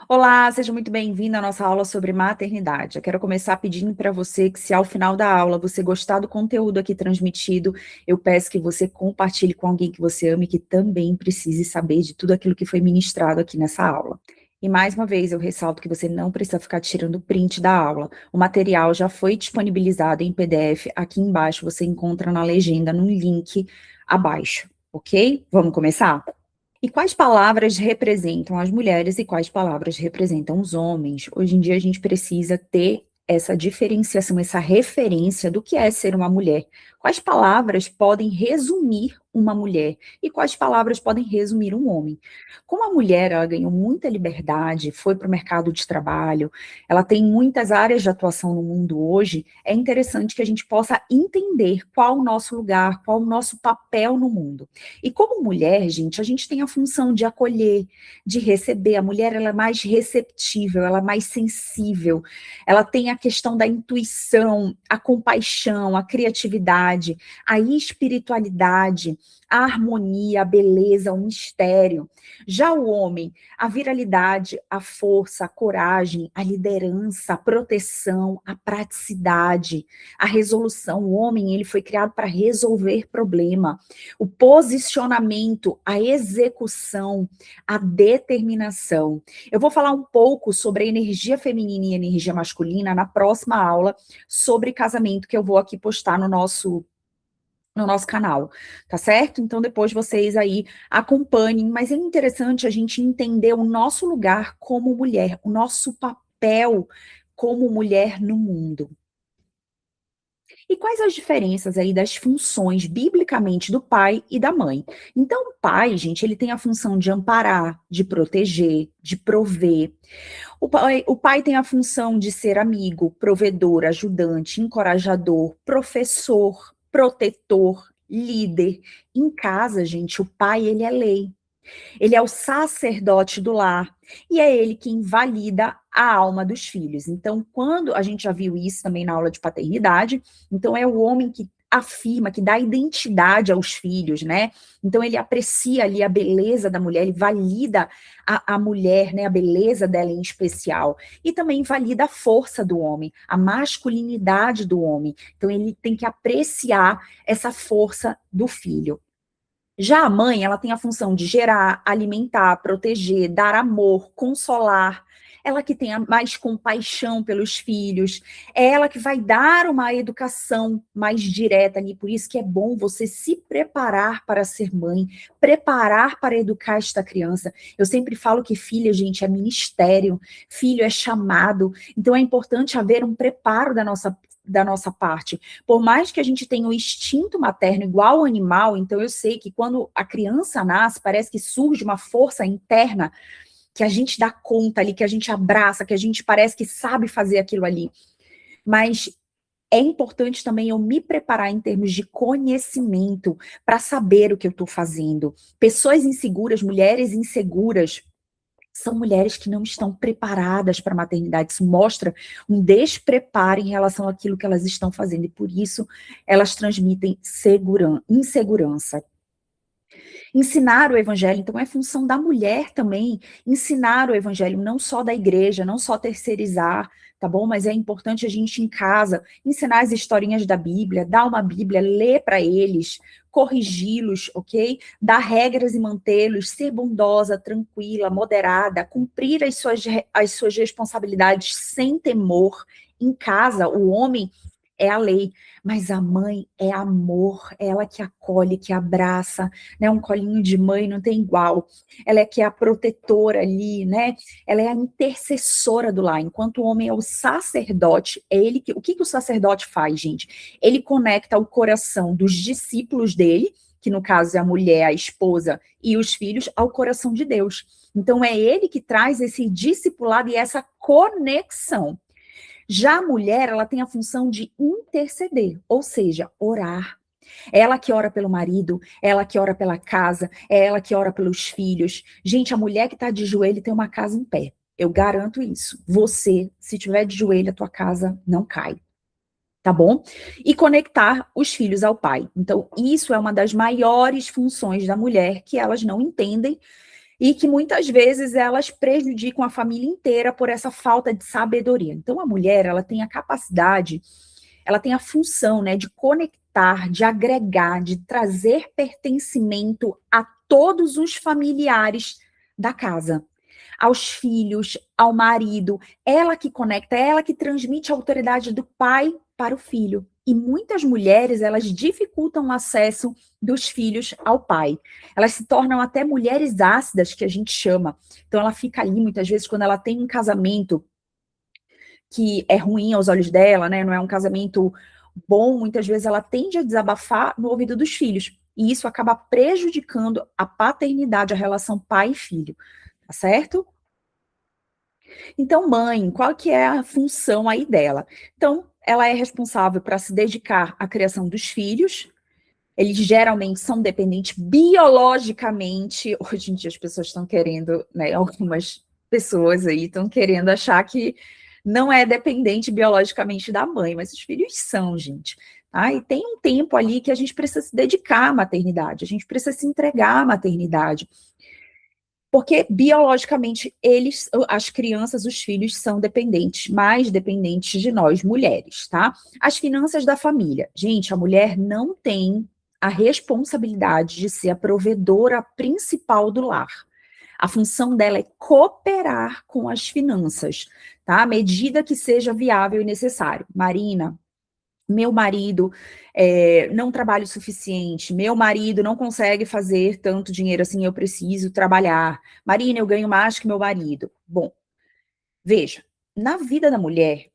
Olá, seja muito bem-vindo à nossa aula sobre maternidade. Eu quero começar pedindo para você que, se ao final da aula você gostar do conteúdo aqui transmitido, eu peço que você compartilhe com alguém que você ame, que também precise saber de tudo aquilo que foi ministrado aqui nessa aula. E mais uma vez eu ressalto que você não precisa ficar tirando print da aula. O material já foi disponibilizado em PDF. Aqui embaixo você encontra na legenda, no link abaixo, ok? Vamos começar? E quais palavras representam as mulheres e quais palavras representam os homens? Hoje em dia a gente precisa ter essa diferenciação, essa referência do que é ser uma mulher. Quais palavras podem resumir uma mulher e quais palavras podem resumir um homem? Como a mulher, ela ganhou muita liberdade, foi para o mercado de trabalho, ela tem muitas áreas de atuação no mundo hoje, é interessante que a gente possa entender qual o nosso lugar, qual o nosso papel no mundo. E como mulher, gente, a gente tem a função de acolher, de receber. A mulher, ela é mais receptível, ela é mais sensível, ela tem a questão da intuição, a compaixão, a criatividade, a espiritualidade, a harmonia, a beleza, o mistério. Já o homem, a viralidade, a força, a coragem, a liderança, a proteção, a praticidade, a resolução. O homem, ele foi criado para resolver problema. O posicionamento, a execução, a determinação. Eu vou falar um pouco sobre a energia feminina e a energia masculina na próxima aula sobre casamento que eu vou aqui postar no nosso canal, tá certo? Então depois vocês aí acompanhem, mas é interessante a gente entender o nosso lugar como mulher, o nosso papel como mulher no mundo. E quais as diferenças aí das funções biblicamente do pai e da mãe? Então, o pai, gente, ele tem a função de amparar, de proteger, de prover. O pai tem a função de ser amigo, provedor, ajudante, encorajador, professor, protetor, líder. Em casa, gente, o pai, ele é lei. Ele é o sacerdote do lar e é ele quem valida a alma dos filhos. Então, quando a gente já viu isso também na aula de paternidade, então é o homem que afirma, que dá identidade aos filhos, né? Então ele aprecia ali a beleza da mulher, ele valida a mulher, né? A beleza dela em especial. E também valida a força do homem, a masculinidade do homem. Então ele tem que apreciar essa força do filho. Já a mãe, ela tem a função de gerar, alimentar, proteger, dar amor, consolar. Ela que tem a mais compaixão pelos filhos, é ela que vai dar uma educação mais direta ali, por isso que é bom você se preparar para ser mãe, preparar para educar esta criança. Eu sempre falo que filha, gente, é ministério, filho é chamado, então é importante haver um preparo da nossa parte. Por mais que a gente tenha o instinto materno igual ao animal, então eu sei que quando a criança nasce, parece que surge uma força interna que a gente dá conta ali, que a gente abraça, que a gente parece que sabe fazer aquilo ali. Mas é importante também eu me preparar em termos de conhecimento para saber o que eu estou fazendo. Pessoas inseguras, mulheres inseguras, são mulheres que não estão preparadas para a maternidade. Isso mostra um despreparo em relação àquilo que elas estão fazendo, e por isso elas transmitem insegurança. Ensinar o evangelho, então, é função da mulher também, ensinar o evangelho, não só da igreja, não só terceirizar, tá bom? Mas é importante a gente, em casa, ensinar as historinhas da Bíblia, dar uma Bíblia, ler para eles, corrigi-los, ok? Dar regras e mantê-los, ser bondosa, tranquila, moderada, cumprir as suas responsabilidades sem temor. Em casa, o homem é a lei, mas a mãe é amor, é ela que acolhe, que abraça, né? Um colinho de mãe não tem igual. Ela é que é a protetora ali, né? Ela é a intercessora do lar, enquanto o homem é o sacerdote, é ele que, o que o sacerdote faz, gente? Ele conecta o coração dos discípulos dele, que no caso é a mulher, a esposa e os filhos, ao coração de Deus. Então é ele que traz esse discipulado e essa conexão. Já a mulher, ela tem a função de interceder, ou seja, orar. É ela que ora pelo marido, é ela que ora pela casa, é ela que ora pelos filhos. Gente, a mulher que está de joelho tem uma casa em pé. Eu garanto isso. Você, se tiver de joelho, a tua casa não cai. Tá bom? E conectar os filhos ao pai. Então, isso é uma das maiores funções da mulher que elas não entendem e que muitas vezes elas prejudicam a família inteira por essa falta de sabedoria. Então, a mulher, ela tem a capacidade, ela tem a função, né, de conectar, de agregar, de trazer pertencimento a todos os familiares da casa, aos filhos, ao marido. Ela que conecta, ela que transmite a autoridade do pai para o filho. E muitas mulheres, elas dificultam o acesso dos filhos ao pai. Elas se tornam até mulheres ácidas, que a gente chama. Então, ela fica ali, muitas vezes, quando ela tem um casamento que é ruim aos olhos dela, né? Não é um casamento bom, muitas vezes ela tende a desabafar no ouvido dos filhos. E isso acaba prejudicando a paternidade, a relação pai e filho. Tá certo? Então, mãe, qual que é a função aí dela? Então, ela é responsável para se dedicar à criação dos filhos. Eles geralmente são dependentes biologicamente. Hoje em dia as pessoas estão querendo, né, algumas pessoas aí estão querendo achar que não é dependente biologicamente da mãe, mas os filhos são, gente. Tá? E tem um tempo ali que a gente precisa se dedicar à maternidade, a gente precisa se entregar à maternidade. Porque biologicamente eles, as crianças, os filhos são dependentes, mais dependentes de nós mulheres, tá? As finanças da família. Gente, a mulher não tem a responsabilidade de ser a provedora principal do lar. A função dela é cooperar com as finanças, tá? À medida que seja viável e necessário. Marina, meu marido não trabalha o suficiente, meu marido não consegue fazer tanto dinheiro assim, eu preciso trabalhar. Marina, eu ganho mais que meu marido. Bom, veja, na vida da mulher,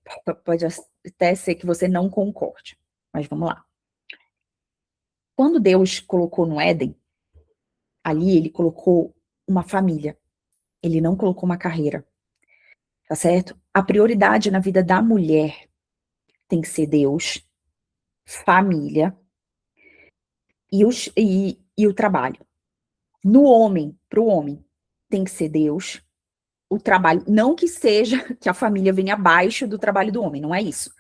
pode até ser que você não concorde, mas vamos lá. Quando Deus colocou no Éden, ali ele colocou uma família, ele não colocou uma carreira, tá certo? A prioridade na vida da mulher tem que ser Deus, família e o trabalho. No homem, para o homem, tem que ser Deus, o trabalho, não que seja que a família venha abaixo do trabalho do homem, não é isso.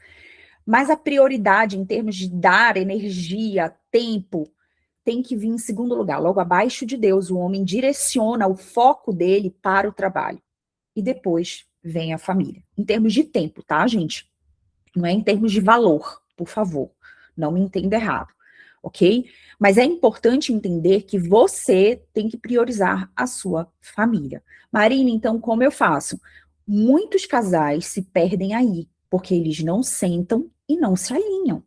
Mas a prioridade em termos de dar energia, tempo, tem que vir em segundo lugar. Logo abaixo de Deus, o homem direciona o foco dele para o trabalho. E depois vem a família. Em termos de tempo, tá, gente? Não é em termos de valor, por favor. Não me entenda errado, ok? Mas é importante entender que você tem que priorizar a sua família. Marina, então, como eu faço? Muitos casais se perdem aí, porque eles não sentam e não se alinham.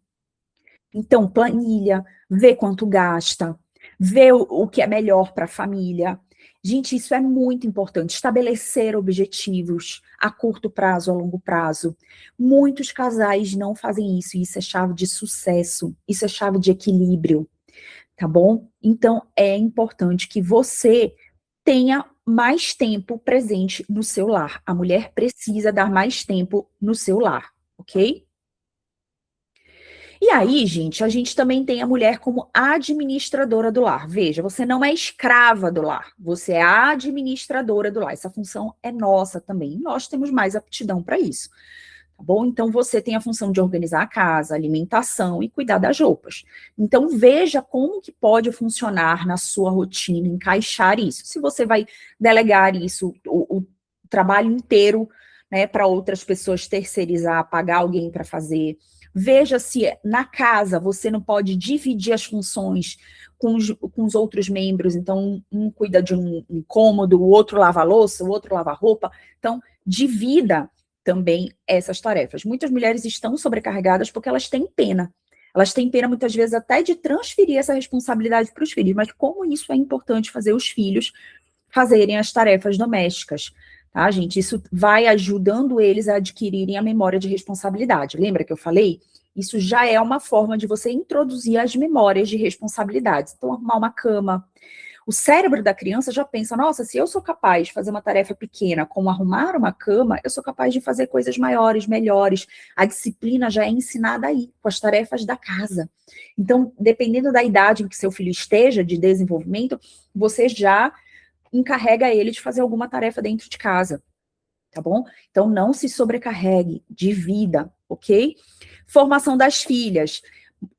Então, planilha, vê quanto gasta, vê o que é melhor para a família. Gente, isso é muito importante. Estabelecer objetivos a curto prazo, a longo prazo. Muitos casais não fazem isso, e isso é chave de sucesso, isso é chave de equilíbrio, tá bom? Então, é importante que você tenha mais tempo presente no seu lar. A mulher precisa dar mais tempo no seu lar, ok? E aí, gente, a gente também tem a mulher como administradora do lar. Veja, você não é escrava do lar, você é a administradora do lar. Essa função é nossa também. Nós temos mais aptidão para isso. Tá bom? Então, você tem a função de organizar a casa, alimentação e cuidar das roupas. Então, veja como que pode funcionar na sua rotina, encaixar isso. Se você vai delegar isso, o trabalho inteiro, né, para outras pessoas terceirizar, pagar alguém para fazer. Veja se na casa você não pode dividir as funções com os outros membros. Então, um cuida de um cômodo, o outro lava a louça, o outro lava a roupa. Então, divida também essas tarefas. Muitas mulheres estão sobrecarregadas porque elas têm pena. Elas têm pena, muitas vezes, até de transferir essa responsabilidade para os filhos. Mas como isso é importante fazer os filhos fazerem as tarefas domésticas, tá, gente? Isso vai ajudando eles a adquirirem a memória de responsabilidade. Lembra que eu falei? Isso já é uma forma de você introduzir as memórias de responsabilidades. Então, arrumar uma cama. O cérebro da criança já pensa, nossa, se eu sou capaz de fazer uma tarefa pequena, como arrumar uma cama, eu sou capaz de fazer coisas maiores, melhores. A disciplina já é ensinada aí, com as tarefas da casa. Então, dependendo da idade em que seu filho esteja, de desenvolvimento, você já encarrega ele de fazer alguma tarefa dentro de casa, tá bom? Então, não se sobrecarregue, divida, ok? Formação das filhas.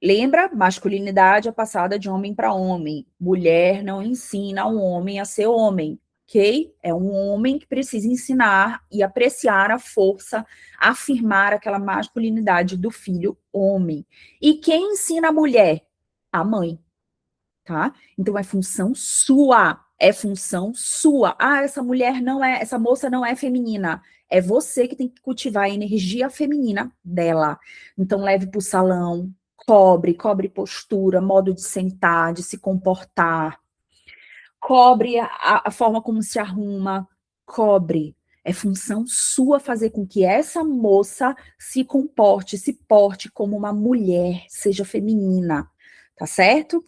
Lembra? Masculinidade é passada de homem para homem. Mulher não ensina um homem a ser homem, ok? É um homem que precisa ensinar e apreciar a força, afirmar aquela masculinidade do filho homem. E quem ensina a mulher? A mãe, tá? Então é função sua, é função sua. Ah, essa mulher não é, essa moça não é feminina. É você que tem que cultivar a energia feminina dela. Então leve para o salão, cobre postura, modo de sentar, de se comportar, cobre a forma como se arruma, cobre. É função sua fazer com que essa moça se comporte, se porte como uma mulher, seja feminina, tá certo?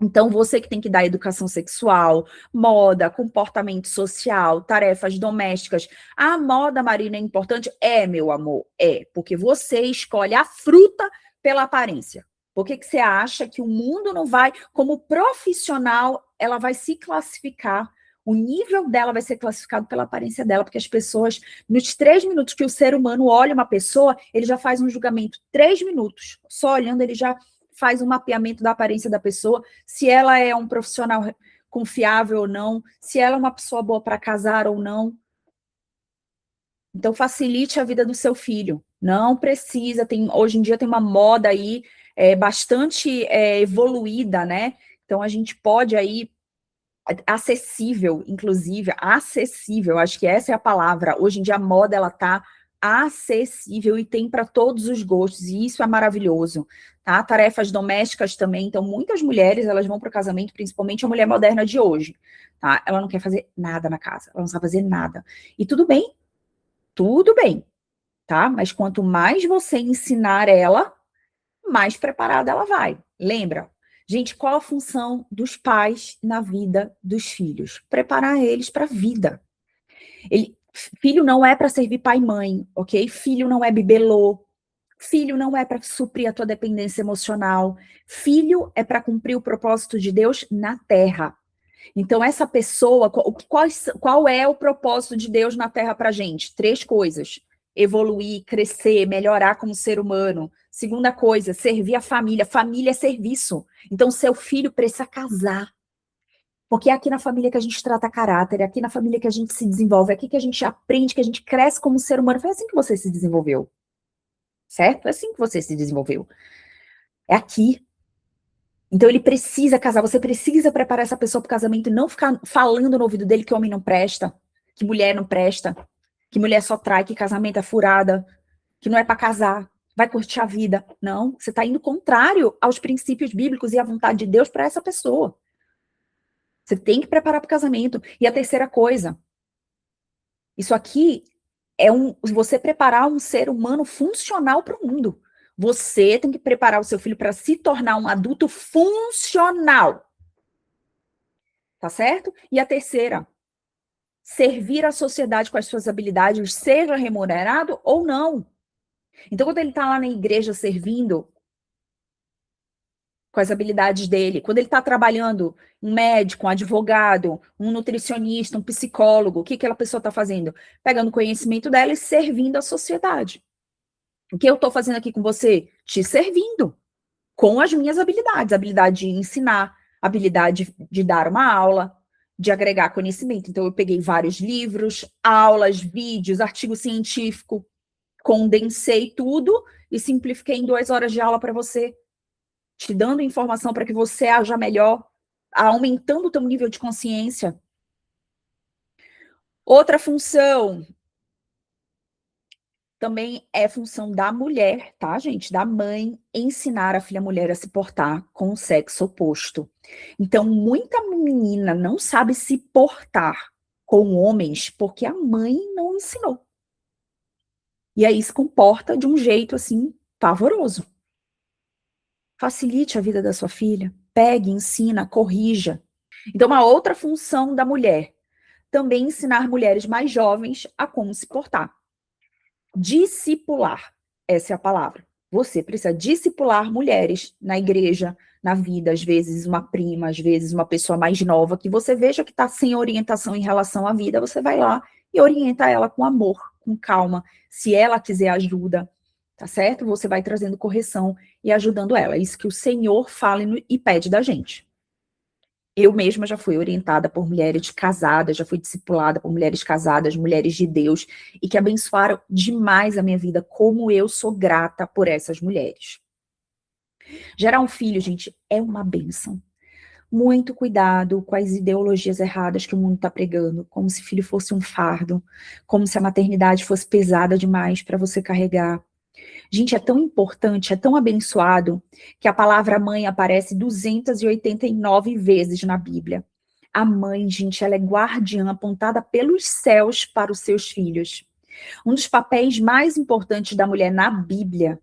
Então, você que tem que dar educação sexual, moda, comportamento social, tarefas domésticas. A moda, Marina, é importante? É, meu amor, é. Porque você escolhe a fruta pela aparência. Por que você acha que o mundo não vai, como profissional, ela vai se classificar, o nível dela vai ser classificado pela aparência dela, porque as pessoas, nos 3 minutos que o ser humano olha uma pessoa, ele já faz um julgamento. 3 minutos. Só olhando, ele já faz um mapeamento da aparência da pessoa, se ela é um profissional confiável ou não, se ela é uma pessoa boa para casar ou não. Então, facilite a vida do seu filho. Não precisa, hoje em dia tem uma moda aí bastante evoluída, né? Então, a gente pode aí, acessível, inclusive, acessível, acho que essa é a palavra. Hoje em dia a moda, ela tá acessível e tem para todos os gostos, e isso é maravilhoso, tá? Tarefas domésticas também, então muitas mulheres, elas vão para o casamento, principalmente a mulher moderna de hoje, tá? Ela não quer fazer nada na casa, ela não sabe fazer nada. E tudo bem, tá? Mas quanto mais você ensinar ela, mais preparada ela vai. Lembra? Gente, qual a função dos pais na vida dos filhos? Preparar eles para a vida. Filho não é para servir pai e mãe, ok? Filho não é bibelô. Filho não é para suprir a tua dependência emocional. Filho é para cumprir o propósito de Deus na terra. Então, essa pessoa, qual é o propósito de Deus na terra para gente? 3 coisas: evoluir, crescer, melhorar como ser humano. Segunda coisa, servir a família. Família é serviço. Então, seu filho precisa casar. Porque é aqui na família que a gente trata caráter, é aqui na família que a gente se desenvolve, é aqui que a gente aprende, que a gente cresce como ser humano. Foi assim que você se desenvolveu, certo? Foi assim que você se desenvolveu. É aqui. Então ele precisa casar, você precisa preparar essa pessoa para o casamento e não ficar falando no ouvido dele que homem não presta, que mulher não presta, que mulher só trai, que casamento é furada, que não é para casar, vai curtir a vida. Não, você está indo contrário aos princípios bíblicos e à vontade de Deus para essa pessoa. Você tem que preparar para o casamento. E a terceira coisa, isso aqui é você preparar um ser humano funcional para o mundo. Você tem que preparar o seu filho para se tornar um adulto funcional. Tá certo? E a terceira, servir a sociedade com as suas habilidades, seja remunerado ou não. Então, quando ele está lá na igreja servindo com as habilidades dele, quando ele está trabalhando, um médico, um advogado, um nutricionista, um psicólogo, o que aquela pessoa está fazendo? Pegando o conhecimento dela e servindo a sociedade. O que eu estou fazendo aqui com você? Te servindo com as minhas habilidades, habilidade de ensinar, habilidade de dar uma aula, de agregar conhecimento. Então, eu peguei vários livros, aulas, vídeos, artigo científico, condensei tudo e simplifiquei em 2 horas de aula para você, te dando informação para que você haja melhor, aumentando o teu nível de consciência. Outra função também é função da mulher, tá, gente? Da mãe, ensinar a filha mulher a se portar com o sexo oposto. Então, muita menina não sabe se portar com homens porque a mãe não ensinou. E aí se comporta de um jeito, assim, pavoroso. Facilite a vida da sua filha. Pegue, ensina, corrija. Então, uma outra função da mulher, também ensinar mulheres mais jovens a como se portar. Discipular, essa é a palavra. Você precisa discipular mulheres na igreja, na vida, às vezes uma prima, às vezes uma pessoa mais nova, que você veja que está sem orientação em relação à vida, você vai lá e orienta ela com amor, com calma. Se ela quiser ajuda, tá certo? Você vai trazendo correção e ajudando ela. É isso que o Senhor fala e pede da gente. Eu mesma já fui orientada por mulheres casadas, já fui discipulada por mulheres casadas, mulheres de Deus, e que abençoaram demais a minha vida, como eu sou grata por essas mulheres. Gerar um filho, gente, é uma bênção. Muito cuidado com as ideologias erradas que o mundo está pregando, como se filho fosse um fardo, como se a maternidade fosse pesada demais para você carregar. Gente, é tão importante, é tão abençoado, que a palavra mãe aparece 289 vezes na Bíblia. A mãe, gente, ela é guardiã apontada pelos céus para os seus filhos. Um dos papéis mais importantes da mulher na Bíblia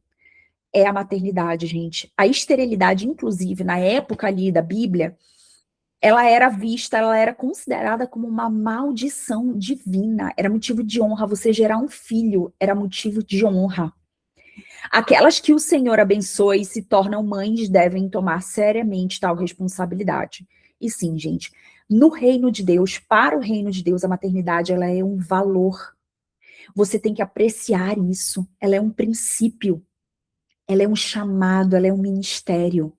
é a maternidade, gente. A esterilidade, inclusive, na época ali da Bíblia, ela era vista, ela era considerada como uma maldição divina. Era motivo de honra. Você gerar um filho era motivo de honra. Aquelas que o Senhor abençoa e se tornam mães devem tomar seriamente tal responsabilidade. E sim, gente, no reino de Deus, para o reino de Deus, a maternidade ela é um valor. Você tem que apreciar isso. Ela é um princípio, ela é um chamado, ela é um ministério.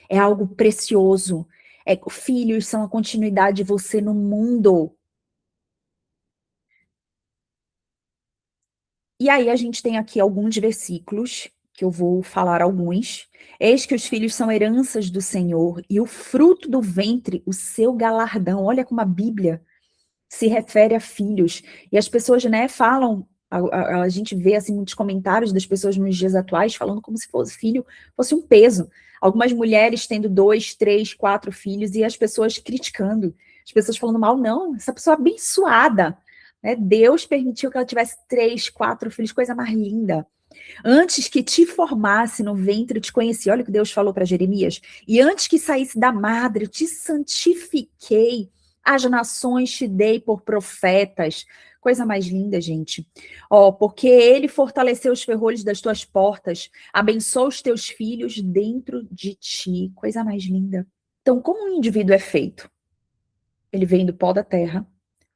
É algo precioso. Filhos são a continuidade de você no mundo. E aí a gente tem aqui alguns versículos, que eu vou falar alguns. Eis que os filhos são heranças do Senhor, e o fruto do ventre, o seu galardão. Olha como a Bíblia se refere a filhos. E as pessoas, né, falam, a gente vê assim muitos comentários das pessoas nos dias atuais falando como se fosse filho fosse um peso. Algumas mulheres tendo 2, 3, 4 filhos e as pessoas criticando, as pessoas falando mal, não, essa pessoa é abençoada, né? Deus permitiu que ela tivesse 3, 4 filhos, coisa mais linda. Antes que te formasse no ventre, eu te conheci. Olha o que Deus falou para Jeremias. E antes que saísse da madre, eu te santifiquei. As nações te dei por profetas. Coisa mais linda, gente. Ó, porque ele fortaleceu os ferrolhos das tuas portas, abençoou os teus filhos dentro de ti. Coisa mais linda. Então, como um indivíduo é feito? Ele vem do pó da terra,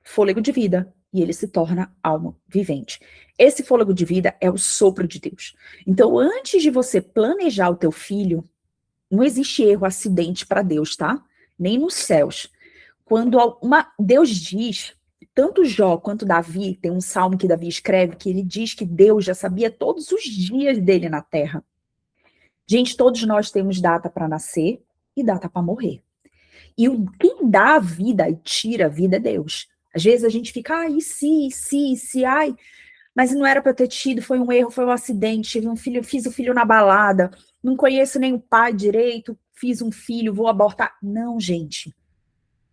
fôlego de vida, e ele se torna alma vivente. Esse fôlego de vida é o sopro de Deus. Então, antes de você planejar o teu filho, não existe erro, acidente para Deus, tá? Nem nos céus. Quando Deus diz, tanto Jó quanto Davi, tem um salmo que Davi escreve, que ele diz que Deus já sabia todos os dias dele na terra. Gente, todos nós temos data para nascer e data para morrer. E quem dá a vida e tira a vida é Deus. Às vezes a gente fica, ai, se, ai, mas não era para eu ter tido, foi um erro, foi um acidente, tive um filho, fiz o filho na balada, não conheço nem o pai direito, fiz um filho, vou abortar. Não, gente.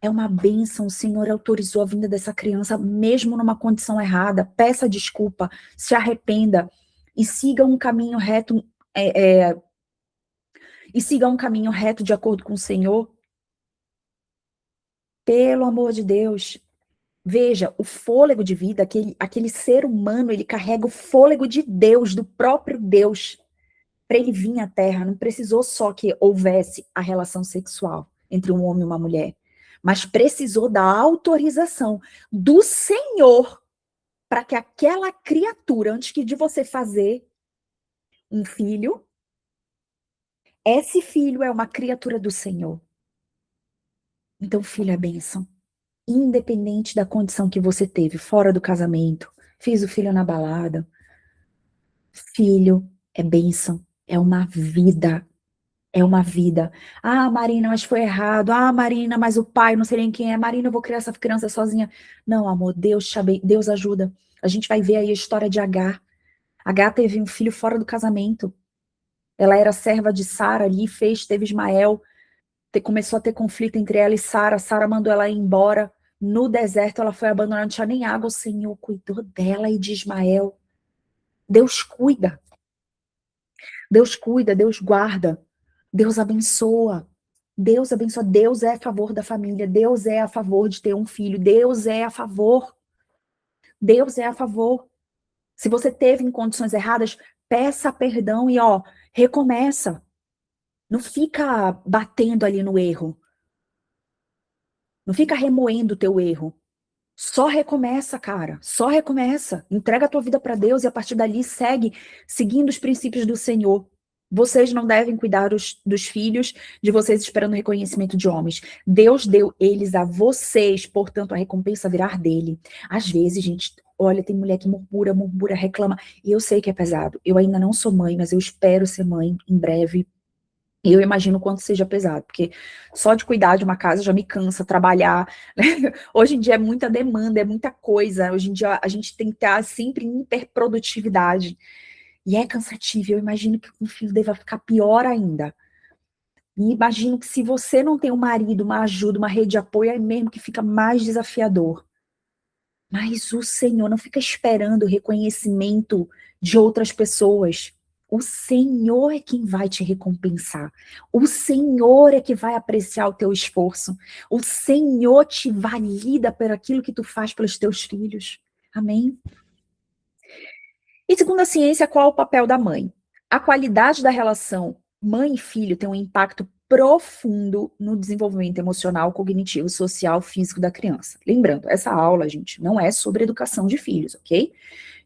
É uma bênção, o Senhor autorizou a vinda dessa criança, mesmo numa condição errada. Peça desculpa, se arrependa e siga um caminho reto, de acordo com o Senhor. Pelo amor de Deus. Veja, o fôlego de vida, aquele ser humano, ele carrega o fôlego de Deus, do próprio Deus, para ele vir à Terra. Não precisou só que houvesse a relação sexual entre um homem e uma mulher, mas precisou da autorização do Senhor para que aquela criatura, antes de você fazer um filho, esse filho é uma criatura do Senhor. Então, filho é bênção. Independente da condição que você teve, fora do casamento, fiz o filho na balada, filho é bênção, é uma vida, é uma vida. Ah, Marina, mas foi errado. Ah, Marina, mas o pai, não sei nem quem é. Marina, eu vou criar essa criança sozinha. Não, amor, Deus ajuda. A gente vai ver aí a história de Agar. Agar teve um filho fora do casamento. Ela era serva de Sara ali, teve Ismael, começou a ter conflito entre ela e Sara. Sara mandou ela ir embora. No deserto, ela foi abandonada, não tinha nem água. O Senhor cuidou dela e de Ismael. Deus cuida. Deus cuida, Deus guarda. Deus abençoa. Deus abençoa. Deus é a favor da família. Deus é a favor de ter um filho. Deus é a favor. Deus é a favor. Se você teve em condições erradas, peça perdão e, ó, recomeça. Não fica batendo ali no erro. Não fica remoendo o teu erro. Só recomeça, cara. Só recomeça. Entrega a tua vida para Deus e a partir dali segue seguindo os princípios do Senhor. Vocês não devem cuidar dos filhos de vocês esperando reconhecimento de homens. Deus deu eles a vocês, portanto, a recompensa virá dele. Às vezes, gente, olha, tem mulher que murmura, murmura, reclama, e eu sei que é pesado. Eu ainda não sou mãe, mas eu espero ser mãe em breve. E eu imagino o quanto seja pesado, porque só de cuidar de uma casa já me cansa, trabalhar, né? Hoje em dia é muita demanda, é muita coisa. Hoje em dia a gente tem que estar sempre em hiperprodutividade. E é cansativo. Eu imagino que com o filho deva ficar pior ainda. E imagino que se você não tem um marido, uma ajuda, uma rede de apoio, é mesmo que fica mais desafiador. Mas o Senhor não fica esperando o reconhecimento de outras pessoas. O Senhor é quem vai te recompensar. O Senhor é que vai apreciar o teu esforço. O Senhor te valida por aquilo que tu faz pelos teus filhos. Amém? E segundo a ciência, qual é o papel da mãe? A qualidade da relação mãe e filho tem um impacto profundo no desenvolvimento emocional, cognitivo, social, físico da criança. Lembrando, essa aula, gente, não é sobre educação de filhos, ok?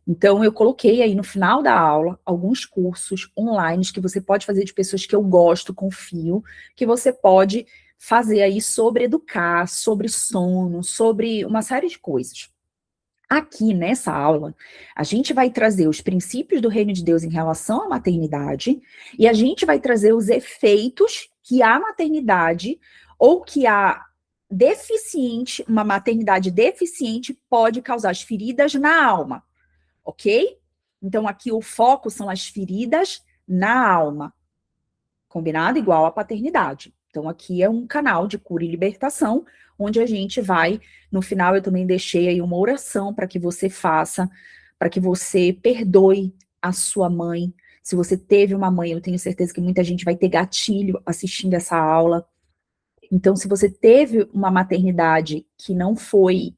Então, eu coloquei aí no final da aula alguns cursos online que você pode fazer de pessoas que eu gosto, confio, que você pode fazer aí sobre educar, sobre sono, sobre uma série de coisas. Aqui nessa aula, a gente vai trazer os princípios do reino de Deus em relação à maternidade e a gente vai trazer os efeitos que a maternidade ou que a deficiente, uma maternidade deficiente pode causar as feridas na alma, ok? Então aqui o foco são as feridas na alma, combinado? Igual à paternidade. Então, aqui é um canal de cura e libertação, onde a gente vai, no final eu também deixei aí uma oração para que você faça, para que você perdoe a sua mãe. Se você teve uma mãe, eu tenho certeza que muita gente vai ter gatilho assistindo essa aula. Então, se você teve uma maternidade que não foi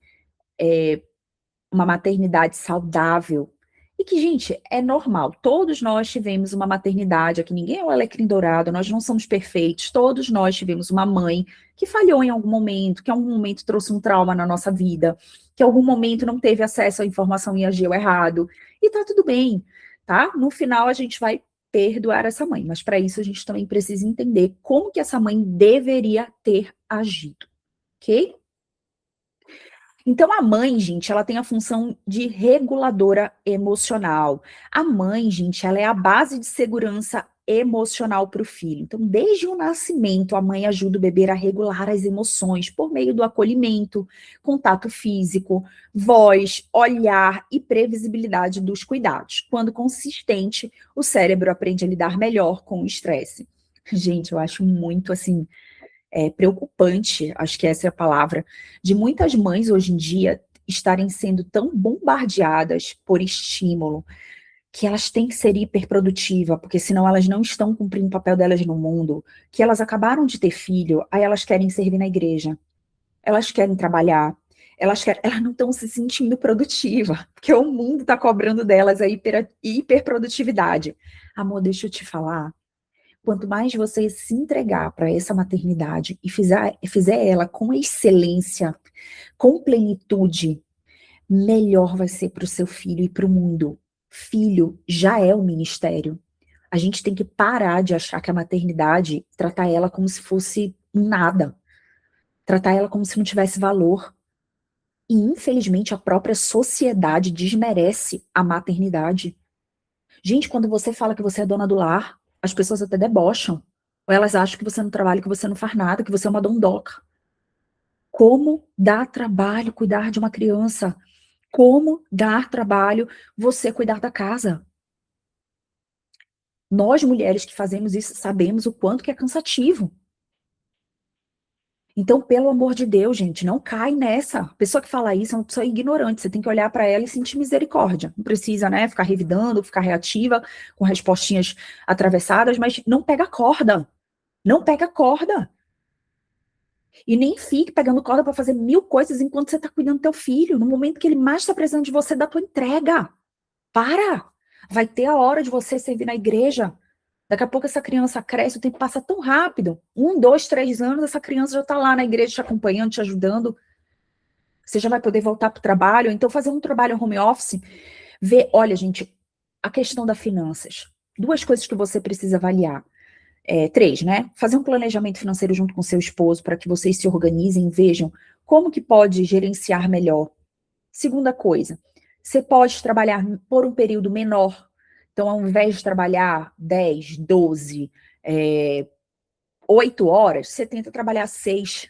uma maternidade saudável. E que, gente, é normal. Todos nós tivemos uma maternidade, aqui ninguém é o alecrim dourado, nós não somos perfeitos. Todos nós tivemos uma mãe que falhou em algum momento, que em algum momento trouxe um trauma na nossa vida, que em algum momento não teve acesso à informação e agiu errado. E tá tudo bem, tá? No final a gente vai perdoar essa mãe, mas para isso a gente também precisa entender como que essa mãe deveria ter agido, ok? Então, a mãe, gente, ela tem a função de reguladora emocional. A mãe, gente, ela é a base de segurança emocional para o filho. Então, desde o nascimento, a mãe ajuda o bebê a regular as emoções por meio do acolhimento, contato físico, voz, olhar e previsibilidade dos cuidados. Quando consistente, o cérebro aprende a lidar melhor com o estresse. Gente, eu acho muito assim preocupante, acho que essa é a palavra, de muitas mães hoje em dia estarem sendo tão bombardeadas por estímulo que elas têm que ser hiperprodutiva, porque senão elas não estão cumprindo o papel delas no mundo, que elas acabaram de ter filho, aí elas querem servir na igreja, elas querem trabalhar, elas não estão se sentindo produtiva, porque o mundo está cobrando delas a hiperprodutividade. Amor, deixa eu te falar, quanto mais você se entregar para essa maternidade e fizer ela com excelência, com plenitude, melhor vai ser para o seu filho e para o mundo. Filho já é o ministério. A gente tem que parar de achar que a maternidade, tratar ela como se fosse um nada, tratar ela como se não tivesse valor. E, infelizmente, a própria sociedade desmerece a maternidade. Gente, quando você fala que você é dona do lar, as pessoas até debocham. Ou elas acham que você não trabalha, que você não faz nada, que você é uma dondoca. Como dá trabalho cuidar de uma criança? Como dar trabalho você cuidar da casa? Nós, mulheres que fazemos isso, sabemos o quanto que é cansativo. Então, pelo amor de Deus, gente, não cai nessa. A pessoa que fala isso é uma pessoa ignorante. Você tem que olhar para ela e sentir misericórdia. Não precisa, né, ficar revidando, ficar reativa, com respostinhas atravessadas, mas não pega corda. Não pega corda. E nem fique pegando corda para fazer mil coisas enquanto você está cuidando do teu filho. No momento que ele mais está precisando de você, da tua entrega. Para! Vai ter a hora de você servir na igreja. Daqui a pouco essa criança cresce, o tempo passa tão rápido. 1, 2, 3 anos, essa criança já está lá na igreja te acompanhando, te ajudando. Você já vai poder voltar para o trabalho. Então, fazer um trabalho home office, ver, olha, gente, a questão das finanças. duas coisas que você precisa avaliar. Três, né? Fazer um planejamento financeiro junto com seu esposo para que vocês se organizem e vejam como que pode gerenciar melhor. Segunda coisa, você pode trabalhar por um período menor. Então, ao invés de trabalhar 10, 12, 8 horas, você tenta trabalhar 6.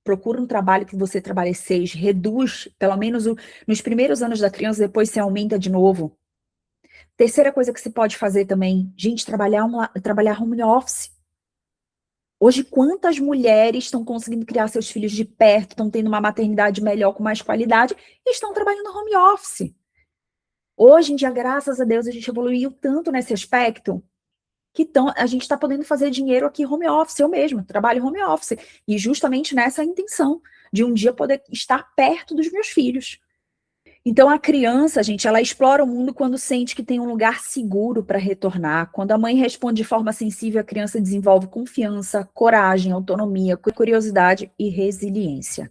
Procura um trabalho que você trabalhe 6, reduz, pelo menos nos primeiros anos da criança, depois você aumenta de novo. Terceira coisa que você pode fazer também, gente, trabalhar home office. Hoje, quantas mulheres estão conseguindo criar seus filhos de perto, estão tendo uma maternidade melhor, com mais qualidade, e estão trabalhando home office. Hoje em dia, graças a Deus, a gente evoluiu tanto nesse aspecto que a gente está podendo fazer dinheiro aqui home office, eu mesma trabalho home office, e justamente nessa intenção, de um dia poder estar perto dos meus filhos. Então, a criança, gente, ela explora o mundo quando sente que tem um lugar seguro para retornar. Quando a mãe responde de forma sensível, a criança desenvolve confiança, coragem, autonomia, curiosidade e resiliência.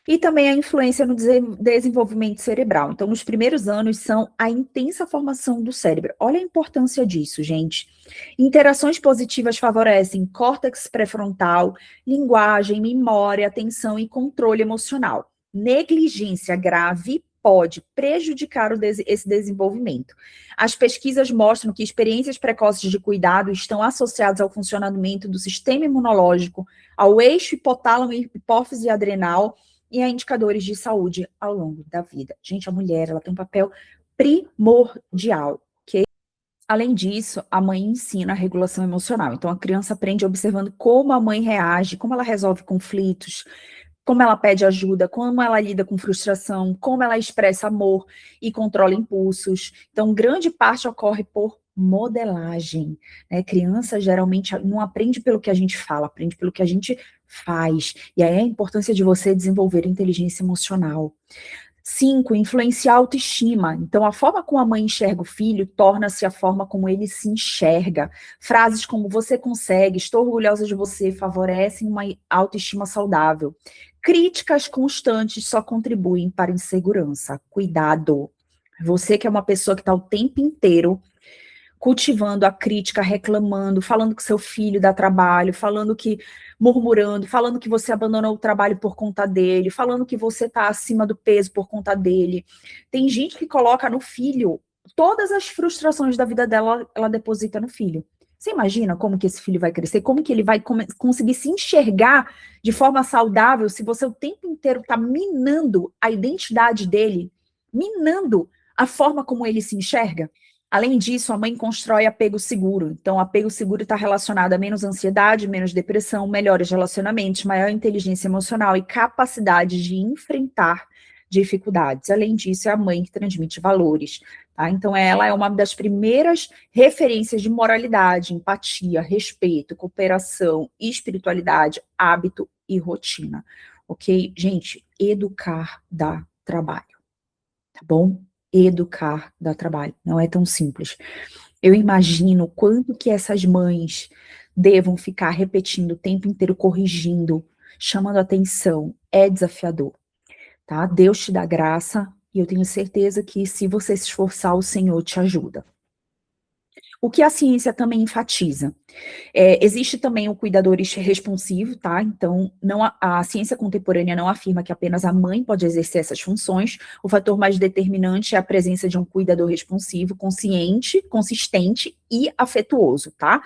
E também a influência no desenvolvimento cerebral. Então, nos primeiros anos são a intensa formação do cérebro. Olha a importância disso, gente. Interações positivas favorecem córtex pré-frontal, linguagem, memória, atenção e controle emocional. Negligência grave pode prejudicar esse desenvolvimento. As pesquisas mostram que experiências precoces de cuidado estão associadas ao funcionamento do sistema imunológico, ao eixo hipotálamo, hipófise adrenal, e a indicadores de saúde ao longo da vida. Gente, a mulher, ela tem um papel primordial, ok? Além disso, a mãe ensina a regulação emocional. Então, a criança aprende observando como a mãe reage, como ela resolve conflitos, como ela pede ajuda, como ela lida com frustração, como ela expressa amor e controla impulsos. Então, grande parte ocorre por modelagem, né? Criança geralmente não aprende pelo que a gente fala, aprende pelo que a gente faz. E aí a importância de você desenvolver inteligência emocional. 5, influenciar a autoestima. Então, a forma como a mãe enxerga o filho torna-se a forma como ele se enxerga. Frases como você consegue, estou orgulhosa de você, favorecem uma autoestima saudável. Críticas constantes só contribuem para a insegurança. Cuidado. Você que é uma pessoa que está o tempo inteiro cultivando a crítica, reclamando, falando que seu filho dá trabalho, murmurando, falando que você abandonou o trabalho por conta dele, falando que você está acima do peso por conta dele. Tem gente que coloca no filho todas as frustrações da vida dela, ela deposita no filho. Você imagina como que esse filho vai crescer, como que ele vai conseguir se enxergar de forma saudável se você o tempo inteiro está minando a identidade dele, minando a forma como ele se enxerga? Além disso, a mãe constrói apego seguro. Então, apego seguro está relacionado a menos ansiedade, menos depressão, melhores relacionamentos, maior inteligência emocional e capacidade de enfrentar dificuldades. Além disso, é a mãe que transmite valores. Tá? Então, ela é uma das primeiras referências de moralidade, empatia, respeito, cooperação, espiritualidade, hábito e rotina. Ok? Gente, educar dá trabalho. Tá bom? Educar dá trabalho, não é tão simples. Eu imagino quanto que essas mães devam ficar repetindo o tempo inteiro, corrigindo, chamando atenção. É desafiador, tá? Deus te dá graça e eu tenho certeza que se você se esforçar, o Senhor te ajuda. O que a ciência também enfatiza? Existe também o cuidador responsivo, tá? Então, a ciência contemporânea não afirma que apenas a mãe pode exercer essas funções. O fator mais determinante é a presença de um cuidador responsivo, consciente, consistente e afetuoso, tá?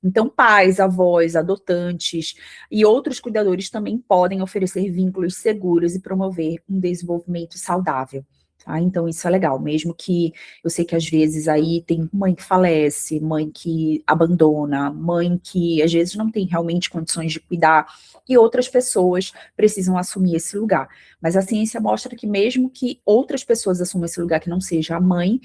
Então, pais, avós, adotantes e outros cuidadores também podem oferecer vínculos seguros e promover um desenvolvimento saudável. Tá? Então, isso é legal, mesmo que eu sei que às vezes aí tem mãe que falece, mãe que abandona, mãe que às vezes não tem realmente condições de cuidar, e outras pessoas precisam assumir esse lugar. Mas a ciência mostra que mesmo que outras pessoas assumam esse lugar que não seja a mãe,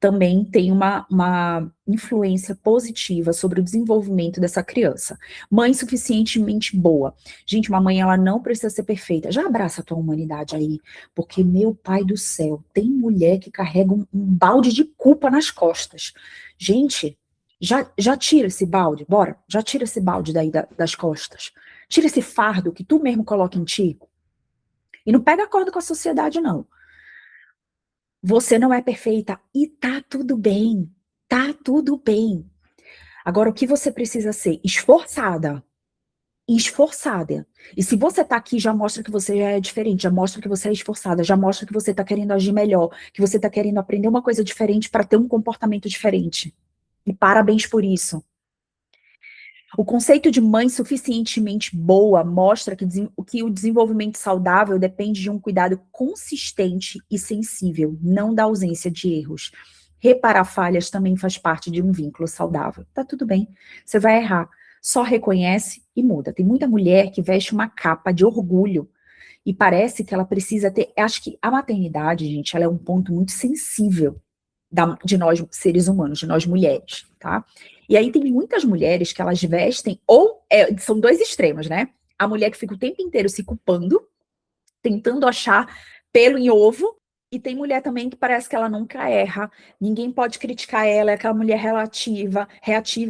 também tem uma influência positiva sobre o desenvolvimento dessa criança. Mãe suficientemente boa. Gente, uma mãe, ela não precisa ser perfeita. Já abraça a tua humanidade aí, porque, meu pai do céu, tem mulher que carrega um balde de culpa nas costas. Gente, já tira esse balde, bora, já tira esse balde daí das costas. Tira esse fardo que tu mesmo coloca em ti. E não pega acordo com a sociedade, não. Você não é perfeita e tá tudo bem. Tá tudo bem. Agora, o que você precisa ser? Esforçada. Esforçada. E se você tá aqui, já mostra que você já é diferente, já mostra que você é esforçada, já mostra que você tá querendo agir melhor, que você tá querendo aprender uma coisa diferente para ter um comportamento diferente. E parabéns por isso. O conceito de mãe suficientemente boa mostra que o desenvolvimento saudável depende de um cuidado consistente e sensível, não da ausência de erros. Reparar falhas também faz parte de um vínculo saudável. Tá tudo bem, você vai errar. Só reconhece e muda. Tem muita mulher que veste uma capa de orgulho e parece que ela precisa ter. Acho que a maternidade, gente, ela é um ponto muito sensível de nós seres humanos, de nós mulheres, tá? E aí tem muitas mulheres que elas vestem, ou são dois extremos, né? A mulher que fica o tempo inteiro se culpando, tentando achar pelo em ovo, e tem mulher também que parece que ela nunca erra, ninguém pode criticar ela, é aquela mulher reativa,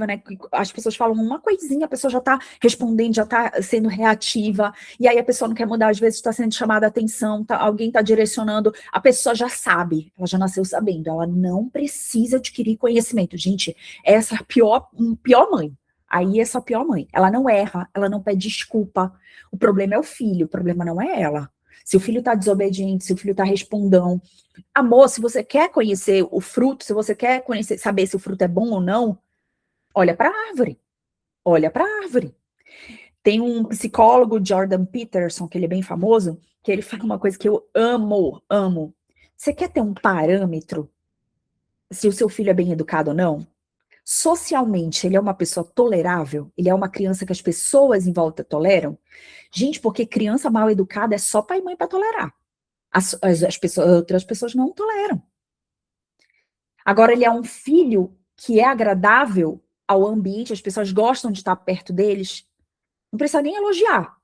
né? As pessoas falam uma coisinha, a pessoa já tá respondendo, já tá sendo reativa, e aí a pessoa não quer mudar, às vezes está sendo chamada a atenção, alguém tá direcionando, a pessoa já sabe, ela já nasceu sabendo, ela não precisa adquirir conhecimento. Gente, essa é a pior mãe. Aí essa pior mãe, ela não erra, ela não pede desculpa. O problema é o filho, o problema não é ela. Se o filho está desobediente, se o filho está respondão. Amor, se você quer conhecer o fruto, se você quer conhecer, saber se o fruto é bom ou não, olha para a árvore. Olha para a árvore. Tem um psicólogo, Jordan Peterson, que ele é bem famoso, que ele fala uma coisa que eu amo. Você quer ter um parâmetro se o seu filho é bem educado ou não? Socialmente, ele é uma pessoa tolerável? Ele é uma criança que as pessoas em volta toleram? Gente, porque criança mal educada é só pai e mãe para tolerar. Outras pessoas não toleram. Agora, ele é um filho que é agradável ao ambiente, as pessoas gostam de estar perto deles, não precisa nem elogiar.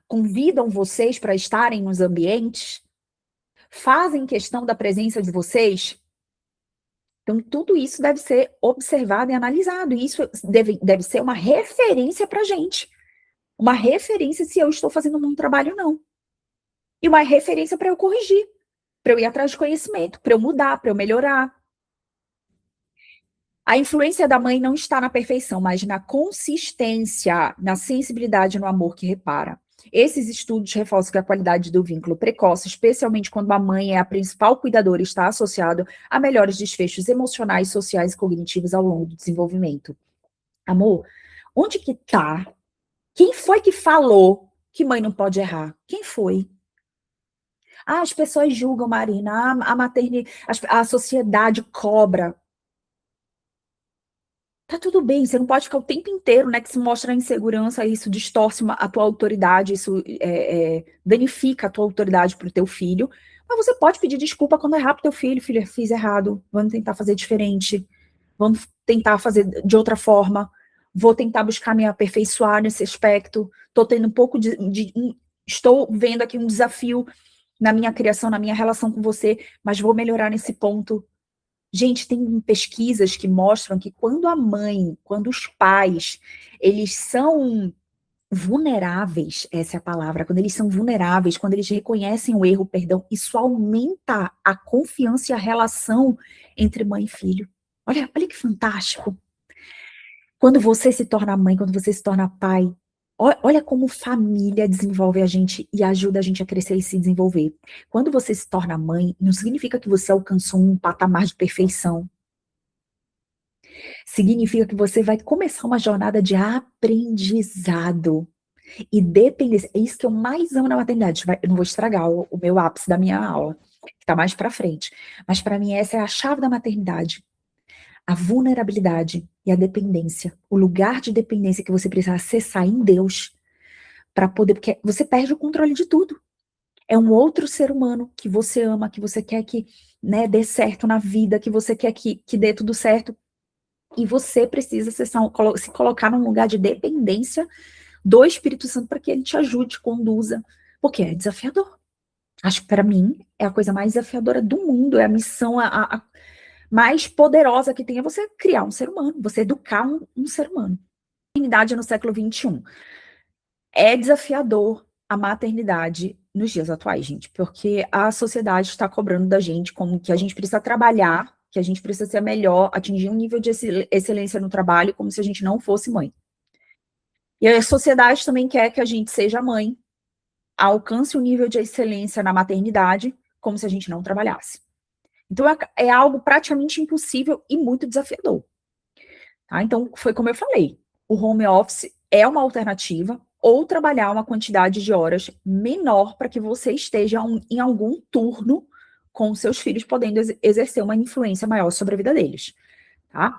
Convidam vocês para estarem nos ambientes, fazem questão da presença de vocês. Então, tudo isso deve ser observado e analisado. E isso deve ser uma referência para a gente. Uma referência se eu estou fazendo um bom trabalho ou não. E uma referência para eu corrigir, para eu ir atrás de conhecimento, para eu mudar, para eu melhorar. A influência da mãe não está na perfeição, mas na consistência, na sensibilidade, no amor que repara. Esses estudos reforçam que a qualidade do vínculo precoce, especialmente quando a mãe é a principal cuidadora, está associado a melhores desfechos emocionais, sociais e cognitivos ao longo do desenvolvimento. Amor, onde que tá? Quem foi que falou que mãe não pode errar? Quem foi? Ah, as pessoas julgam, Marina, a maternidade, a sociedade cobra. Tá tudo bem, você não pode ficar o tempo inteiro, né, que se mostra a insegurança, isso distorce a tua autoridade, isso danifica a tua autoridade pro teu filho, mas você pode pedir desculpa quando errar pro teu filho, filho, eu fiz errado, vamos tentar fazer diferente, vamos tentar fazer de outra forma, vou tentar buscar me aperfeiçoar nesse aspecto, tô tendo um pouco estou vendo aqui um desafio na minha criação, na minha relação com você, mas vou melhorar nesse ponto. Gente, tem pesquisas que mostram que quando a mãe, quando os pais, eles são vulneráveis, essa é a palavra, quando eles são vulneráveis, quando eles reconhecem o erro, perdão, isso aumenta a confiança e a relação entre mãe e filho. Olha que fantástico. Quando você se torna mãe, quando você se torna pai, olha como família desenvolve a gente e ajuda a gente a crescer e se desenvolver. Quando você se torna mãe, não significa que você alcançou um patamar de perfeição. Significa que você vai começar uma jornada de aprendizado e dependência. É isso que eu mais amo na maternidade. Eu não vou estragar o meu ápice da minha aula, que está mais para frente. Mas para mim essa é a chave da maternidade. A vulnerabilidade e a dependência. O lugar de dependência que você precisa acessar em Deus para poder, porque você perde o controle de tudo. É um outro ser humano que você ama, que você quer que, né, dê certo na vida, que você quer que dê tudo certo. E você precisa se colocar num lugar de dependência do Espírito Santo para que ele te ajude, conduza, porque é desafiador. Acho que para mim é a coisa mais desafiadora do mundo, é a missão a mais poderosa que tem, é você criar um ser humano, você educar um ser humano. Maternidade no século XXI. É desafiador a maternidade nos dias atuais, gente, porque a sociedade está cobrando da gente como que a gente precisa trabalhar que a gente precisa ser melhor, atingir um nível de excelência no trabalho, como se a gente não fosse mãe. E a sociedade também quer que a gente seja mãe, alcance um nível de excelência na maternidade, como se a gente não trabalhasse. Então, é algo praticamente impossível e muito desafiador. Tá? Então, foi como eu falei, o home office é uma alternativa, ou trabalhar uma quantidade de horas menor para que você esteja em algum turno com seus filhos, podendo exercer uma influência maior sobre a vida deles. Tá?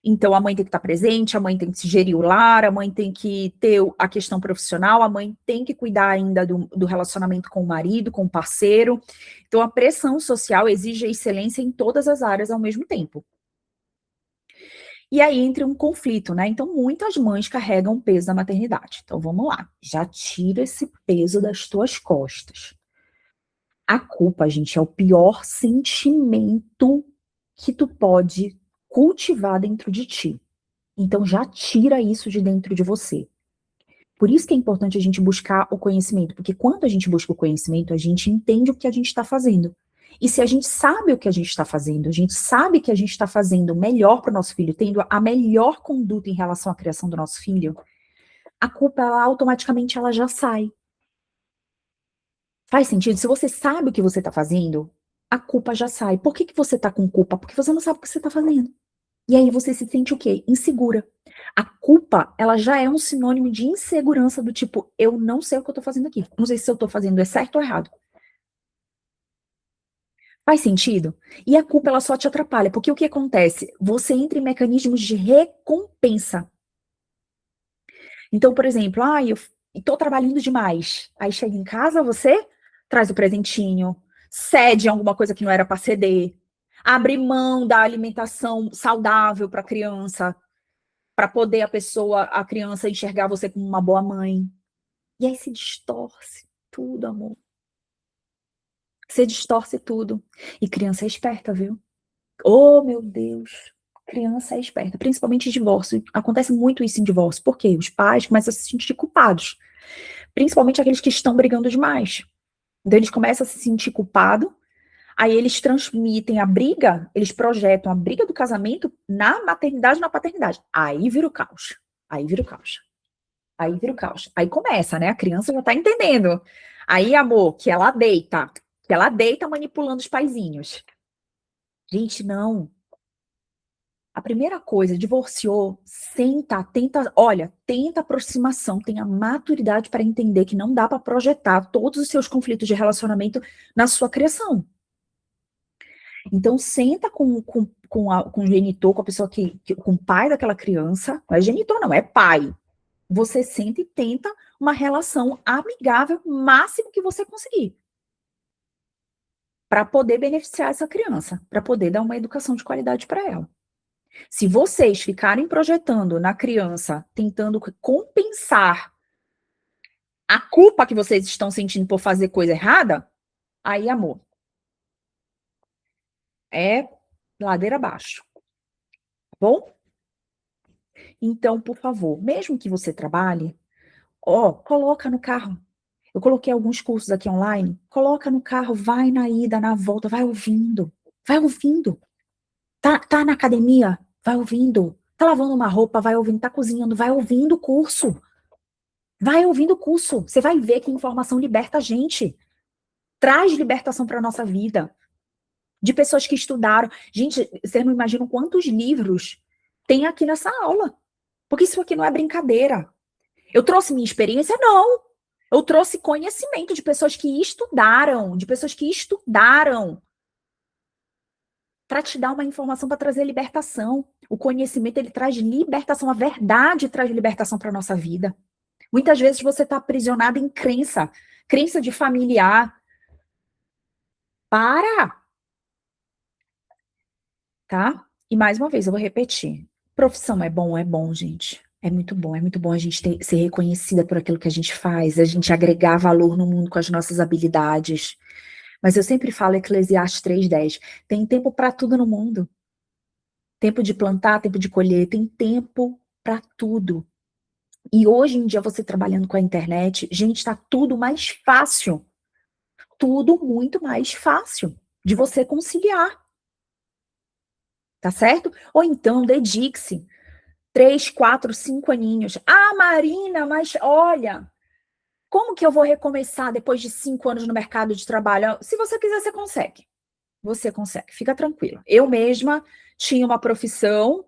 Então, a mãe tem que estar presente, a mãe tem que gerir o lar, a mãe tem que ter a questão profissional, a mãe tem que cuidar ainda do relacionamento com o marido, com o parceiro. Então, a pressão social exige excelência em todas as áreas ao mesmo tempo. E aí entra um conflito, né? Então, muitas mães carregam o peso da maternidade. Então, vamos lá. Já tira esse peso das tuas costas. A culpa, gente, é o pior sentimento que tu pode cultivar dentro de ti. Então já tira isso de dentro de você. Por isso que é importante a gente buscar o conhecimento, porque quando a gente busca o conhecimento, a gente entende o que a gente está fazendo. E se a gente sabe o que a gente está fazendo, a gente sabe que a gente está fazendo melhor para o nosso filho, tendo a melhor conduta em relação à criação do nosso filho, a culpa, ela, automaticamente, ela já sai. Faz sentido? Se você sabe o que você está fazendo, a culpa já sai. Por que você está com culpa? Porque você não sabe o que você está fazendo. E aí você se sente o quê? Insegura. A culpa, ela já é um sinônimo de insegurança do tipo, eu não sei o que eu tô fazendo aqui. Não sei se eu tô fazendo é certo ou errado. Faz sentido? E a culpa, ela só te atrapalha, porque o que acontece? Você entra em mecanismos de recompensa. Então, por exemplo, eu tô trabalhando demais. Aí chega em casa, você traz o presentinho, cede alguma coisa que não era para ceder, abre mão da alimentação saudável para a criança, para poder a criança enxergar você como uma boa mãe. E aí se distorce tudo, amor. Você distorce tudo. E criança é esperta, viu? Oh, meu Deus. Criança é esperta, principalmente em divórcio. Acontece muito isso em divórcio. Por quê? Os pais começam a se sentir culpados. Principalmente aqueles que estão brigando demais. Então eles começam a se sentir culpados. Aí eles transmitem a briga, eles projetam a briga do casamento na maternidade e na paternidade. Aí vira o caos. Aí vira o caos. Aí vira o caos. Aí começa, né? A criança já tá entendendo. Aí, amor, que ela deita manipulando os paizinhos. Gente, não. A primeira coisa, divorciou, senta, tenta, olha, tenta aproximação, tenha maturidade para entender que não dá para projetar todos os seus conflitos de relacionamento na sua criação. Então, senta com o genitor, com a pessoa com o pai daquela criança, não é genitor, não, é pai. Você senta e tenta uma relação amigável, máximo que você conseguir, para poder beneficiar essa criança, para poder dar uma educação de qualidade para ela. Se vocês ficarem projetando na criança, tentando compensar a culpa que vocês estão sentindo por fazer coisa errada, aí, amor, é ladeira abaixo, tá bom? Então, por favor, mesmo que você trabalhe, coloca no carro. Eu coloquei alguns cursos aqui online. Coloca no carro, vai na ida, na volta, vai ouvindo. Vai ouvindo. Tá na academia? Vai ouvindo. Tá lavando uma roupa? Vai ouvindo. Tá cozinhando? Vai ouvindo o curso. Vai ouvindo o curso. Você vai ver que informação liberta a gente. Traz libertação para nossa vida. De pessoas que estudaram. Gente, vocês não imaginam quantos livros tem aqui nessa aula. Porque isso aqui não é brincadeira. Eu trouxe minha experiência? Não. Eu trouxe conhecimento de pessoas que estudaram, para te dar uma informação, para trazer libertação. O conhecimento, ele traz libertação, a verdade traz libertação para a nossa vida. Muitas vezes você está aprisionado em crença de familiar. Para, tá? E mais uma vez, eu vou repetir. Profissão é bom, gente. É muito bom a gente ser reconhecida por aquilo que a gente faz, a gente agregar valor no mundo com as nossas habilidades. Mas eu sempre falo Eclesiastes 3:10, tem tempo para tudo no mundo. Tempo de plantar, tempo de colher, tem tempo para tudo. E hoje em dia você trabalhando com a internet, gente, está tudo mais fácil. Tudo muito mais fácil de você conciliar. tá certo? Ou então, dedique-se 3, 4, 5 aninhos. Ah, Marina, mas olha, como que eu vou recomeçar depois de 5 anos no mercado de trabalho? Se você quiser, você consegue. Você consegue, fica tranquila. Eu mesma tinha uma profissão,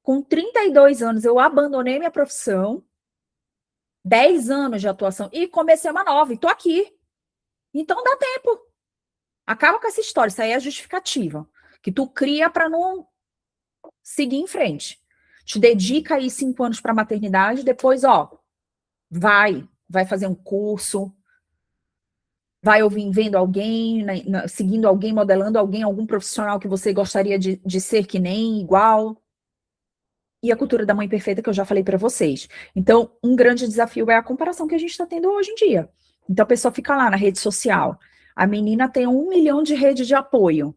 com 32 anos eu abandonei minha profissão, 10 anos de atuação, e comecei uma nova, e tô aqui. Então dá tempo. Acaba com essa história, isso aí é justificativa, que tu cria para não seguir em frente. Te dedica aí 5 anos para maternidade, depois, ó, vai fazer um curso, vai ouvir, vendo alguém, seguindo alguém, modelando alguém, algum profissional que você gostaria de ser que nem, igual. E a cultura da mãe perfeita que eu já falei para vocês. Então, um grande desafio é a comparação que a gente está tendo hoje em dia. Então, a pessoa fica lá na rede social. A menina tem 1 milhão de rede de apoio.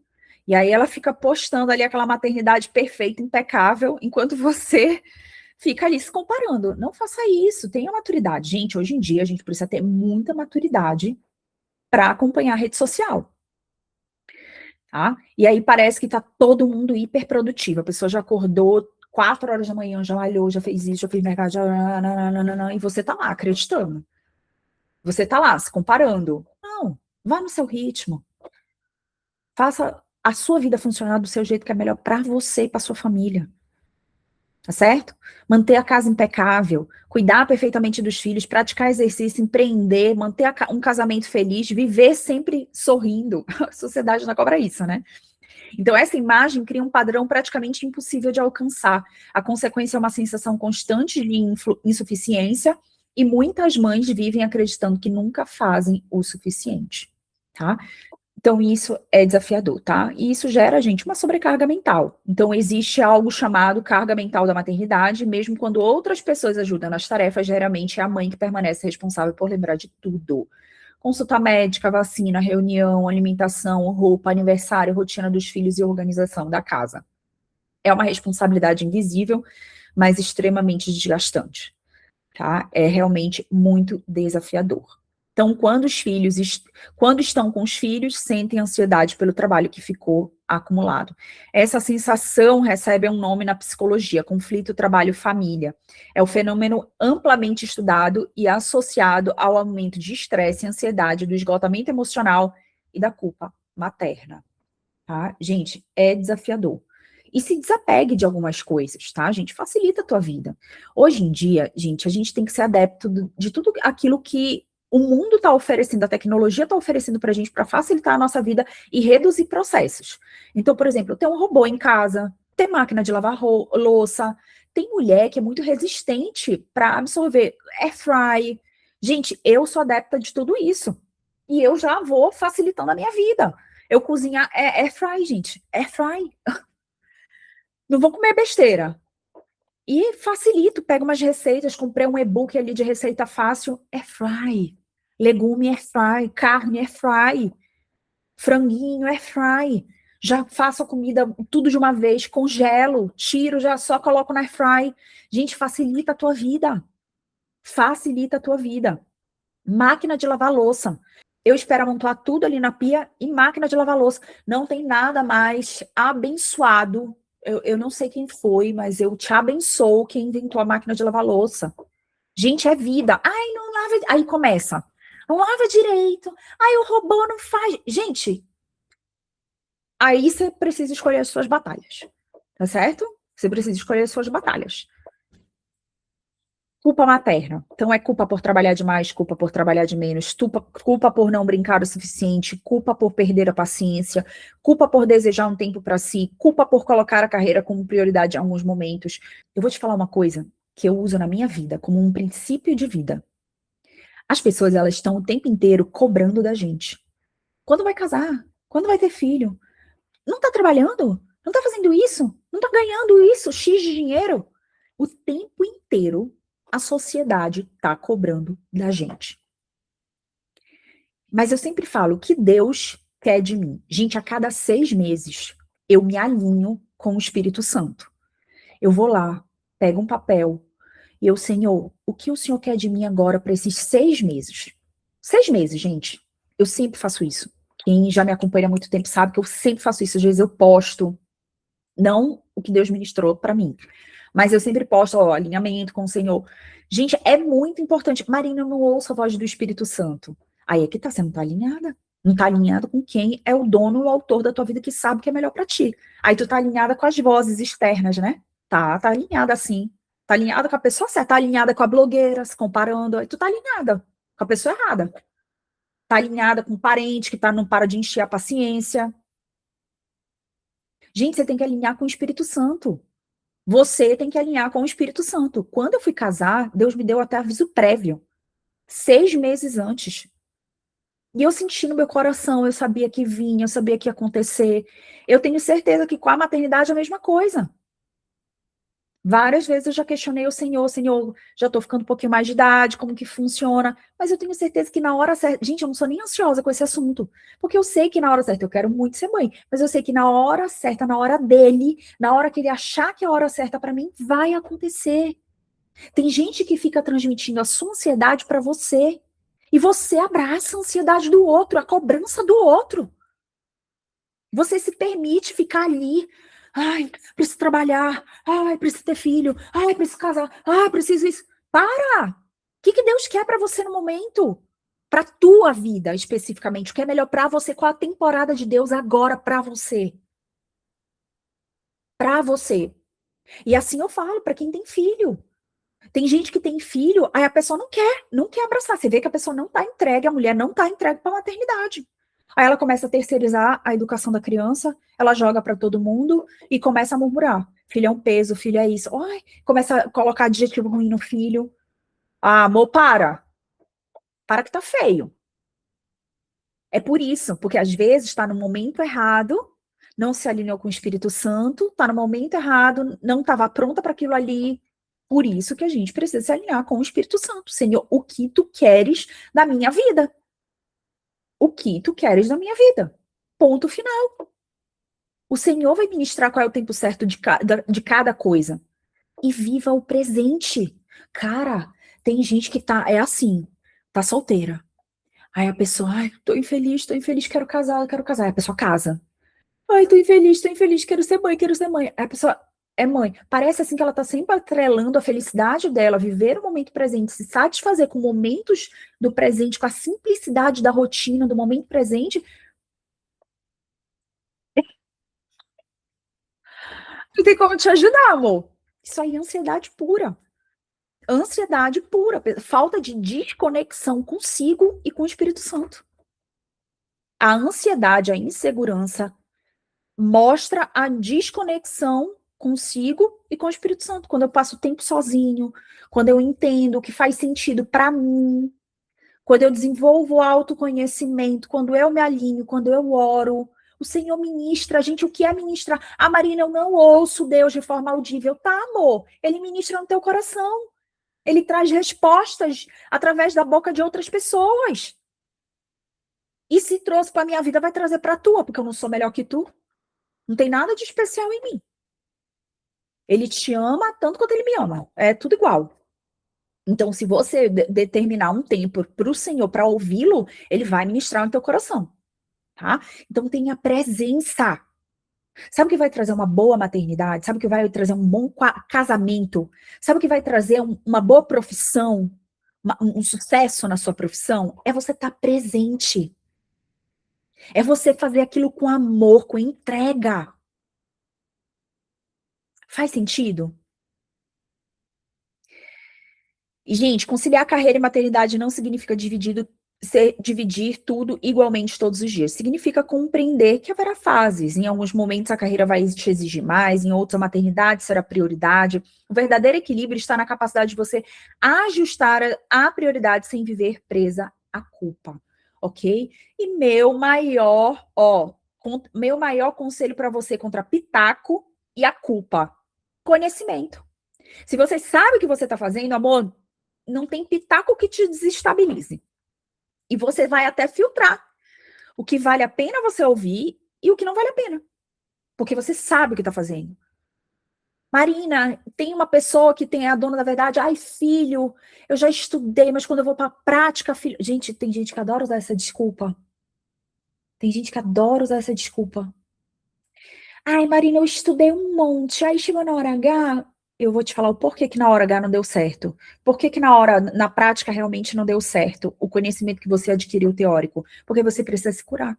E aí ela fica postando ali aquela maternidade perfeita, impecável, enquanto você fica ali se comparando. Não faça isso, tenha maturidade. Gente, hoje em dia a gente precisa ter muita maturidade para acompanhar a rede social. Tá? E aí parece que tá todo mundo hiperprodutivo. A pessoa já acordou 4 horas da manhã, já malhou, já fez isso, já fez mercado, já... e você tá lá acreditando. Você tá lá se comparando. Não, vá no seu ritmo. Faça a sua vida funcionar do seu jeito que é melhor para você e para sua família. Tá certo? Manter a casa impecável, cuidar perfeitamente dos filhos, praticar exercício, empreender, manter um casamento feliz, viver sempre sorrindo. A sociedade não cobra isso, né? Então, essa imagem cria um padrão praticamente impossível de alcançar. A consequência é uma sensação constante de insuficiência e muitas mães vivem acreditando que nunca fazem o suficiente, tá? Então, isso é desafiador, tá? E isso gera, gente, uma sobrecarga mental. Então, existe algo chamado carga mental da maternidade, mesmo quando outras pessoas ajudam nas tarefas, geralmente é a mãe que permanece responsável por lembrar de tudo. Consulta médica, vacina, reunião, alimentação, roupa, aniversário, rotina dos filhos e organização da casa. É uma responsabilidade invisível, mas extremamente desgastante, tá? É realmente muito desafiador. Então, quando estão com os filhos, sentem ansiedade pelo trabalho que ficou acumulado. Essa sensação recebe um nome na psicologia, conflito trabalho-família. É o fenômeno amplamente estudado e associado ao aumento de estresse, ansiedade, do esgotamento emocional e da culpa materna. Tá? Gente, é desafiador. E se desapegue de algumas coisas, tá, gente? Facilita a tua vida. Hoje em dia, gente, a gente tem que ser adepto de tudo aquilo que o mundo está oferecendo, a tecnologia está oferecendo para a gente para facilitar a nossa vida e reduzir processos. Então, por exemplo, ter um robô em casa, ter máquina de lavar louça, tem mulher que é muito resistente para absorver air fry. Gente, eu sou adepta de tudo isso. E eu já vou facilitando a minha vida. Eu cozinhar air fry, gente. Air fry. Não vou comer besteira. E facilito, pego umas receitas, comprei um e-book ali de receita fácil, air fry. Legume air fry, carne air fry, franguinho air fry. Já faço a comida tudo de uma vez, congelo, tiro, já só coloco na air fry. Gente, facilita a tua vida. Facilita a tua vida. Máquina de lavar louça. Eu espero amontoar tudo ali na pia e máquina de lavar louça. Não tem nada mais abençoado. Eu não sei quem foi, mas eu te abençoo quem inventou a máquina de lavar louça. Gente, é vida. Ai, não lava. Aí começa. Não lava direito. Ai, o robô não faz. Gente, aí você precisa escolher as suas batalhas. Tá certo? Você precisa escolher as suas batalhas. Culpa materna. Então, é culpa por trabalhar demais, culpa por trabalhar de menos, culpa por não brincar o suficiente, culpa por perder a paciência, culpa por desejar um tempo para si, culpa por colocar a carreira como prioridade em alguns momentos. Eu vou te falar uma coisa que eu uso na minha vida como um princípio de vida. As pessoas, elas estão o tempo inteiro cobrando da gente. Quando vai casar? Quando vai ter filho? Não tá trabalhando? Não tá fazendo isso? Não tá ganhando isso? X de dinheiro? O tempo inteiro a sociedade tá cobrando da gente. Mas eu sempre falo, o que Deus quer de mim? Gente, a cada 6 meses eu me alinho com o Espírito Santo. Eu vou lá, pego um papel e eu, Senhor, o que o Senhor quer de mim agora para esses 6 meses? 6 meses, gente. Eu sempre faço isso. Quem já me acompanha há muito tempo sabe que eu sempre faço isso. Às vezes eu posto, não o que Deus ministrou para mim. Mas eu sempre posto, ó, alinhamento com o Senhor. Gente, é muito importante. Marina, eu não ouço a voz do Espírito Santo. Aí é que tá, você não tá alinhada. Não tá alinhado com quem é o dono, o autor da tua vida que sabe o que é melhor para ti. Aí tu tá alinhada com as vozes externas, né? Tá alinhada assim. Tá alinhada com a pessoa certa, tá alinhada com a blogueira, se comparando. Aí tu tá alinhada com a pessoa errada. Tá alinhada com um parente que não para de encher a paciência. Gente, você tem que alinhar com o Espírito Santo. Você tem que alinhar com o Espírito Santo. Quando eu fui casar, Deus me deu até aviso prévio, 6 meses antes. E eu senti no meu coração, eu sabia que vinha, eu sabia que ia acontecer. Eu tenho certeza que com a maternidade é a mesma coisa. Várias vezes eu já questionei o Senhor, Senhor, já estou ficando um pouquinho mais de idade, como que funciona? Mas eu tenho certeza que na hora certa. Gente, eu não sou nem ansiosa com esse assunto. Porque eu sei que na hora certa eu quero muito ser mãe. Mas eu sei que na hora certa, na hora dele, na hora que ele achar que é a hora certa para mim, vai acontecer. Tem gente que fica transmitindo a sua ansiedade para você. E você abraça a ansiedade do outro, a cobrança do outro. Você se permite ficar ali. Ai, preciso trabalhar. Ai, preciso ter filho. Ai, preciso casar. Ai, preciso isso. Para! O que Deus quer para você no momento? Para tua vida, especificamente. O que é melhor para você? Qual a temporada de Deus agora para você? Para você. E assim eu falo para quem tem filho. Tem gente que tem filho, aí a pessoa não quer abraçar. Você vê que a pessoa não está entregue, a mulher não está entregue para a maternidade. Aí ela começa a terceirizar a educação da criança, ela joga para todo mundo e começa a murmurar. Filho é um peso, filho é isso. Ai, começa a colocar adjetivo ruim no filho. Ah, amor, para. Para que tá feio. É por isso, porque às vezes está no momento errado, não se alinhou com o Espírito Santo, está no momento errado, não estava pronta para aquilo ali. Por isso que a gente precisa se alinhar com o Espírito Santo. Senhor, o que tu queres da minha vida? O que tu queres da minha vida? Ponto final. O Senhor vai ministrar qual é o tempo certo de cada coisa. E viva o presente. Cara, tem gente que é assim, tá solteira. Aí a pessoa, ai, tô infeliz, quero casar, quero casar. Aí a pessoa casa. Ai, tô infeliz, quero ser mãe, quero ser mãe. Aí a pessoa é mãe. Parece assim que ela tá sempre atrelando a felicidade dela, viver o momento presente, se satisfazer com momentos do presente, com a simplicidade da rotina do momento presente. Não tem como te ajudar, amor. Isso aí é ansiedade pura. Ansiedade pura. Falta de desconexão consigo e com o Espírito Santo. A ansiedade, a insegurança mostra a desconexão consigo e com o Espírito Santo. Quando eu passo tempo sozinho, quando eu entendo o que faz sentido para mim, quando eu desenvolvo o autoconhecimento, quando eu me alinho, quando eu oro, o Senhor ministra. Gente, o que é ministrar? Ah, Marina, eu não ouço Deus de forma audível. Tá, amor? Ele ministra no teu coração. Ele traz respostas através da boca de outras pessoas. E se trouxe para minha vida, vai trazer para a tua, porque eu não sou melhor que tu. Não tem nada de especial em mim. Ele te ama tanto quanto ele me ama. É tudo igual. Então, se você determinar um tempo para o Senhor para ouvi-lo, ele vai ministrar no teu coração, tá? Então, tenha presença. Sabe o que vai trazer uma boa maternidade? Sabe o que vai trazer um bom casamento? Sabe o que vai trazer uma boa profissão? Um sucesso na sua profissão? É você estar presente. É você fazer aquilo com amor, com entrega. Faz sentido? E, gente, conciliar carreira e maternidade não significa dividir tudo igualmente todos os dias. Significa compreender que haverá fases. Em alguns momentos a carreira vai te exigir mais, em outros a maternidade será prioridade. O verdadeiro equilíbrio está na capacidade de você ajustar a prioridade sem viver presa à culpa, ok? E meu maior conselho para você contra pitaco e a culpa: conhecimento. Se você sabe o que você está fazendo, amor, não tem pitaco que te desestabilize. E você vai até filtrar o que vale a pena você ouvir e o que não vale a pena. Porque você sabe o que está fazendo. Marina, tem uma pessoa que tem a dona da verdade. Ai, filho, eu já estudei, mas quando eu vou para a prática, filho. Gente, tem gente que adora usar essa desculpa. Tem gente que adora usar essa desculpa. Ai, Marina, eu estudei um monte, aí chegou na hora H, eu vou te falar o porquê que na hora H não deu certo. Por que que na prática realmente não deu certo o conhecimento que você adquiriu teórico? Porque você precisa se curar.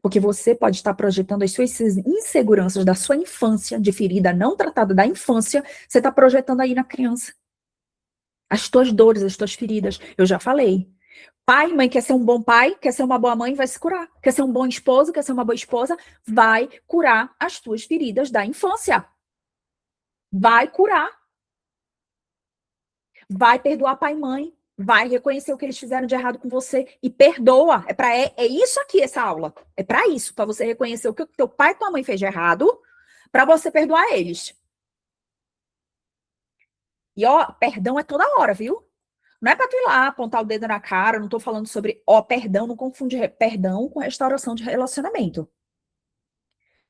Porque você pode estar projetando as suas inseguranças da sua infância, de ferida não tratada da infância, você está projetando aí na criança. As tuas dores, as tuas feridas. Eu já falei. Pai, mãe, quer ser um bom pai, quer ser uma boa mãe, vai se curar. Quer ser um bom esposo, quer ser uma boa esposa, vai curar as tuas feridas da infância. Vai curar. Vai perdoar pai e mãe. Vai reconhecer o que eles fizeram de errado com você e perdoa. É isso aqui, essa aula. É para isso, para você reconhecer o que o teu pai e tua mãe fez de errado, para você perdoar eles. E ó, perdão é toda hora, viu? Não é para tu ir lá apontar o dedo na cara, não tô falando sobre, ó, perdão, não confunde perdão com restauração de relacionamento.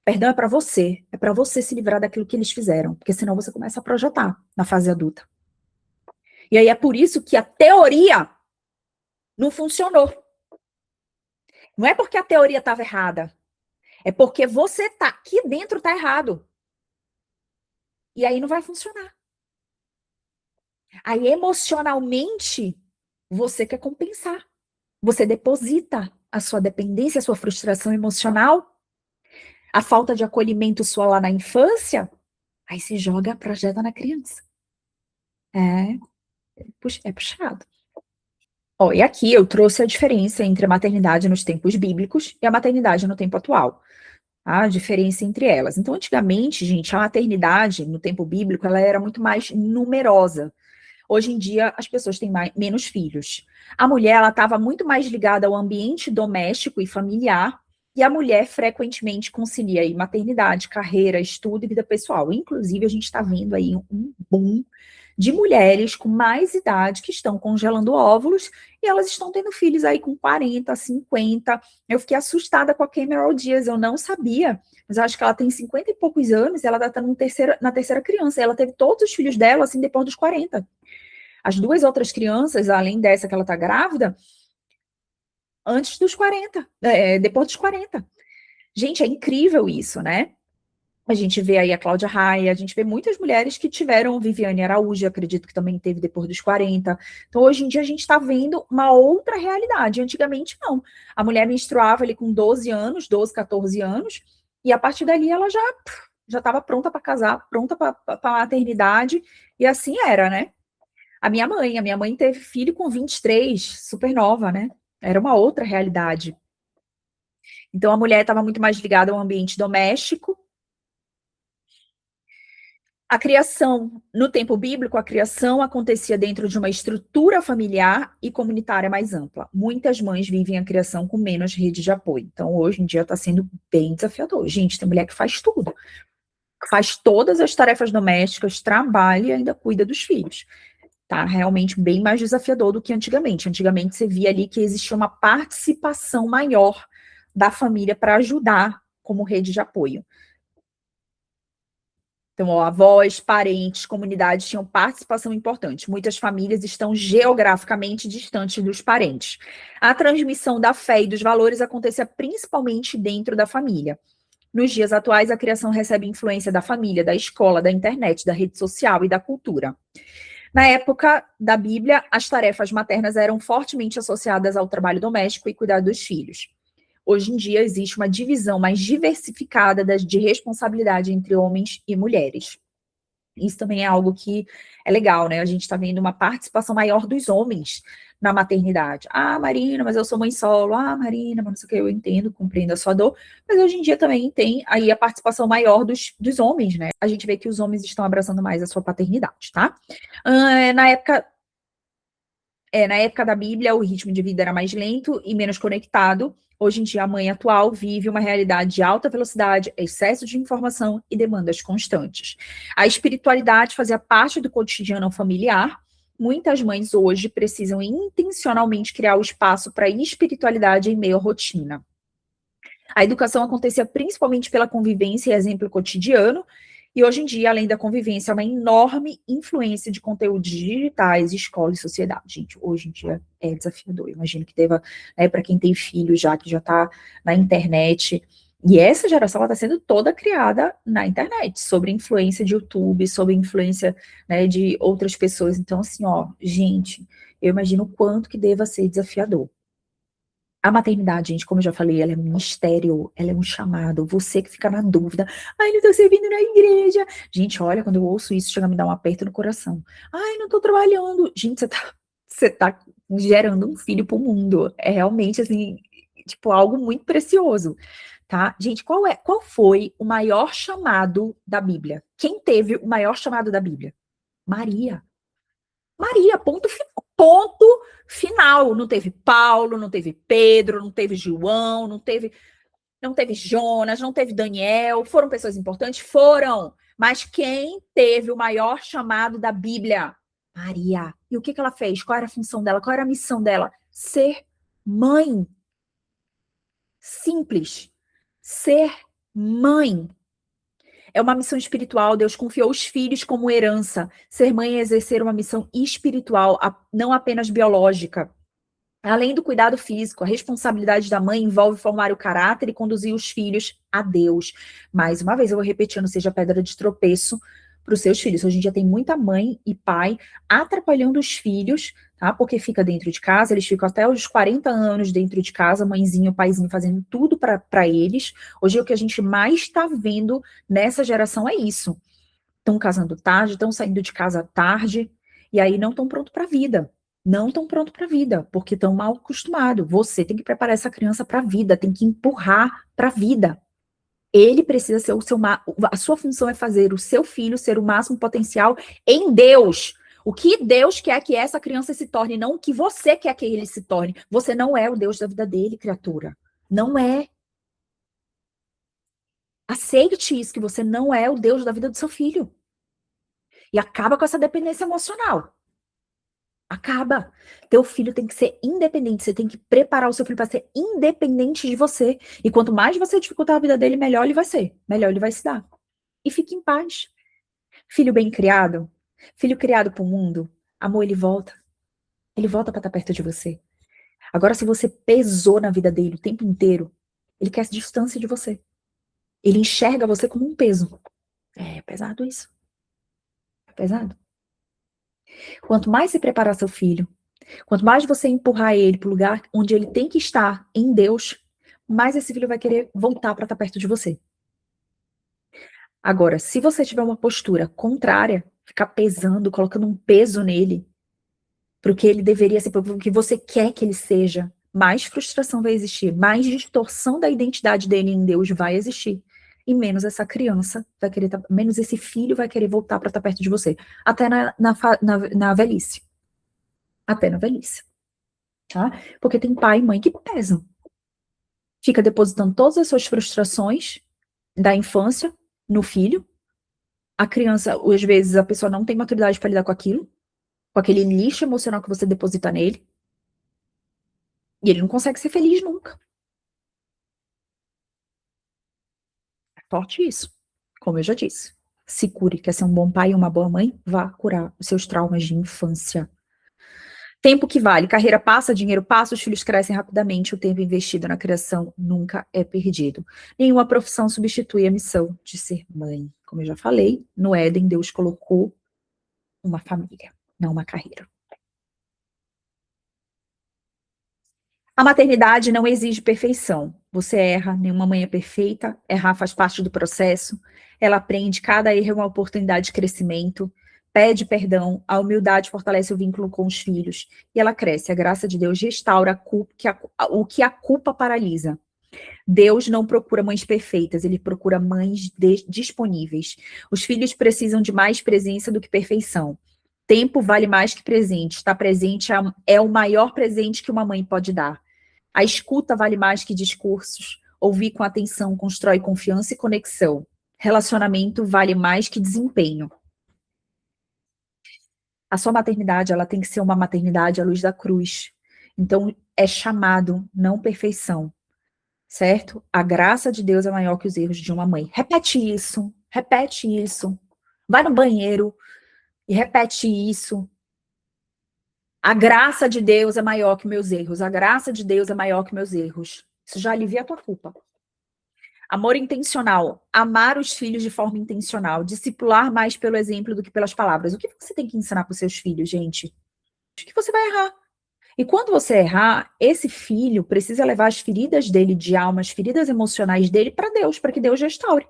Perdão é para você se livrar daquilo que eles fizeram, porque senão você começa a projetar na fase adulta. E aí é por isso que a teoria não funcionou. Não é porque a teoria estava errada, é porque você tá aqui dentro tá errado. E aí não vai funcionar. Aí emocionalmente você quer compensar. Você deposita a sua dependência, a sua frustração emocional, a falta de acolhimento sua lá na infância, aí se joga, projeta na criança. É, é puxado. Ó, e aqui eu trouxe a diferença entre a maternidade nos tempos bíblicos e a maternidade no tempo atual. A diferença entre elas. Então, antigamente, gente, a maternidade, no tempo bíblico, ela era muito mais numerosa. Hoje em dia, as pessoas têm menos filhos. A mulher, ela estava muito mais ligada ao ambiente doméstico e familiar, e a mulher frequentemente concilia aí maternidade, carreira, estudo e vida pessoal. Inclusive, a gente está vendo aí um boom de mulheres com mais idade que estão congelando óvulos e elas estão tendo filhos aí com 40, 50. Eu fiquei assustada com a Cameron Diaz, eu não sabia, mas eu acho que ela tem 50 e poucos anos e ela está na terceira criança. E ela teve todos os filhos dela assim depois dos 40. As duas outras crianças, além dessa que ela está grávida, antes dos 40, depois dos 40. Gente, é incrível isso, né? A gente vê aí a Cláudia Raia, a gente vê muitas mulheres que tiveram Viviane Araújo, acredito que também teve depois dos 40. Então, hoje em dia, a gente está vendo uma outra realidade. Antigamente, não. A mulher menstruava ali com 12 anos, 12, 14 anos, e a partir dali ela já estava pronta para casar, pronta para a maternidade, e assim era, né? A minha mãe teve filho com 23, super nova, né? Era uma outra realidade. Então, a mulher estava muito mais ligada ao ambiente doméstico. A criação, no tempo bíblico, a criação acontecia dentro de uma estrutura familiar e comunitária mais ampla. Muitas mães vivem a criação com menos rede de apoio. Então, hoje em dia está sendo bem desafiador. Gente, tem mulher que faz tudo. Faz todas as tarefas domésticas, trabalha e ainda cuida dos filhos. Tá realmente bem mais desafiador do que antigamente. Antigamente você via ali que existia uma participação maior da família para ajudar como rede de apoio. Então, ó, avós, parentes, comunidades tinham participação importante. Muitas famílias estão geograficamente distantes dos parentes. A transmissão da fé e dos valores acontecia principalmente dentro da família. Nos dias atuais, a criação recebe influência da família, da escola, da internet, da rede social e da cultura. Na época da Bíblia, as tarefas maternas eram fortemente associadas ao trabalho doméstico e cuidar dos filhos. Hoje em dia, existe uma divisão mais diversificada de responsabilidade entre homens e mulheres. Isso também é algo que é legal, né? A gente está vendo uma participação maior dos homens na maternidade. Ah, Marina, mas eu sou mãe solo. Ah, Marina, mas não sei o que, eu entendo, compreendo a sua dor. Mas hoje em dia também tem aí a participação maior dos homens, né? A gente vê que os homens estão abraçando mais a sua paternidade, tá? Na época na época da Bíblia, o ritmo de vida era mais lento e menos conectado. Hoje em dia, a mãe atual vive uma realidade de alta velocidade, excesso de informação e demandas constantes. A espiritualidade fazia parte do cotidiano familiar. Muitas mães hoje precisam intencionalmente criar o espaço para a espiritualidade em meio à rotina. A educação acontecia principalmente pela convivência e exemplo cotidiano, e hoje em dia, além da convivência, há uma enorme influência de conteúdos digitais, escola e sociedade. Gente, hoje em dia é desafiador. Imagino que deva, né, para quem tem filho já, que já está na internet, E essa geração está sendo toda criada na internet, sobre influência de YouTube, sobre influência, né, de outras pessoas. Então, assim, ó, gente, eu imagino o quanto que deva ser desafiador. A maternidade, gente, como eu já falei, ela é um mistério, ela é um chamado. Você que fica na dúvida, ai, não tô servindo na igreja. Gente, olha, quando eu ouço isso, chega a me dar um aperto no coração. Ai, não tô trabalhando. Gente, você tá gerando um filho pro mundo. É realmente, assim, tipo, algo muito precioso, tá? Gente, qual foi o maior chamado da Bíblia? Quem teve o maior chamado da Bíblia? Maria. Maria, ponto final. Não teve Paulo, não teve Pedro, não teve João, não teve Jonas, não teve Daniel. Foram pessoas importantes? Foram. Mas quem teve o maior chamado da Bíblia? Maria. E o que que ela fez? Qual era a função dela? Qual era a missão dela? Ser mãe. Simples. Ser mãe. É uma missão espiritual. Deus confiou os filhos como herança. Ser mãe é exercer uma missão espiritual, não apenas biológica. Além do cuidado físico, a responsabilidade da mãe envolve formar o caráter e conduzir os filhos a Deus. Mais uma vez, eu vou repetir, não seja pedra de tropeço para os seus filhos. Hoje em dia tem muita mãe e pai atrapalhando os filhos, tá? Porque fica dentro de casa, eles ficam até os 40 anos dentro de casa, mãezinho, paizinho fazendo tudo para eles. Hoje o que a gente mais está vendo nessa geração é isso. Estão casando tarde, estão saindo de casa tarde, e aí não estão prontos para a vida. Não estão prontos para a vida, porque estão mal acostumados. Você tem que preparar essa criança para a vida, tem que empurrar para a vida. Ele precisa ser a sua função é fazer o seu filho ser o máximo potencial em Deus. O que Deus quer que essa criança se torne, não o que você quer que ele se torne. Você não é o Deus da vida dele, criatura. Não é. Aceite isso, que você não é o Deus da vida do seu filho. E acaba com essa dependência emocional. Acaba. Teu filho tem que ser independente. Você tem que preparar o seu filho para ser independente de você. E quanto mais você dificultar a vida dele, melhor ele vai ser. Melhor ele vai se dar. E fique em paz. Filho bem criado, filho criado para o mundo, amor, ele volta. Ele volta para estar perto de você. Agora, se você pesou na vida dele o tempo inteiro, ele quer distância de você. Ele enxerga você como um peso. É pesado isso. É pesado. Quanto mais você preparar seu filho, quanto mais você empurrar ele para o lugar onde ele tem que estar, em Deus, mais esse filho vai querer voltar para estar perto de você. Agora, se você tiver uma postura contrária, ficar pesando, colocando um peso nele, para o que ele deveria ser, para o que você quer que ele seja, mais frustração vai existir, mais distorção da identidade dele em Deus vai existir. E menos essa criança vai querer, menos esse filho vai querer voltar para estar perto de você. Até na velhice. Até na velhice. Tá? Porque tem pai e mãe que pesam. Fica depositando todas as suas frustrações da infância no filho. A criança, às vezes, a pessoa não tem maturidade para lidar com aquilo, com aquele lixo emocional que você deposita nele. E ele não consegue ser feliz nunca. É forte isso. Como eu já disse. Se cure. Quer ser um bom pai e uma boa mãe? Vá curar os seus traumas de infância. Tempo que vale. Carreira passa, dinheiro passa, os filhos crescem rapidamente. O tempo investido na criação nunca é perdido. Nenhuma profissão substitui a missão de ser mãe. Como eu já falei, no Éden, Deus colocou uma família, não uma carreira. A maternidade não exige perfeição. Você erra, nenhuma mãe é perfeita, errar faz parte do processo. Ela aprende, cada erro é uma oportunidade de crescimento. Pede perdão, a humildade fortalece o vínculo com os filhos. E ela cresce, a graça de Deus restaura o que a culpa paralisa. Deus não procura mães perfeitas, ele procura mães disponíveis. Os filhos precisam de mais presença do que perfeição. Tempo vale mais que presente. Estar presente é o maior presente que uma mãe pode dar. A escuta vale mais que discursos. Ouvir com atenção constrói confiança e conexão. Relacionamento vale mais que desempenho. A sua maternidade, ela tem que ser uma maternidade à luz da cruz. Então, é chamado, não perfeição. Certo? A graça de Deus é maior que os erros de uma mãe. Repete isso. Repete isso. Vai no banheiro e repete isso. A graça de Deus é maior que meus erros. A graça de Deus é maior que meus erros. Isso já alivia a tua culpa. Amor intencional, amar os filhos de forma intencional, discipular mais pelo exemplo do que pelas palavras. O que você tem que ensinar para os seus filhos, gente? Que você vai errar. E quando você errar, esse filho precisa levar as feridas dele de alma, as feridas emocionais dele para Deus, para que Deus restaure.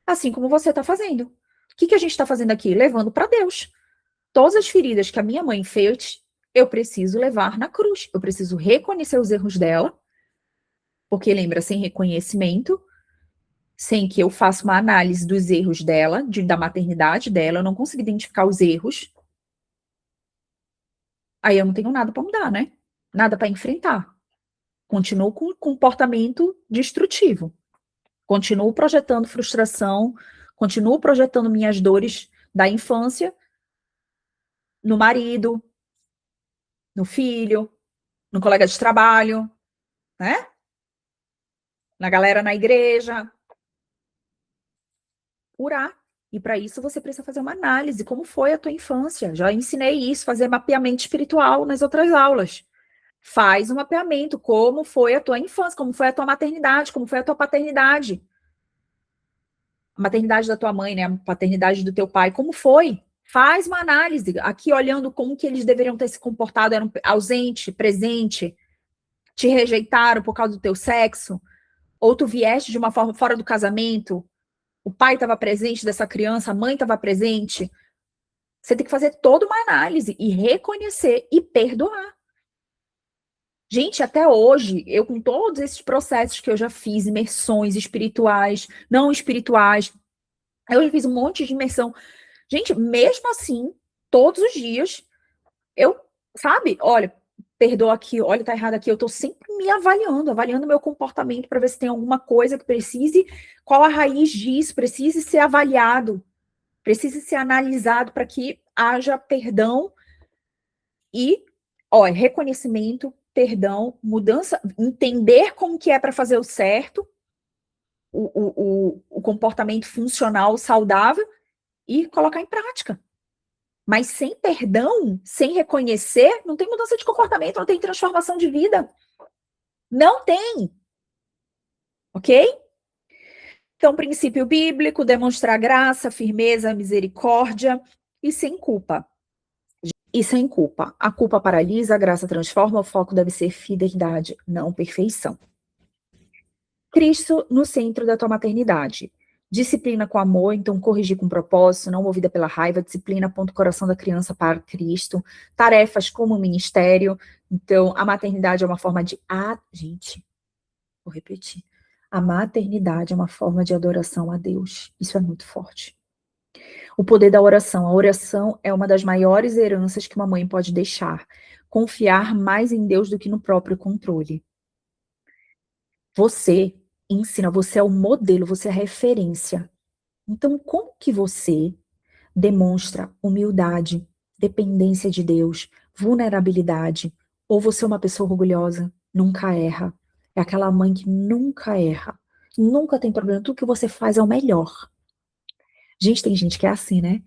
Assim como você está fazendo. O que a gente está fazendo aqui? Levando para Deus. Todas as feridas que a minha mãe fez, eu preciso levar na cruz. Eu preciso reconhecer os erros dela, porque lembra, sem reconhecimento, sem que eu faça uma análise dos erros dela, da maternidade dela, eu não consigo identificar os erros. Aí eu não tenho nada para mudar, né? Nada para enfrentar. Continuo com comportamento destrutivo. Continuo projetando frustração, continuo projetando minhas dores da infância no marido, no filho, no colega de trabalho, né? Na galera na igreja. Curar. E para isso você precisa fazer uma análise. Como foi a tua infância? Já ensinei isso, fazer mapeamento espiritual nas outras aulas. Faz um mapeamento. Como foi a tua infância? Como foi a tua maternidade? Como foi a tua paternidade? A maternidade da tua mãe, né? A paternidade do teu pai. Como foi? Faz uma análise. Aqui, olhando como que eles deveriam ter se comportado. Eram ausente, presente? Te rejeitaram por causa do teu sexo? Ou tu vieste de uma forma fora do casamento? O pai estava presente dessa criança, a mãe estava presente. Você tem que fazer toda uma análise e reconhecer e perdoar. Gente, até hoje, eu com todos esses processos que eu já fiz, imersões espirituais, não espirituais, eu já fiz um monte de imersão. Gente, mesmo assim, todos os dias, eu, sabe, olha, perdoa aqui, olha, tá errado aqui, eu tô sempre me avaliando meu comportamento para ver se tem alguma coisa que precise, qual a raiz disso, precise ser avaliado, precise ser analisado para que haja perdão e, ó, reconhecimento, perdão, mudança, entender como que é para fazer o certo, o comportamento funcional, saudável, e colocar em prática. Mas sem perdão, sem reconhecer, não tem mudança de comportamento, não tem transformação de vida. Não tem. Ok? Então, princípio bíblico, demonstrar graça, firmeza, misericórdia e sem culpa. E sem culpa. A culpa paralisa, a graça transforma, o foco deve ser fidelidade, não perfeição. Cristo no centro da tua maternidade. Disciplina com amor, então corrigir com propósito, não movida pela raiva, disciplina aponta o coração da criança para Cristo. Tarefas como ministério, então a maternidade é uma forma de... gente, vou repetir. A maternidade é uma forma de adoração a Deus. Isso é muito forte. O poder da oração. A oração é uma das maiores heranças que uma mãe pode deixar. Confiar mais em Deus do que no próprio controle. Você ensina, você é o modelo, você é a referência. Então, como que você demonstra humildade, dependência de Deus, vulnerabilidade? Ou você é uma pessoa orgulhosa, nunca erra? É aquela mãe que nunca erra, nunca tem problema, tudo que você faz é o melhor. Gente, tem gente que é assim, né?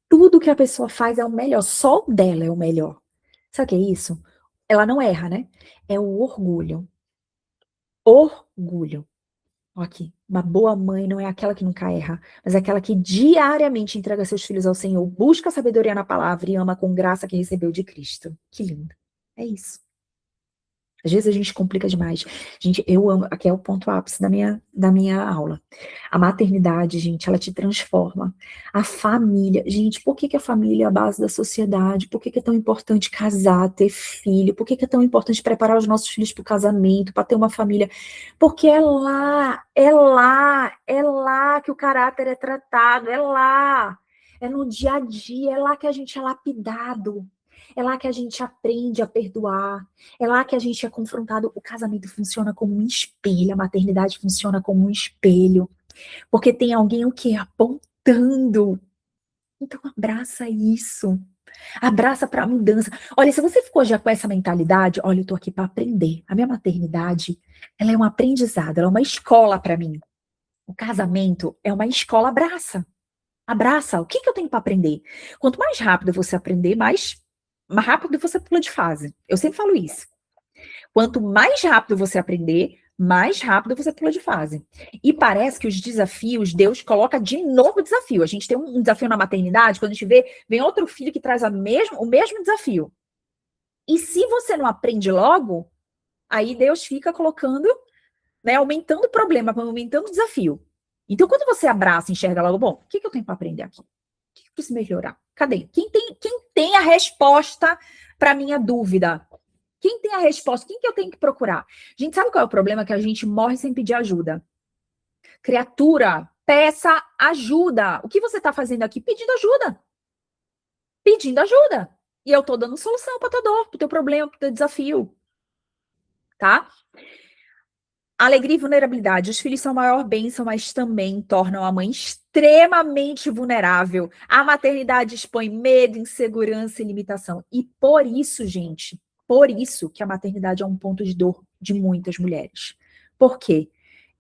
Tudo que a pessoa faz é o melhor, só o dela é o melhor. Sabe o que é isso? Ela não erra, né? É o orgulho. Orgulho. Aqui, uma boa mãe não é aquela que nunca erra, mas é aquela que diariamente entrega seus filhos ao Senhor, busca a sabedoria na palavra e ama com graça que recebeu de Cristo. Que lindo. É isso. Às vezes a gente complica demais. Gente, eu amo, aqui é o ponto ápice da minha aula. A maternidade, gente, ela te transforma. A família, gente, por que a família é a base da sociedade? Por que é tão importante casar, ter filho? Por que é tão importante preparar os nossos filhos para o casamento, para ter uma família? Porque é lá que o caráter é tratado, é lá. É no dia a dia, é lá que a gente é lapidado. É lá que a gente aprende a perdoar. É lá que a gente é confrontado. O casamento funciona como um espelho, a maternidade funciona como um espelho. Porque tem alguém o quê? Apontando. Então abraça isso. Abraça para a mudança. Olha, se você ficou já com essa mentalidade, olha, eu tô aqui para aprender. A minha maternidade, ela é um aprendizado, ela é uma escola para mim. O casamento é uma escola, abraça. Abraça. O que eu tenho para aprender? Quanto mais rápido você aprender, mais rápido você pula de fase. Eu sempre falo isso. Quanto mais rápido você aprender, mais rápido você pula de fase. E parece que os desafios, Deus coloca de novo desafio. A gente tem um desafio na maternidade, quando a gente vem outro filho que traz o mesmo desafio. E se você não aprende logo, aí Deus fica colocando, né, aumentando o problema, aumentando o desafio. Então, quando você abraça e enxerga logo, bom, o que eu tenho para aprender aqui? O que eu preciso melhorar? Cadê? Quem tem a resposta para minha dúvida? Quem tem a resposta? Quem que eu tenho que procurar? A gente sabe qual é o problema? Que a gente morre sem pedir ajuda. Criatura, peça ajuda. O que você está fazendo aqui? Pedindo ajuda. Pedindo ajuda. E eu estou dando solução para tua dor, para o teu problema, para o teu desafio. Tá? Alegria e vulnerabilidade. Os filhos são a maior bênção, mas também tornam a mãe extremamente vulnerável. A maternidade expõe medo, insegurança e limitação. E por isso, gente, por isso que a maternidade é um ponto de dor de muitas mulheres. Por quê?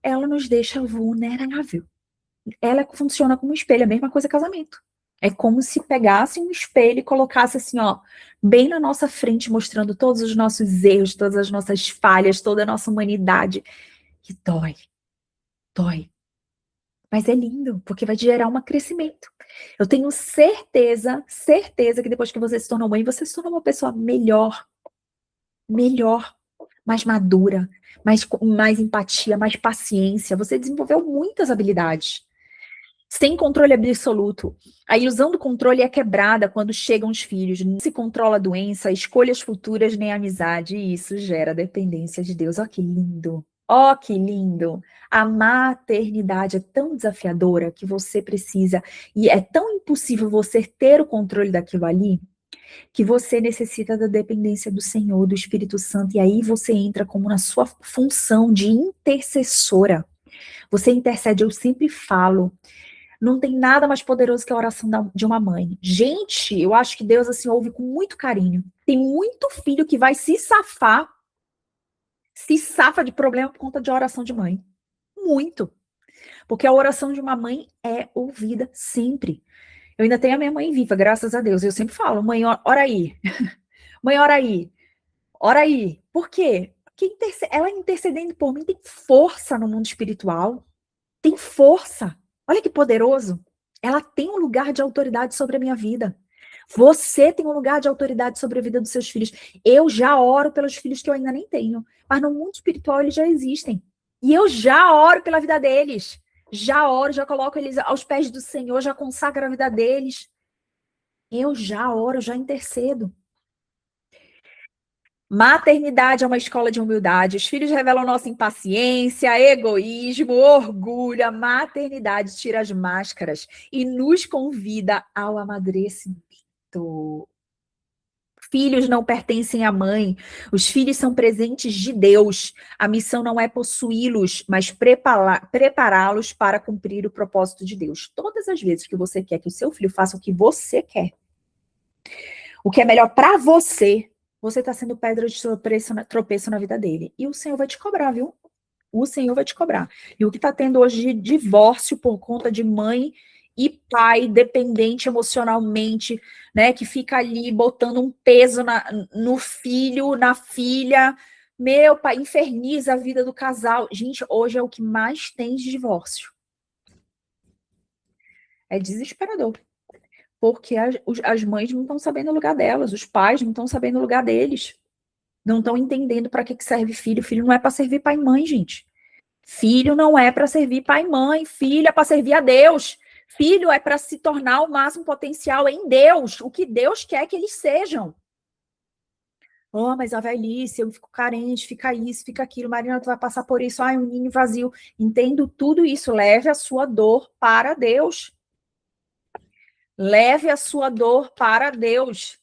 Ela nos deixa vulnerável. Ela funciona como um espelho, a mesma coisa casamento. É como se pegasse um espelho e colocasse assim, ó, bem na nossa frente, mostrando todos os nossos erros, todas as nossas falhas, toda a nossa humanidade. E dói, dói. Mas é lindo, porque vai gerar um crescimento. Eu tenho certeza que depois que você se tornou mãe, você se tornou uma pessoa melhor, mais madura, mais empatia, mais paciência. Você desenvolveu muitas habilidades. Sem controle absoluto. A ilusão do controle é quebrada quando chegam os filhos. Não se controla a doença, escolhas futuras, nem a amizade. E isso gera dependência de Deus. Ó, que lindo! Ó, que lindo! A maternidade é tão desafiadora que você precisa, e é tão impossível você ter o controle daquilo ali, que você necessita da dependência do Senhor, do Espírito Santo, e aí você entra como na sua função de intercessora. Você intercede, eu sempre falo. Não tem nada mais poderoso que a oração de uma mãe. Gente, eu acho que Deus assim ouve com muito carinho. Tem muito filho que vai se safa de problema por conta de oração de mãe. Muito. Porque a oração de uma mãe é ouvida sempre. Eu ainda tenho a minha mãe viva, graças a Deus. Eu sempre falo, mãe, ora aí. Mãe, ora aí. Ora aí. Por quê? Porque ela intercedendo por mim tem força no mundo espiritual. Tem força. Olha que poderoso. Ela tem um lugar de autoridade sobre a minha vida. Você tem um lugar de autoridade sobre a vida dos seus filhos. Eu já oro pelos filhos que eu ainda nem tenho. Mas no mundo espiritual eles já existem. E eu já oro pela vida deles. Já oro, já coloco eles aos pés do Senhor, já consagro a vida deles. Eu já oro, já intercedo. Maternidade é uma escola de humildade. Os filhos revelam nossa impaciência, egoísmo, orgulho. A maternidade tira as máscaras e nos convida ao amadurecimento. Filhos não pertencem à mãe. Os filhos são presentes de Deus. A missão não é possuí-los, mas prepará-los para cumprir o propósito de Deus. Todas as vezes que você quer que o seu filho faça o que você quer, o que é melhor para você, você está sendo pedra de tropeço na vida dele. E o Senhor vai te cobrar, viu? O Senhor vai te cobrar. E o que está tendo hoje de divórcio por conta de mãe e pai dependente emocionalmente, né? Que fica ali botando um peso no filho, na filha. Meu pai, inferniza a vida do casal. Gente, hoje é o que mais tem de divórcio. É desesperador. Porque as mães não estão sabendo o lugar delas, os pais não estão sabendo o lugar deles. Não estão entendendo para que serve filho. Filho não é para servir pai e mãe, gente. Filho não é para servir pai e mãe. Filho é para servir a Deus. Filho é para se tornar o máximo potencial em Deus. O que Deus quer que eles sejam. Oh, mas a velhice, eu fico carente, fica isso, fica aquilo. Marina, tu vai passar por isso. Ai, um ninho vazio. Entendo tudo isso. Leve a sua dor para Deus. Leve a sua dor para Deus.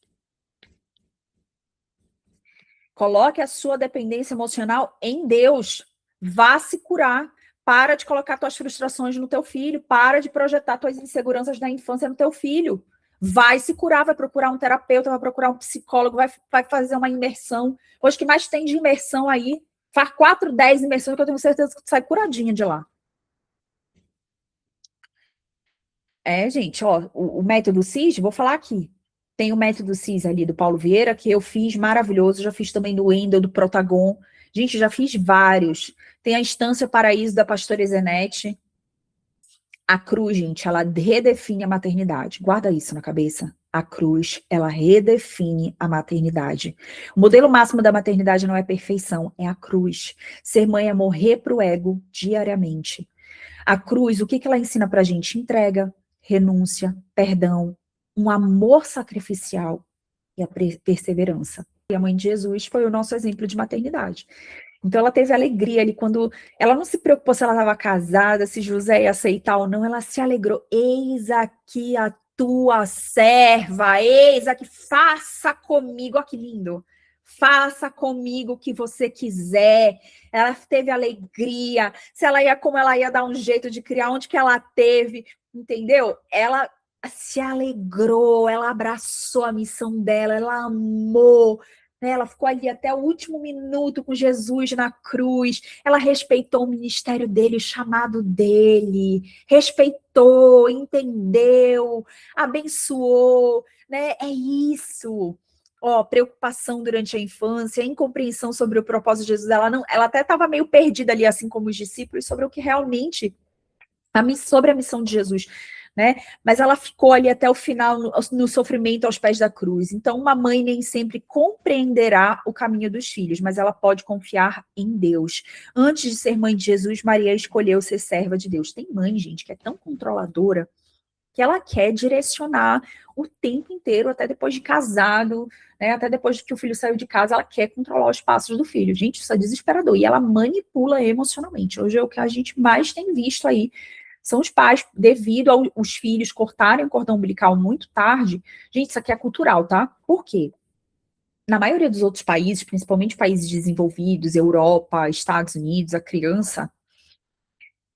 Coloque a sua dependência emocional em Deus. Vá se curar. Para de colocar tuas frustrações no teu filho. Para de projetar tuas inseguranças da infância no teu filho. Vai se curar, vai procurar um terapeuta, vai procurar um psicólogo, vai fazer uma imersão. Hoje o que mais tem de imersão aí, faz 4, 10 imersões que eu tenho certeza que tu sai curadinha de lá. É, gente, ó, o método CIS, vou falar aqui. Tem o método CIS ali do Paulo Vieira, que eu fiz, maravilhoso. Já fiz também do Wendel, do Protagon. Gente, já fiz vários. Tem a Estância Paraíso da pastora Zenete. A cruz, gente, ela redefine a maternidade. Guarda isso na cabeça. A cruz, ela redefine a maternidade. O modelo máximo da maternidade não é perfeição, é a cruz. Ser mãe é morrer para o ego diariamente. A cruz, o que que ela ensina pra gente? Entrega, renúncia, perdão, um amor sacrificial e a perseverança. E a mãe de Jesus foi o nosso exemplo de maternidade. Então ela teve alegria ali quando ela não se preocupou se ela estava casada, se José ia aceitar ou não, ela se alegrou. Eis aqui a tua serva, eis aqui, faça comigo, olha que lindo. Faça comigo o que você quiser. Ela teve alegria. Se ela ia, como ela ia dar um jeito de criar, onde que ela teve, entendeu? Ela se alegrou, ela abraçou a missão dela, ela amou. Ela ficou ali até o último minuto com Jesus na cruz. Ela respeitou o ministério dele, o chamado dele. Respeitou, entendeu, abençoou, né? É isso. Ó, preocupação durante a infância, incompreensão sobre o propósito de Jesus. Ela até estava meio perdida ali, assim como os discípulos, sobre o que realmente sobre a missão de Jesus, né? Mas ela ficou ali até o final no sofrimento aos pés da cruz. Então, uma mãe nem sempre compreenderá o caminho dos filhos, mas ela pode confiar em Deus. Antes de ser mãe de Jesus, Maria escolheu ser serva de Deus. Tem mãe, gente, que é tão controladora que ela quer direcionar o tempo inteiro, até depois de casado, né, até depois que o filho saiu de casa, ela quer controlar os passos do filho. Gente, isso é desesperador. E ela manipula emocionalmente. Hoje é o que a gente mais tem visto aí, são os pais, devido aos filhos cortarem o cordão umbilical muito tarde. Gente, isso aqui é cultural, tá? Por quê? Na maioria dos outros países, principalmente países desenvolvidos, Europa, Estados Unidos, a criança,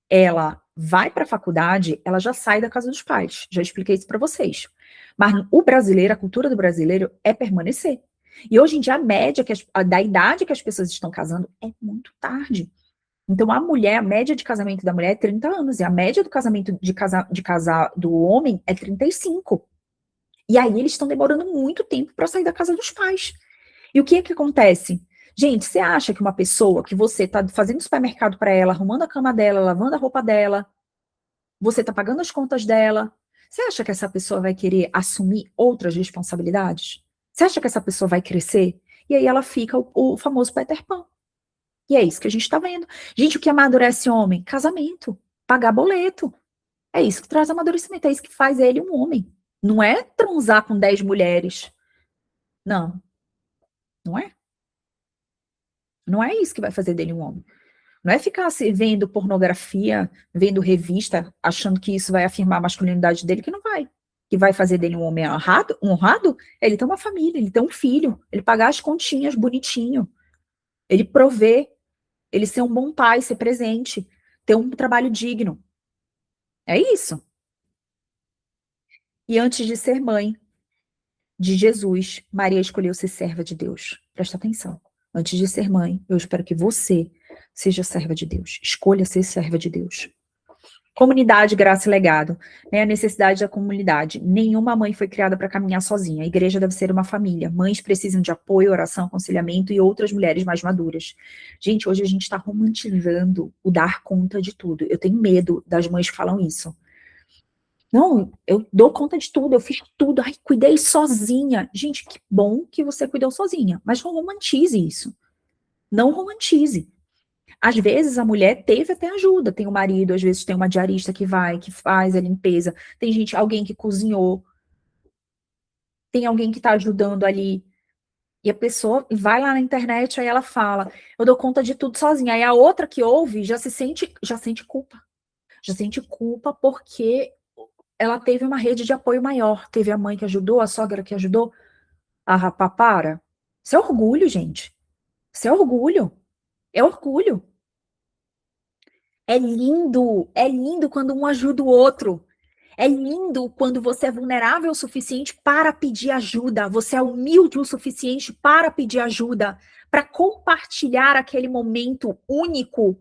ela vai para a faculdade, ela já sai da casa dos pais. Já expliquei isso para vocês. Mas o brasileiro, a cultura do brasileiro é permanecer. E hoje em dia, a média da idade que as pessoas estão casando é muito tarde. Então, a mulher, a média de casamento da mulher é 30 anos, e a média do casamento de casar do homem é 35. E aí eles estão demorando muito tempo para sair da casa dos pais. E o que é que acontece? Gente, você acha que uma pessoa que você está fazendo supermercado para ela, arrumando a cama dela, lavando a roupa dela, você está pagando as contas dela, você acha que essa pessoa vai querer assumir outras responsabilidades? Você acha que essa pessoa vai crescer? E aí ela fica o famoso Peter Pan. E é isso que a gente está vendo. Gente, o que amadurece homem? Casamento, pagar boleto. É isso que traz amadurecimento, é isso que faz ele um homem. Não é transar com 10 mulheres. Não, não é. Não é isso que vai fazer dele um homem. Não é ficar se vendo pornografia, vendo revista, achando que isso vai afirmar a masculinidade dele, que não vai. Que vai fazer dele um homem honrado, é ele ter uma família, ele ter um filho, ele pagar as continhas bonitinho, ele prover, ele ser um bom pai, ser presente, ter um trabalho digno. É isso. E antes de ser mãe de Jesus, Maria escolheu ser serva de Deus. Presta atenção. Antes de ser mãe, eu espero que você seja serva de Deus. Escolha ser serva de Deus. Comunidade, graça e legado. Né? A necessidade da comunidade. Nenhuma mãe foi criada para caminhar sozinha. A igreja deve ser uma família. Mães precisam de apoio, oração, aconselhamento e outras mulheres mais maduras. Gente, hoje a gente está romantizando o dar conta de tudo. Eu tenho medo das mães que falam isso. Não, eu dou conta de tudo, eu fiz tudo, ai, cuidei sozinha. Gente, que bom que você cuidou sozinha, mas não romantize isso. Não romantize. Às vezes a mulher teve até ajuda, tem o marido, às vezes tem uma diarista que vai, que faz a limpeza, tem gente, alguém que cozinhou, tem alguém que está ajudando ali. E a pessoa vai lá na internet, aí ela fala, eu dou conta de tudo sozinha. Aí a outra que ouve já sente culpa. Já sente culpa porque ela teve uma rede de apoio maior. Teve a mãe que ajudou, a sogra que ajudou. Ah, rapaz, para. Isso é orgulho, gente. Isso é orgulho. É orgulho. É lindo quando um ajuda o outro. É lindo quando você é vulnerável o suficiente para pedir ajuda. Você é humilde o suficiente para pedir ajuda, para compartilhar aquele momento único.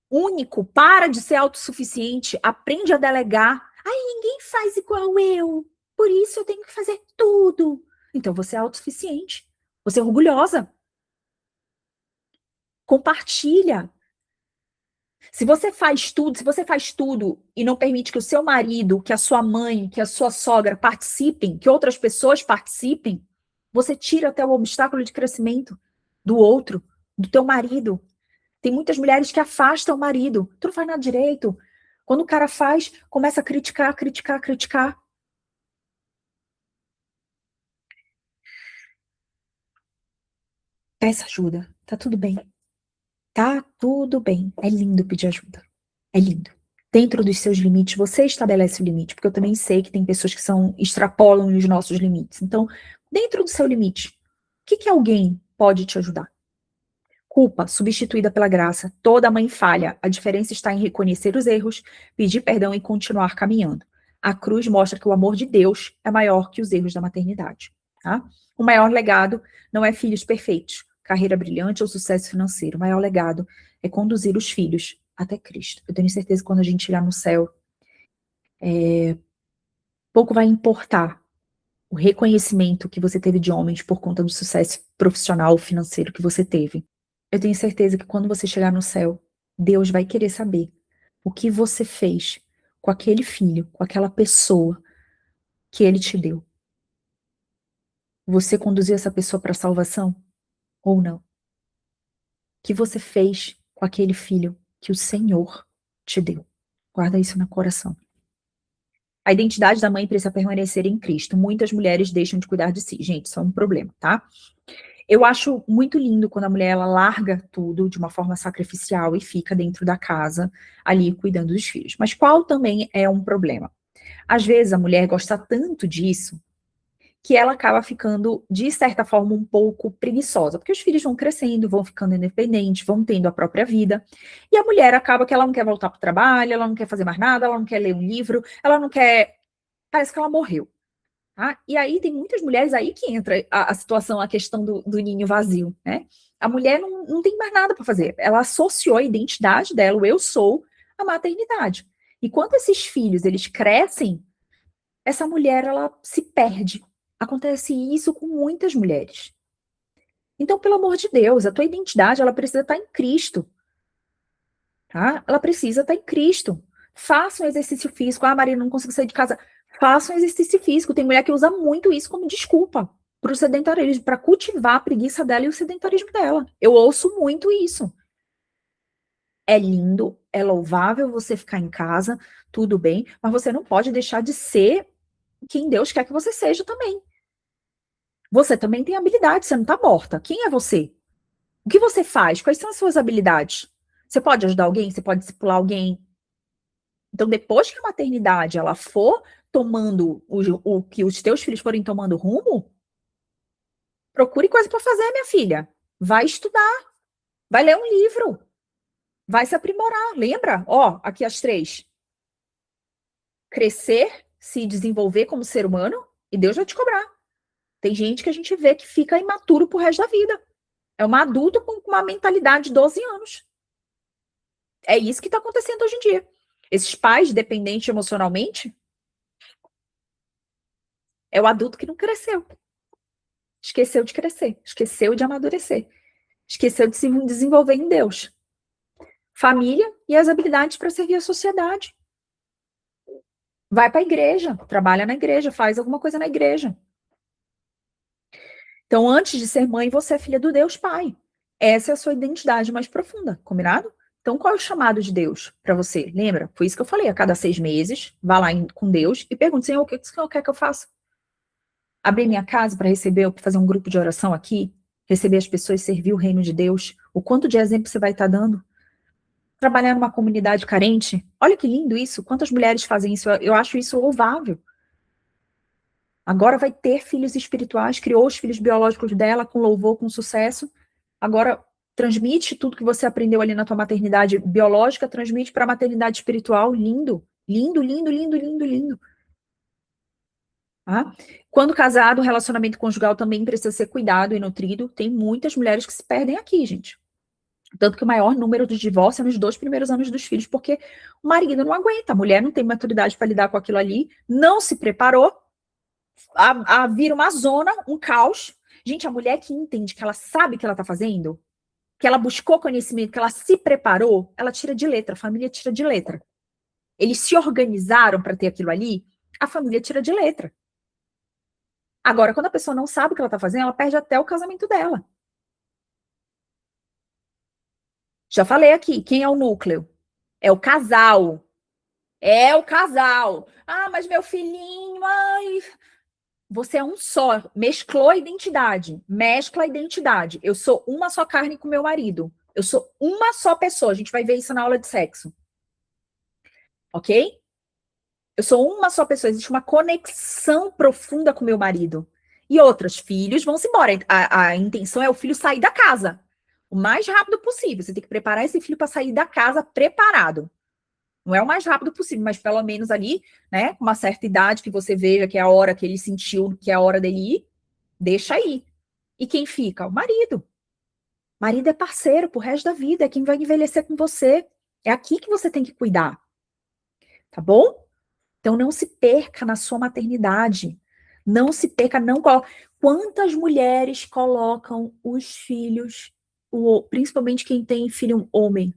Único, para de ser autossuficiente, aprende a delegar. Ai, ninguém faz igual eu, por isso eu tenho que fazer tudo. Então você é autossuficiente, você é orgulhosa. Compartilha. Se você faz tudo e não permite que o seu marido, que a sua mãe, que a sua sogra participem, que outras pessoas participem, você tira até o obstáculo de crescimento do outro, do teu marido. Tem muitas mulheres que afastam o marido. Tu não faz nada direito. Quando o cara faz, começa a criticar, criticar, criticar. Peça ajuda. Tá tudo bem. Tá tudo bem. É lindo pedir ajuda. É lindo. Dentro dos seus limites, você estabelece o limite, porque eu também sei que tem pessoas que extrapolam os nossos limites. Então, dentro do seu limite, o que que alguém pode te ajudar? Culpa substituída pela graça. Toda mãe falha. A diferença está em reconhecer os erros, pedir perdão e continuar caminhando. A cruz mostra que o amor de Deus é maior que os erros da maternidade. Tá? O maior legado não é filhos perfeitos, carreira brilhante ou sucesso financeiro. O maior legado é conduzir os filhos até Cristo. Eu tenho certeza que quando a gente chegar no céu, pouco vai importar o reconhecimento que você teve de homens por conta do sucesso profissional ou financeiro que você teve. Eu tenho certeza que quando você chegar no céu, Deus vai querer saber o que você fez com aquele filho, com aquela pessoa que ele te deu. Você conduziu essa pessoa para a salvação ou não? O que você fez com aquele filho que o Senhor te deu? Guarda isso no coração. A identidade da mãe precisa permanecer em Cristo. Muitas mulheres deixam de cuidar de si. Gente, isso é um problema, tá? Eu acho muito lindo quando a mulher ela larga tudo de uma forma sacrificial e fica dentro da casa ali cuidando dos filhos. Mas qual também é um problema? Às vezes a mulher gosta tanto disso que ela acaba ficando, de certa forma, um pouco preguiçosa, porque os filhos vão crescendo, vão ficando independentes, vão tendo a própria vida, e a mulher acaba que ela não quer voltar para o trabalho, ela não quer fazer mais nada, ela não quer ler um livro, ela não quer. Parece que ela morreu. Tá? E aí tem muitas mulheres aí que entra a situação, a questão do ninho vazio, né? A mulher não tem mais nada para fazer. Ela associou a identidade dela, o eu sou, à maternidade. E quando esses filhos eles crescem, essa mulher ela se perde. Acontece isso com muitas mulheres. Então, pelo amor de Deus, a tua identidade ela precisa estar em Cristo, tá? Ela precisa estar em Cristo. Faça um exercício físico. Ah, Maria, não consigo sair de casa. Faça um exercício físico. Tem mulher que usa muito isso como desculpa para o sedentarismo, para cultivar a preguiça dela e o sedentarismo dela. Eu ouço muito isso. É lindo, é louvável você ficar em casa, tudo bem, mas você não pode deixar de ser quem Deus quer que você seja também. Você também tem habilidade, você não está morta. Quem é você? O que você faz? Quais são as suas habilidades? Você pode ajudar alguém? Você pode discipular alguém? Então, depois que a maternidade ela for tomando o que os teus filhos forem tomando rumo, procure coisa para fazer, minha filha. Vai estudar, vai ler um livro, vai se aprimorar. Lembra? Ó, aqui as três. Crescer, se desenvolver como ser humano, e Deus vai te cobrar. Tem gente que a gente vê que fica imaturo pro resto da vida. É uma adulta com uma mentalidade de 12 anos. É isso que está acontecendo hoje em dia. Esses pais dependentes emocionalmente é o adulto que não cresceu. Esqueceu de crescer, esqueceu de amadurecer, esqueceu de se desenvolver em Deus. Família e as habilidades para servir a sociedade. Vai para a igreja, trabalha na igreja, faz alguma coisa na igreja. Então, antes de ser mãe, você é filha do Deus Pai. Essa é a sua identidade mais profunda, combinado? Então, qual é o chamado de Deus para você? Lembra? Foi isso que eu falei. A cada 6 meses, vá lá com Deus e pergunte, Senhor, o que o Senhor quer que eu faça? Abrir minha casa para receber, para fazer um grupo de oração aqui, receber as pessoas, servir o reino de Deus. O quanto de exemplo você vai estar dando? Trabalhar numa comunidade carente. Olha que lindo isso. Quantas mulheres fazem isso? Eu acho isso louvável. Agora vai ter filhos espirituais, criou os filhos biológicos dela com louvor, com sucesso. Agora transmite tudo que você aprendeu ali na tua maternidade biológica, transmite para a maternidade espiritual. Lindo, lindo, lindo, lindo, lindo, lindo. Tá? Quando casado, o relacionamento conjugal também precisa ser cuidado e nutrido. Tem muitas mulheres que se perdem aqui, gente. Tanto que o maior número de divórcios é nos 2 primeiros anos dos filhos, porque o marido não aguenta, a mulher não tem maturidade para lidar com aquilo ali, não se preparou, vira uma zona, um caos. Gente, a mulher que entende que ela sabe o que ela está fazendo, que ela buscou conhecimento, que ela se preparou, ela tira de letra, a família tira de letra. Eles se organizaram para ter aquilo ali, a família tira de letra. Agora, quando a pessoa não sabe o que ela está fazendo, ela perde até o casamento dela. Já falei aqui, quem é o núcleo? É o casal. É o casal. Ah, mas meu filhinho, ai. Você é um só. Mesclou a identidade. Mescla a identidade. Eu sou uma só carne com meu marido. Eu sou uma só pessoa. A gente vai ver isso na aula de sexo. Ok? Eu sou uma só pessoa. Existe uma conexão profunda com meu marido. E outros filhos vão-se embora. A intenção é o filho sair da casa o mais rápido possível. Você tem que preparar esse filho para sair da casa preparado. Não é o mais rápido possível, mas pelo menos ali, né, com uma certa idade que você veja que é a hora que ele sentiu que é a hora dele ir, deixa aí. E quem fica? O marido. Marido é parceiro pro resto da vida, é quem vai envelhecer com você. É aqui que você tem que cuidar, tá bom? Então não se perca na sua maternidade. Não se perca, não coloque. Quantas mulheres colocam os filhos, principalmente quem tem filho homem,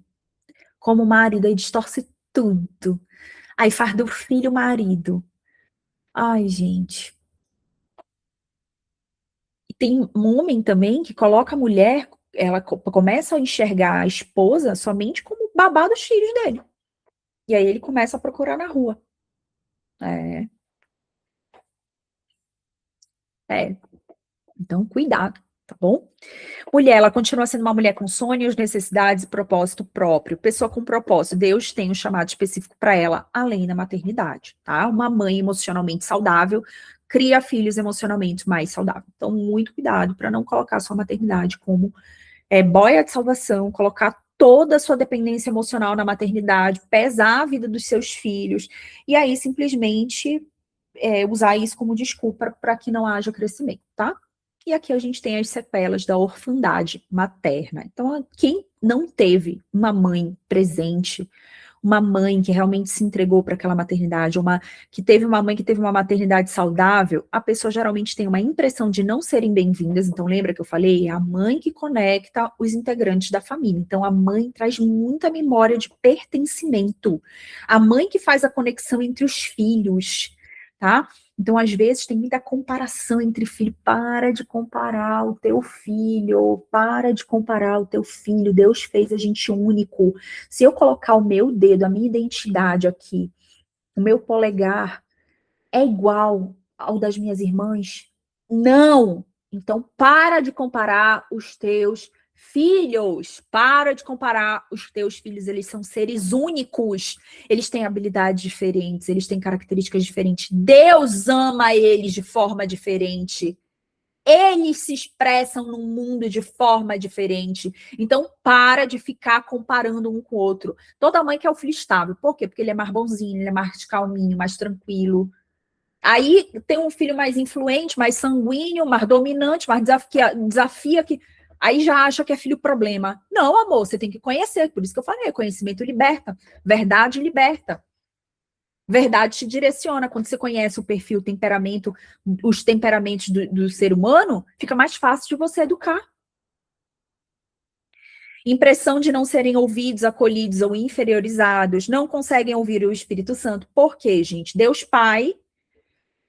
como marido, aí distorce tudo. Aí faz do filho marido. Ai, gente. E tem um homem também que coloca a mulher, ela começa a enxergar a esposa somente como babá dos filhos dele. E aí ele começa a procurar na rua. É, é. Então, cuidado, tá bom? Mulher, ela continua sendo uma mulher com sonhos, necessidades e propósito próprio. Pessoa com propósito. Deus tem um chamado específico para ela, além da maternidade, tá? Uma mãe emocionalmente saudável cria filhos emocionalmente mais saudáveis. Então, muito cuidado para não colocar a sua maternidade como boia de salvação, colocar toda a sua dependência emocional na maternidade, pesar a vida dos seus filhos, e aí simplesmente usar isso como desculpa para que não haja crescimento, tá? E aqui a gente tem as sequelas da orfandade materna. Então, quem não teve uma mãe presente, uma mãe que realmente se entregou para aquela maternidade, que teve uma mãe que teve uma maternidade saudável, a pessoa geralmente tem uma impressão de não serem bem-vindas. Então, lembra que eu falei? É a mãe que conecta os integrantes da família. Então, a mãe traz muita memória de pertencimento. A mãe que faz a conexão entre os filhos, tá? Então, às vezes, tem muita comparação entre filho. Para de comparar o teu filho, para de comparar o teu filho. Deus fez a gente único. Se eu colocar o meu dedo, a minha identidade aqui, o meu polegar é igual ao das minhas irmãs? Não! Então, para de comparar os teus filhos. Para de comparar os teus filhos. Eles são seres únicos. Eles têm habilidades diferentes, eles têm características diferentes. Deus ama eles de forma diferente. Eles se expressam no mundo de forma diferente. Então, para de ficar comparando um com o outro. Toda mãe quer o filho estável. Por quê? Porque ele é mais bonzinho, ele é mais calminho, mais tranquilo. Aí tem um filho mais influente, mais sanguíneo, mais dominante, mais desafia que. Aí já acha que é filho problema. Não, amor, você tem que conhecer. Por isso que eu falei, conhecimento liberta. Verdade liberta. Verdade te direciona. Quando você conhece o perfil, o temperamento, os temperamentos do ser humano, fica mais fácil de você educar. Impressão de não serem ouvidos, acolhidos ou inferiorizados, não conseguem ouvir o Espírito Santo. Por quê, gente? Deus Pai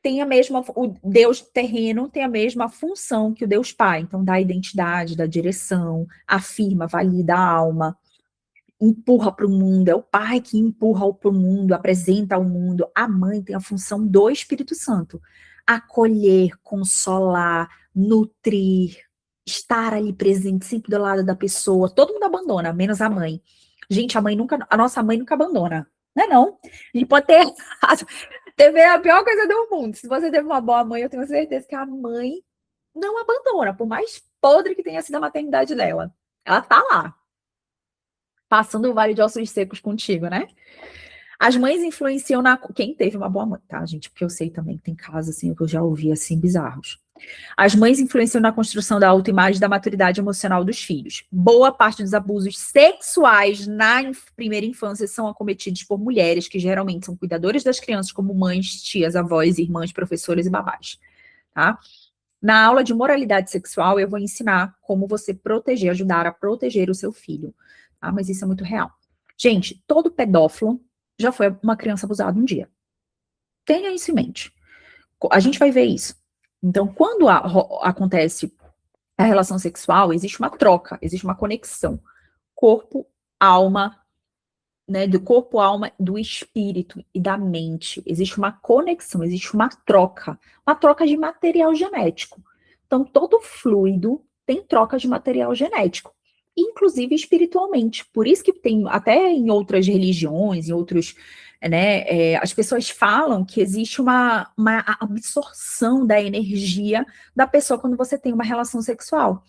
tem a mesma, o Deus terreno tem a mesma função que o Deus Pai. Então, dá identidade, dá direção, afirma, valida a alma, empurra para o mundo. É o pai que empurra para o mundo, apresenta ao mundo. A mãe tem a função do Espírito Santo. Acolher, consolar, nutrir, estar ali presente, sempre do lado da pessoa. Todo mundo abandona, menos a mãe. Gente, a nossa mãe nunca abandona. Não é não? A gente pode ter errado. TV é a pior coisa do mundo. Se você teve uma boa mãe, eu tenho certeza que a mãe não abandona, por mais podre que tenha sido a maternidade dela. Ela tá lá, passando o vale de ossos secos contigo, né? As mães influenciam na. Quem teve uma boa mãe, tá, gente? Porque eu sei também que tem casos assim que eu já ouvi assim bizarros. As mães influenciam na construção da autoimagem e da maturidade emocional dos filhos. Boa parte dos abusos sexuais na primeira infância são acometidos por mulheres que geralmente são cuidadoras das crianças, como mães, tias, avós, irmãs, professoras e babás, tá? Na aula de moralidade sexual, eu vou ensinar como você proteger, ajudar a proteger o seu filho. Tá? Mas isso é muito real. Gente, todo pedófilo já foi uma criança abusada um dia. Tenha isso em mente. A gente vai ver isso. Então, quando acontece a relação sexual, existe uma troca, existe uma conexão. Corpo, alma, né, do corpo, alma, do espírito e da mente. Existe uma conexão, existe uma troca de material genético. Então, todo fluido tem troca de material genético, inclusive espiritualmente. Por isso que tem, até em outras religiões, em outros, né, as pessoas falam que existe uma absorção da energia da pessoa quando você tem uma relação sexual.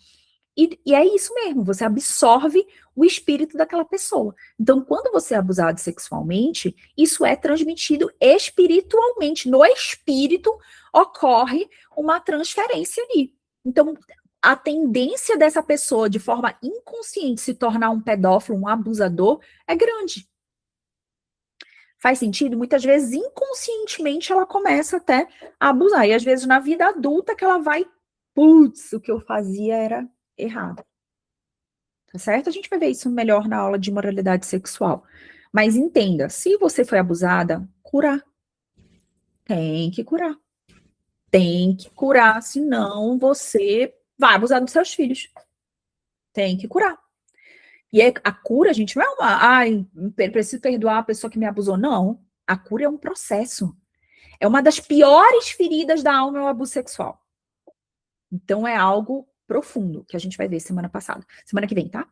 E é isso mesmo, você absorve o espírito daquela pessoa. Então, quando você é abusado sexualmente, isso é transmitido espiritualmente. No espírito ocorre uma transferência ali. Então, a tendência dessa pessoa, de forma inconsciente, se tornar um pedófilo, um abusador, é grande. Faz sentido? Muitas vezes, inconscientemente, ela começa até a abusar. E às vezes, na vida adulta, que ela vai, putz, o que eu fazia era errado. Tá certo? A gente vai ver isso melhor na aula de moralidade sexual. Mas entenda, se você foi abusada, curar. Tem que curar. Tem que curar, senão você vai abusar dos seus filhos. Tem que curar. E a cura, gente, não é ai, preciso perdoar a pessoa que me abusou. Não. A cura é um processo. É uma das piores feridas da alma, é o abuso sexual. Então é algo profundo que a gente vai ver semana que vem, tá?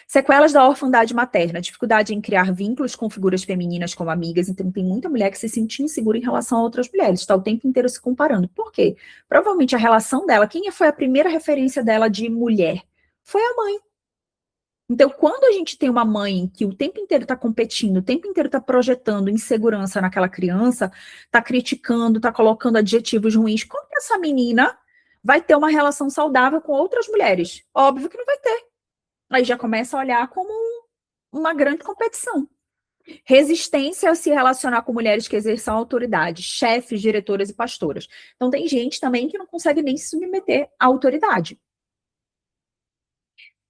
Sequelas da orfandade materna, dificuldade em criar vínculos com figuras femininas como amigas, então tem muita mulher que se sente insegura em relação a outras mulheres, está o tempo inteiro se comparando. Por quê? Provavelmente a relação dela, quem foi a primeira referência dela de mulher? Foi a mãe. Então, quando a gente tem uma mãe que o tempo inteiro está competindo, o tempo inteiro está projetando insegurança naquela criança, está criticando, está colocando adjetivos ruins, como que essa menina vai ter uma relação saudável com outras mulheres? Óbvio que não vai ter. Aí já começa a olhar como uma grande competição. Resistência a se relacionar com mulheres que exerçam autoridade, chefes, diretoras e pastoras. Então, tem gente também que não consegue nem se submeter à autoridade.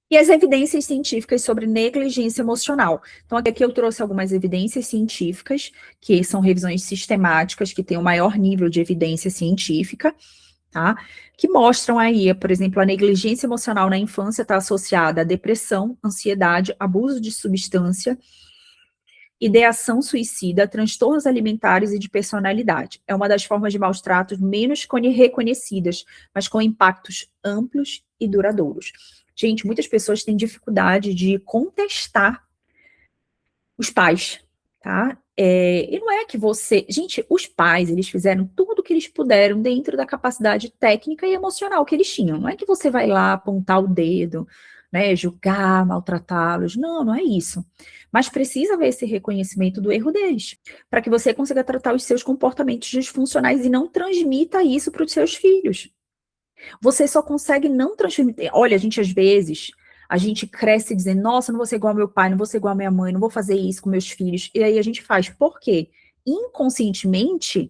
E as evidências científicas sobre negligência emocional. Então, aqui eu trouxe algumas evidências científicas, que são revisões sistemáticas, que têm o maior nível de evidência científica, tá? Que mostram aí, por exemplo, a negligência emocional na infância está associada a depressão, ansiedade, abuso de substância, ideação suicida, transtornos alimentares e de personalidade. É uma das formas de maus tratos menos reconhecidas, mas com impactos amplos e duradouros. Gente, muitas pessoas têm dificuldade de contestar os pais, tá? E não é que você... Gente, os pais, eles fizeram tudo o que eles puderam dentro da capacidade técnica e emocional que eles tinham. Não é que você vai lá apontar o dedo, né, julgar, maltratá-los. Não, não é isso. Mas precisa haver esse reconhecimento do erro deles, para que você consiga tratar os seus comportamentos disfuncionais e não transmita isso para os seus filhos. Você só consegue não transmitir. Olha, a gente às vezes, a gente cresce dizendo, nossa, não vou ser igual ao meu pai, não vou ser igual à minha mãe, não vou fazer isso com meus filhos. E aí a gente faz. Por quê? Inconscientemente,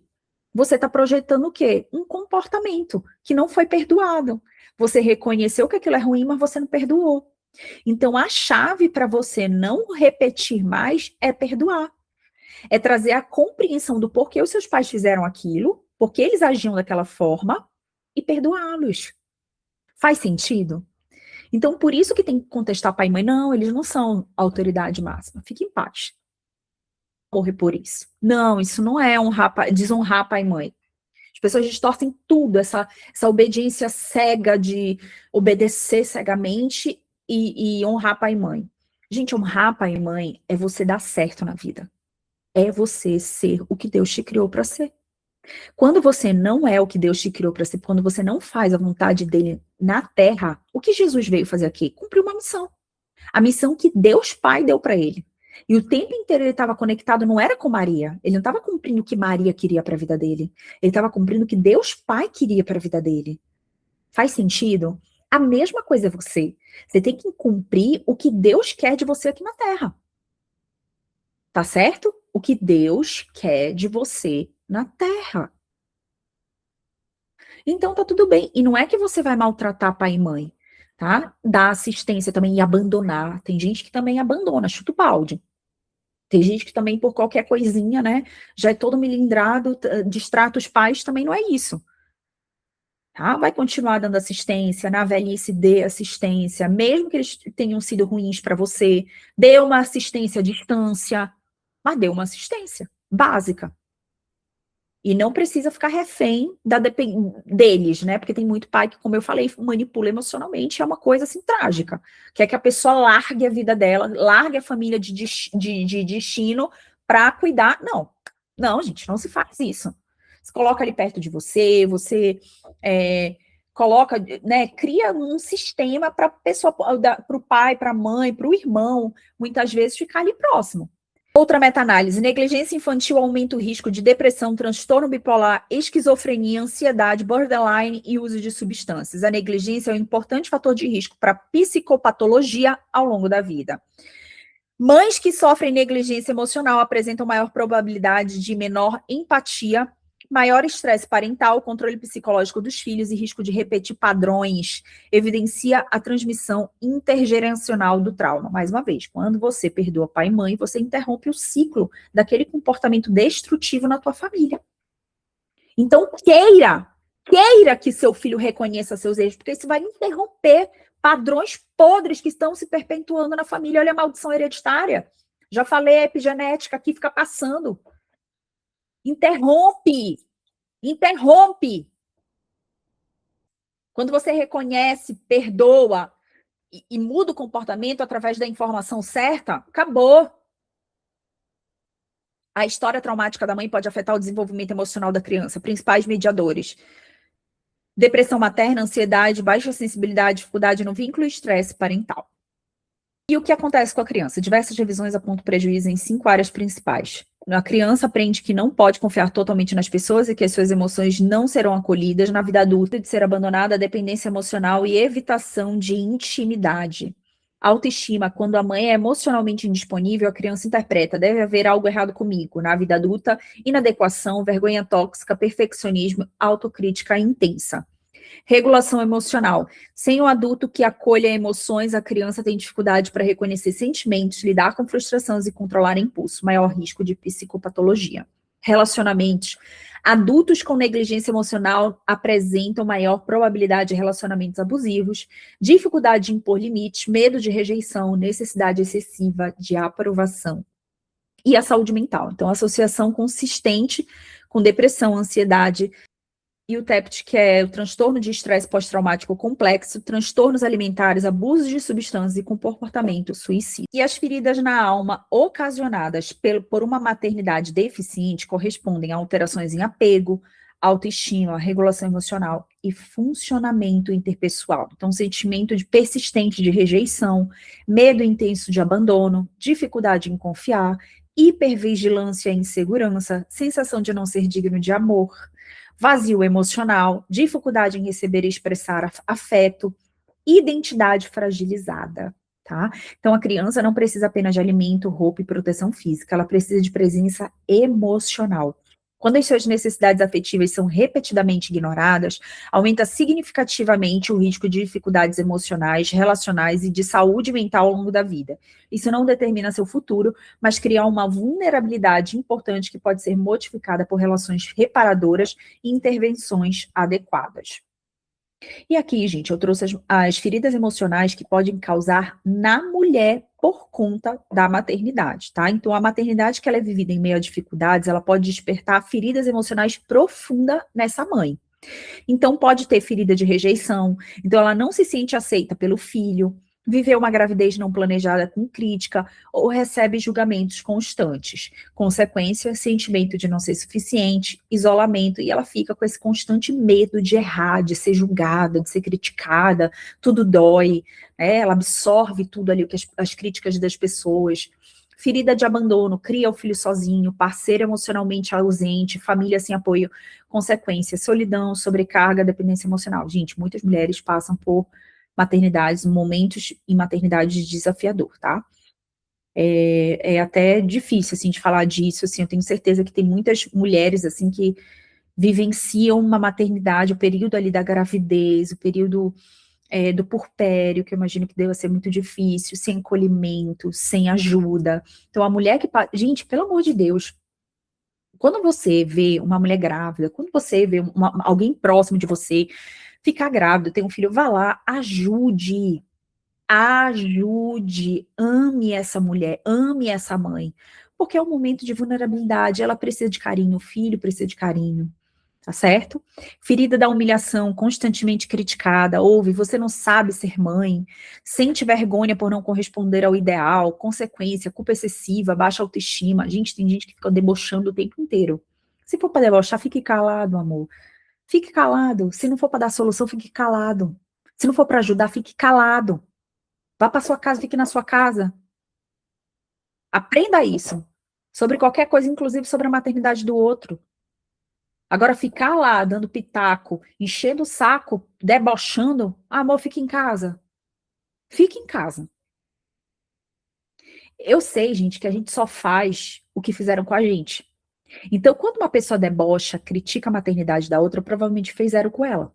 você está projetando o quê? Um comportamento que não foi perdoado. Você reconheceu que aquilo é ruim, mas você não perdoou. Então, a chave para você não repetir mais é perdoar. É trazer a compreensão do porquê os seus pais fizeram aquilo, porque eles agiam daquela forma, e perdoá-los. Faz sentido? Então, por isso que tem que contestar pai e mãe. Não, eles não são autoridade máxima. Fique em paz. Morrer por isso. Não, isso não é desonrar pai e mãe. As pessoas distorcem tudo, essa obediência cega de obedecer cegamente e honrar pai e mãe. Gente, honrar pai e mãe é você dar certo na vida. É você ser o que Deus te criou para ser. Quando você não é o que Deus te criou para ser, quando você não faz a vontade dele na terra, o que Jesus veio fazer aqui? Cumprir uma missão. A missão que Deus Pai deu para ele. E o tempo inteiro ele estava conectado, não era com Maria. Ele não estava cumprindo o que Maria queria para a vida dele. Ele estava cumprindo o que Deus Pai queria para a vida dele. Faz sentido? A mesma coisa é você. Você tem que cumprir o que Deus quer de você aqui na terra. Tá certo? O que Deus quer de você na terra. Então tá tudo bem. E não é que você vai maltratar pai e mãe, tá? Dar assistência também e abandonar. Tem gente que também abandona, chuta o balde. Tem gente que também, por qualquer coisinha, né, já é todo melindrado, distrata os pais, também não é isso. Tá? Vai continuar dando assistência, na velhice dê assistência, mesmo que eles tenham sido ruins para você, dê uma assistência à distância, mas dê uma assistência básica. E não precisa ficar refém deles, né? Porque tem muito pai que, como eu falei, manipula emocionalmente, é uma coisa assim trágica. Quer que a pessoa largue a vida dela, largue a família de destino para cuidar. Não, não, gente, não se faz isso. Você coloca ali perto de você, você coloca, né? Cria um sistema para pessoa, para o pai, para a mãe, para o irmão, muitas vezes ficar ali próximo. Outra meta-análise: negligência infantil aumenta o risco de depressão, transtorno bipolar, esquizofrenia, ansiedade, borderline e uso de substâncias. A negligência é um importante fator de risco para psicopatologia ao longo da vida. Mães que sofrem negligência emocional apresentam maior probabilidade de menor empatia, maior estresse parental, controle psicológico dos filhos e risco de repetir padrões, evidencia a transmissão intergeracional do trauma. Mais uma vez, quando você perdoa pai e mãe, você interrompe o ciclo daquele comportamento destrutivo na tua família. Então, queira que seu filho reconheça seus erros, porque isso vai interromper padrões podres que estão se perpetuando na família. Olha a maldição hereditária. Já falei, a epigenética aqui fica passando. Interrompe. Interrompe. Quando você reconhece, perdoa e muda o comportamento através da informação certa, acabou. A história traumática da mãe pode afetar o desenvolvimento emocional da criança. Principais mediadores: depressão materna, ansiedade, baixa sensibilidade, dificuldade no vínculo e estresse parental. E o que acontece com a criança? Diversas revisões apontam prejuízo em 5 áreas principais. A criança aprende que não pode confiar totalmente nas pessoas e que as suas emoções não serão acolhidas. Na vida adulta, de ser abandonada, a dependência emocional e evitação de intimidade. Autoestima: quando a mãe é emocionalmente indisponível, a criança interpreta: deve haver algo errado comigo. Na vida adulta, inadequação, vergonha tóxica, perfeccionismo, autocrítica intensa. Regulação emocional: sem o adulto que acolha emoções, a criança tem dificuldade para reconhecer sentimentos, lidar com frustrações e controlar impulso, maior risco de psicopatologia. Relacionamentos: adultos com negligência emocional apresentam maior probabilidade de relacionamentos abusivos, dificuldade de impor limites, medo de rejeição, necessidade excessiva de aprovação. E a saúde mental: então, associação consistente com depressão, ansiedade, e o TEPT, que é o transtorno de estresse pós-traumático complexo, transtornos alimentares, abusos de substâncias e comportamento suicida. E as feridas na alma ocasionadas por uma maternidade deficiente correspondem a alterações em apego, autoestima, regulação emocional e funcionamento interpessoal. Então, sentimento persistente de rejeição, medo intenso de abandono, dificuldade em confiar, hipervigilância e insegurança, sensação de não ser digno de amor, vazio emocional, dificuldade em receber e expressar afeto, identidade fragilizada, tá? Então, a criança não precisa apenas de alimento, roupa e proteção física, ela precisa de presença emocional. Quando as suas necessidades afetivas são repetidamente ignoradas, aumenta significativamente o risco de dificuldades emocionais, relacionais e de saúde mental ao longo da vida. Isso não determina seu futuro, mas cria uma vulnerabilidade importante que pode ser modificada por relações reparadoras e intervenções adequadas. E aqui, gente, eu trouxe as feridas emocionais que podem causar na mulher por conta da maternidade, tá? Então, a maternidade que ela é vivida em meio a dificuldades, ela pode despertar feridas emocionais profundas nessa mãe. Então, pode ter ferida de rejeição, então ela não se sente aceita pelo filho, viveu uma gravidez não planejada com crítica, ou recebe julgamentos constantes. Consequência: sentimento de não ser suficiente, isolamento, e ela fica com esse constante medo de errar, de ser julgada, de ser criticada, tudo dói, né? Ela absorve tudo ali, as críticas das pessoas. Ferida de abandono: cria o filho sozinho, parceiro emocionalmente ausente, família sem apoio. Consequência: solidão, sobrecarga, dependência emocional. Gente, muitas mulheres passam por maternidades, momentos em maternidade desafiador, tá? É até difícil, assim, de falar disso, assim, eu tenho certeza que tem muitas mulheres, assim, que vivenciam uma maternidade, o período ali da gravidez, o período do puerpério, que eu imagino que deva ser muito difícil, sem acolhimento, sem ajuda. Então, a mulher que... Gente, pelo amor de Deus, quando você vê uma mulher grávida, quando você vê alguém próximo de você ficar grávida, ter um filho, vá lá, ajude, ajude, ame essa mulher, ame essa mãe, porque é um momento de vulnerabilidade, ela precisa de carinho, o filho precisa de carinho, tá certo? Ferida da humilhação, constantemente criticada, ouve, você não sabe ser mãe, sente vergonha por não corresponder ao ideal, consequência, culpa excessiva, baixa autoestima. Gente, tem gente que fica debochando o tempo inteiro. Se for para debochar, fique calado, amor. Fique calado. Se não for para dar solução, fique calado. Se não for para ajudar, fique calado. Vá para sua casa, fique na sua casa. Aprenda isso. Sobre qualquer coisa, inclusive sobre a maternidade do outro. Agora, ficar lá dando pitaco, enchendo o saco, debochando, amor, fique em casa. Fique em casa. Eu sei, gente, que a gente só faz o que fizeram com a gente. Então, quando uma pessoa debocha, critica a maternidade da outra, provavelmente fizeram com ela.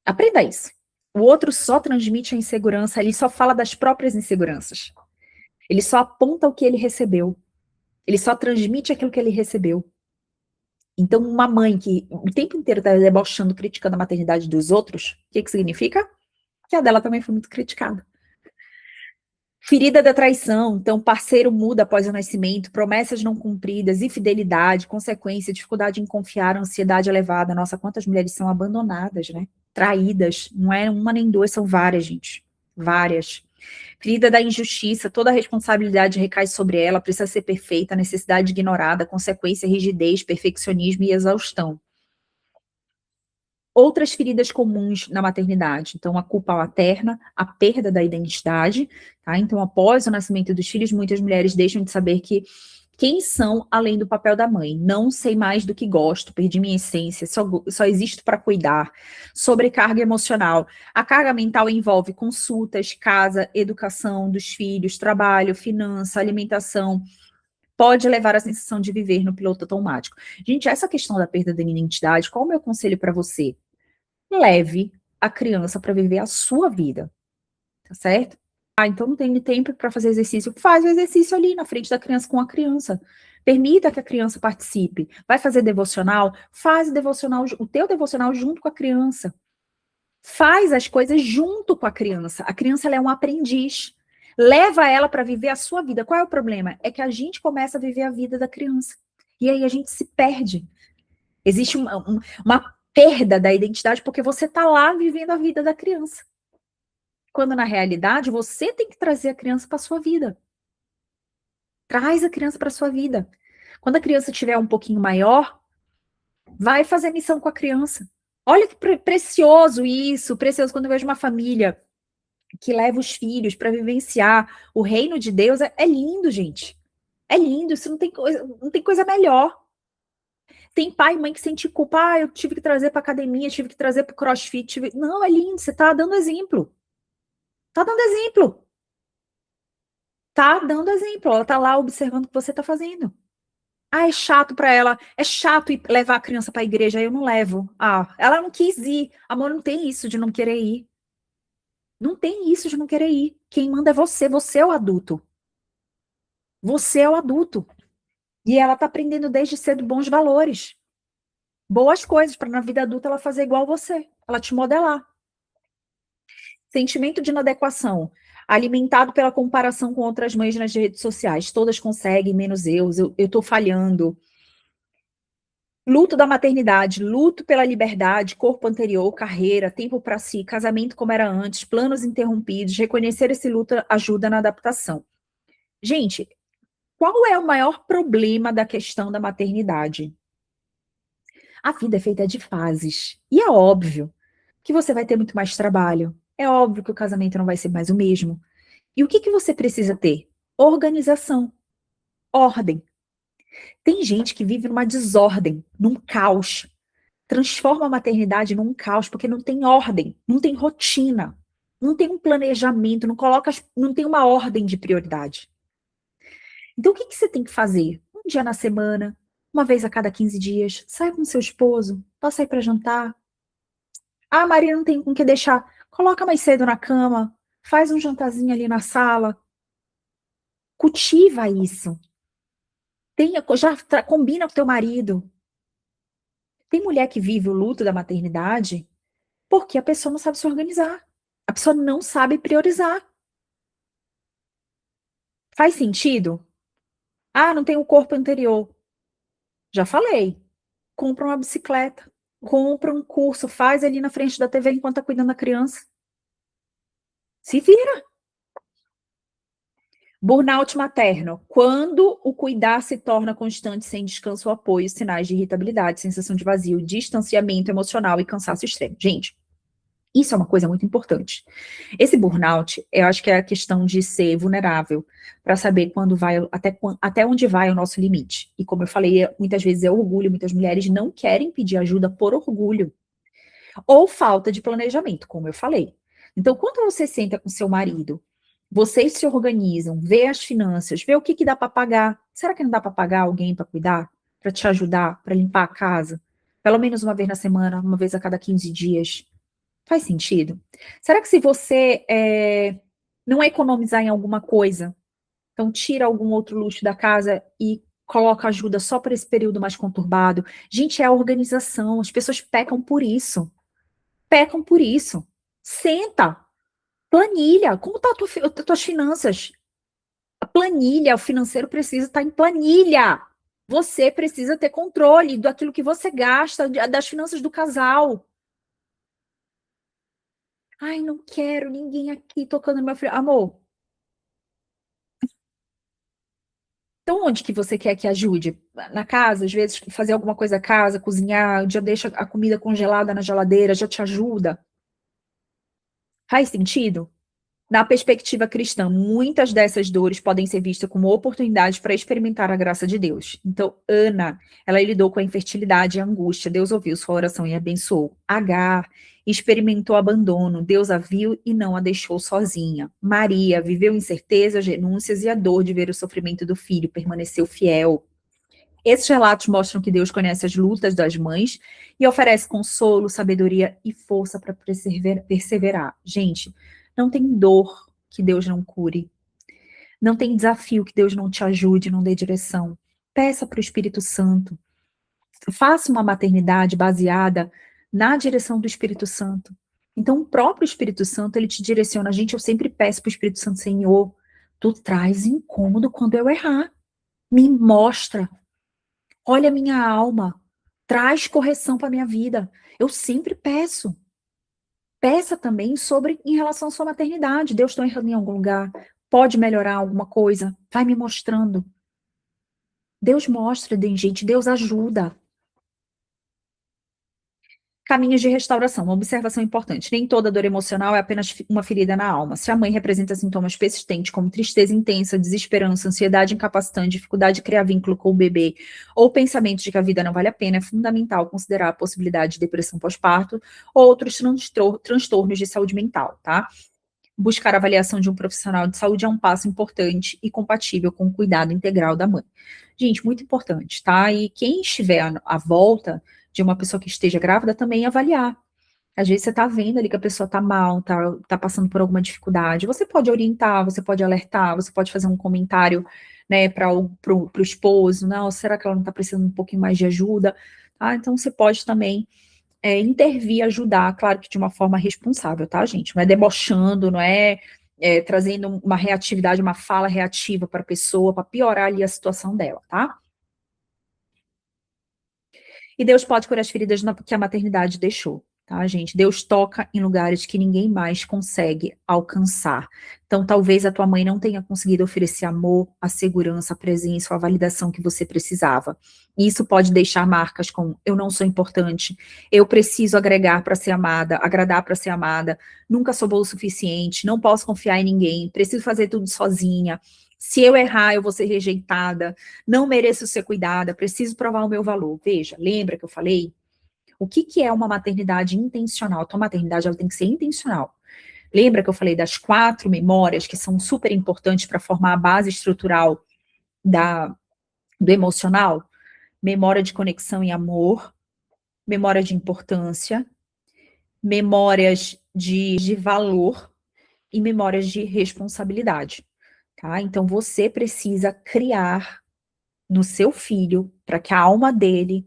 Aprenda isso. O outro só transmite a insegurança, ele só fala das próprias inseguranças. Ele só aponta o que ele recebeu. Ele só transmite aquilo que ele recebeu. Então, uma mãe que o tempo inteiro está debochando, criticando a maternidade dos outros, o que significa? Que a dela também foi muito criticada. Ferida da traição, então parceiro muda após o nascimento, promessas não cumpridas, infidelidade, consequência, dificuldade em confiar, ansiedade elevada. Nossa, quantas mulheres são abandonadas, né? Traídas, não é uma nem duas, são várias, gente. Várias. Ferida da injustiça, toda a responsabilidade recai sobre ela, precisa ser perfeita, necessidade ignorada, consequência, rigidez, perfeccionismo e exaustão. Outras feridas comuns na maternidade, então a culpa materna, a perda da identidade, tá? Então após o nascimento dos filhos, muitas mulheres deixam de saber quem são além do papel da mãe. Não sei mais do que gosto, perdi minha essência, só existo para cuidar. Sobrecarga emocional. A carga mental envolve consultas, casa, educação dos filhos, trabalho, finança, alimentação. Pode levar à sensação de viver no piloto automático. Gente, essa questão da perda da identidade, qual é o meu conselho para você? Leve a criança para viver a sua vida, tá certo? Ah, então não tem tempo para fazer exercício. Faz o exercício ali na frente da criança com a criança. Permita que a criança participe. Vai fazer devocional? Faz o teu devocional junto com a criança. Faz as coisas junto com a criança. A criança ela é um aprendiz. Leva ela para viver a sua vida. Qual é o problema? É que a gente começa a viver a vida da criança. E aí a gente se perde. Existe uma perda da identidade porque você está lá vivendo a vida da criança. Quando na realidade você tem que trazer a criança para sua vida. Traz a criança para sua vida. Quando a criança estiver um pouquinho maior, vai fazer missão com a criança. Olha que precioso isso, precioso quando eu vejo uma família que leva os filhos para vivenciar o reino de Deus, é lindo, gente. É lindo, isso não tem coisa melhor. Tem pai e mãe que sente culpa, eu tive que trazer para academia, tive que trazer para o crossfit. Não, é lindo, você está dando exemplo. Tá dando exemplo. Tá dando exemplo. Ela tá lá observando o que você tá fazendo. Ah, é chato para ela. É chato levar a criança para a igreja. Eu não levo. Ah, ela não quis ir. Amor, não tem isso de não querer ir. Não tem isso de não querer ir. Quem manda é você. Você é o adulto. Você é o adulto. E ela tá aprendendo desde cedo bons valores. Boas coisas para na vida adulta ela fazer igual você. Ela te modelar. Sentimento de inadequação, alimentado pela comparação com outras mães nas redes sociais. Todas conseguem, menos eu tô falhando. Luto da maternidade, luto pela liberdade, corpo anterior, carreira, tempo para si, casamento como era antes, planos interrompidos. Reconhecer esse luto ajuda na adaptação. Gente, qual é o maior problema da questão da maternidade? A vida é feita de fases. E é óbvio que você vai ter muito mais trabalho. É óbvio que o casamento não vai ser mais o mesmo. E o que você precisa ter? Organização, ordem. Tem gente que vive numa desordem, num caos. Transforma a maternidade num caos porque não tem ordem, não tem rotina, não tem um planejamento, não tem uma ordem de prioridade. Então, o que você tem que fazer? Um dia na semana, uma vez a cada 15 dias, sai com seu esposo, passa aí para jantar. Ah, Maria, não tem com que deixar. Coloca mais cedo na cama, faz um jantarzinho ali na sala, cultiva isso. Combina com teu marido. Tem mulher que vive o luto da maternidade porque a pessoa não sabe se organizar. A pessoa não sabe priorizar. Faz sentido? Ah, não tem o corpo anterior. Já falei. Compra uma bicicleta, compra um curso, faz ali na frente da TV enquanto tá cuidando da criança. Se vira. Burnout materno. Quando o cuidar se torna constante, sem descanso ou apoio, sinais de irritabilidade, sensação de vazio, distanciamento emocional e cansaço extremo. Gente, isso é uma coisa muito importante. Esse burnout, eu acho que é a questão de ser vulnerável para saber quando vai, até onde vai o nosso limite. E como eu falei, muitas vezes é orgulho, muitas mulheres não querem pedir ajuda por orgulho. Ou falta de planejamento, como eu falei. Então, quando você senta com seu marido, vocês se organizam, vê as finanças, vê o que dá para pagar. Será que não dá para pagar alguém para cuidar, para te ajudar, para limpar a casa? Pelo menos uma vez na semana, uma vez a cada 15 dias. Faz sentido? Será que se você não economizar em alguma coisa, então tira algum outro luxo da casa e coloca ajuda só para esse período mais conturbado? Gente, é a organização, as pessoas pecam por isso. Pecam por isso. Senta, planilha. Como tá tuas finanças? A planilha, o financeiro precisa estar em planilha. Você precisa ter controle daquilo que você gasta, das finanças do casal. Ai, não quero ninguém aqui tocando no meu filho. Amor, então onde que você quer que ajude? Na casa, às vezes, fazer alguma coisa na casa, cozinhar, já deixa a comida congelada na geladeira, já te ajuda. Faz sentido? Na perspectiva cristã, muitas dessas dores podem ser vistas como oportunidades para experimentar a graça de Deus. Então, Ana, ela lidou com a infertilidade e a angústia. Deus ouviu sua oração e abençoou. Agar experimentou abandono. Deus a viu e não a deixou sozinha. Maria viveu incertezas, renúncias e a dor de ver o sofrimento do filho. Permaneceu fiel. Esses relatos mostram que Deus conhece as lutas das mães e oferece consolo, sabedoria e força para perseverar. Gente, não tem dor que Deus não cure. Não tem desafio que Deus não te ajude, não dê direção. Peça para o Espírito Santo. Faça uma maternidade baseada na direção do Espírito Santo. Então, o próprio Espírito Santo, ele te direciona. Gente, eu sempre peço para o Espírito Santo, Senhor, tu traz incômodo quando eu errar. Me mostra. Olha a minha alma, traz correção para a minha vida. Eu sempre peço. Peça também sobre em relação à sua maternidade. Deus está errando em algum lugar? Pode melhorar alguma coisa? Vai me mostrando. Deus mostra, gente, Deus ajuda. Caminhos de restauração. Uma observação importante. Nem toda dor emocional é apenas uma ferida na alma. Se a mãe representa sintomas persistentes, como tristeza intensa, desesperança, ansiedade incapacitante, dificuldade de criar vínculo com o bebê, ou pensamento de que a vida não vale a pena, é fundamental considerar a possibilidade de depressão pós-parto ou outros transtornos de saúde mental, tá? Buscar a avaliação de um profissional de saúde é um passo importante e compatível com o cuidado integral da mãe. Gente, muito importante, tá? E quem estiver à volta de uma pessoa que esteja grávida também avaliar. Às vezes você tá vendo ali que a pessoa tá mal, tá passando por alguma dificuldade. Você pode orientar, você pode alertar, você pode fazer um comentário, né, para pro esposo, não, será que ela não tá precisando um pouquinho mais de ajuda? Tá? Então você pode também intervir, ajudar, claro que de uma forma responsável, tá, gente? Não é debochando, não trazendo uma reatividade, uma fala reativa para a pessoa, para piorar ali a situação dela, tá? E Deus pode curar as feridas que a maternidade deixou, tá, gente? Deus toca em lugares que ninguém mais consegue alcançar. Então, talvez a tua mãe não tenha conseguido oferecer amor, a segurança, a presença, a validação que você precisava. E isso pode deixar marcas como eu não sou importante, eu preciso agregar para ser amada, agradar para ser amada, nunca sou boa o suficiente, não posso confiar em ninguém, preciso fazer tudo sozinha. Se eu errar, eu vou ser rejeitada, não mereço ser cuidada, preciso provar o meu valor. Veja, lembra que eu falei? O que é uma maternidade intencional? A tua maternidade ela tem que ser intencional. Lembra que eu falei das 4 memórias que são super importantes para formar a base estrutural do emocional? memória de conexão e amor, memória de importância, memórias de valor e memórias de responsabilidade, tá? Então você precisa criar no seu filho, para que a alma dele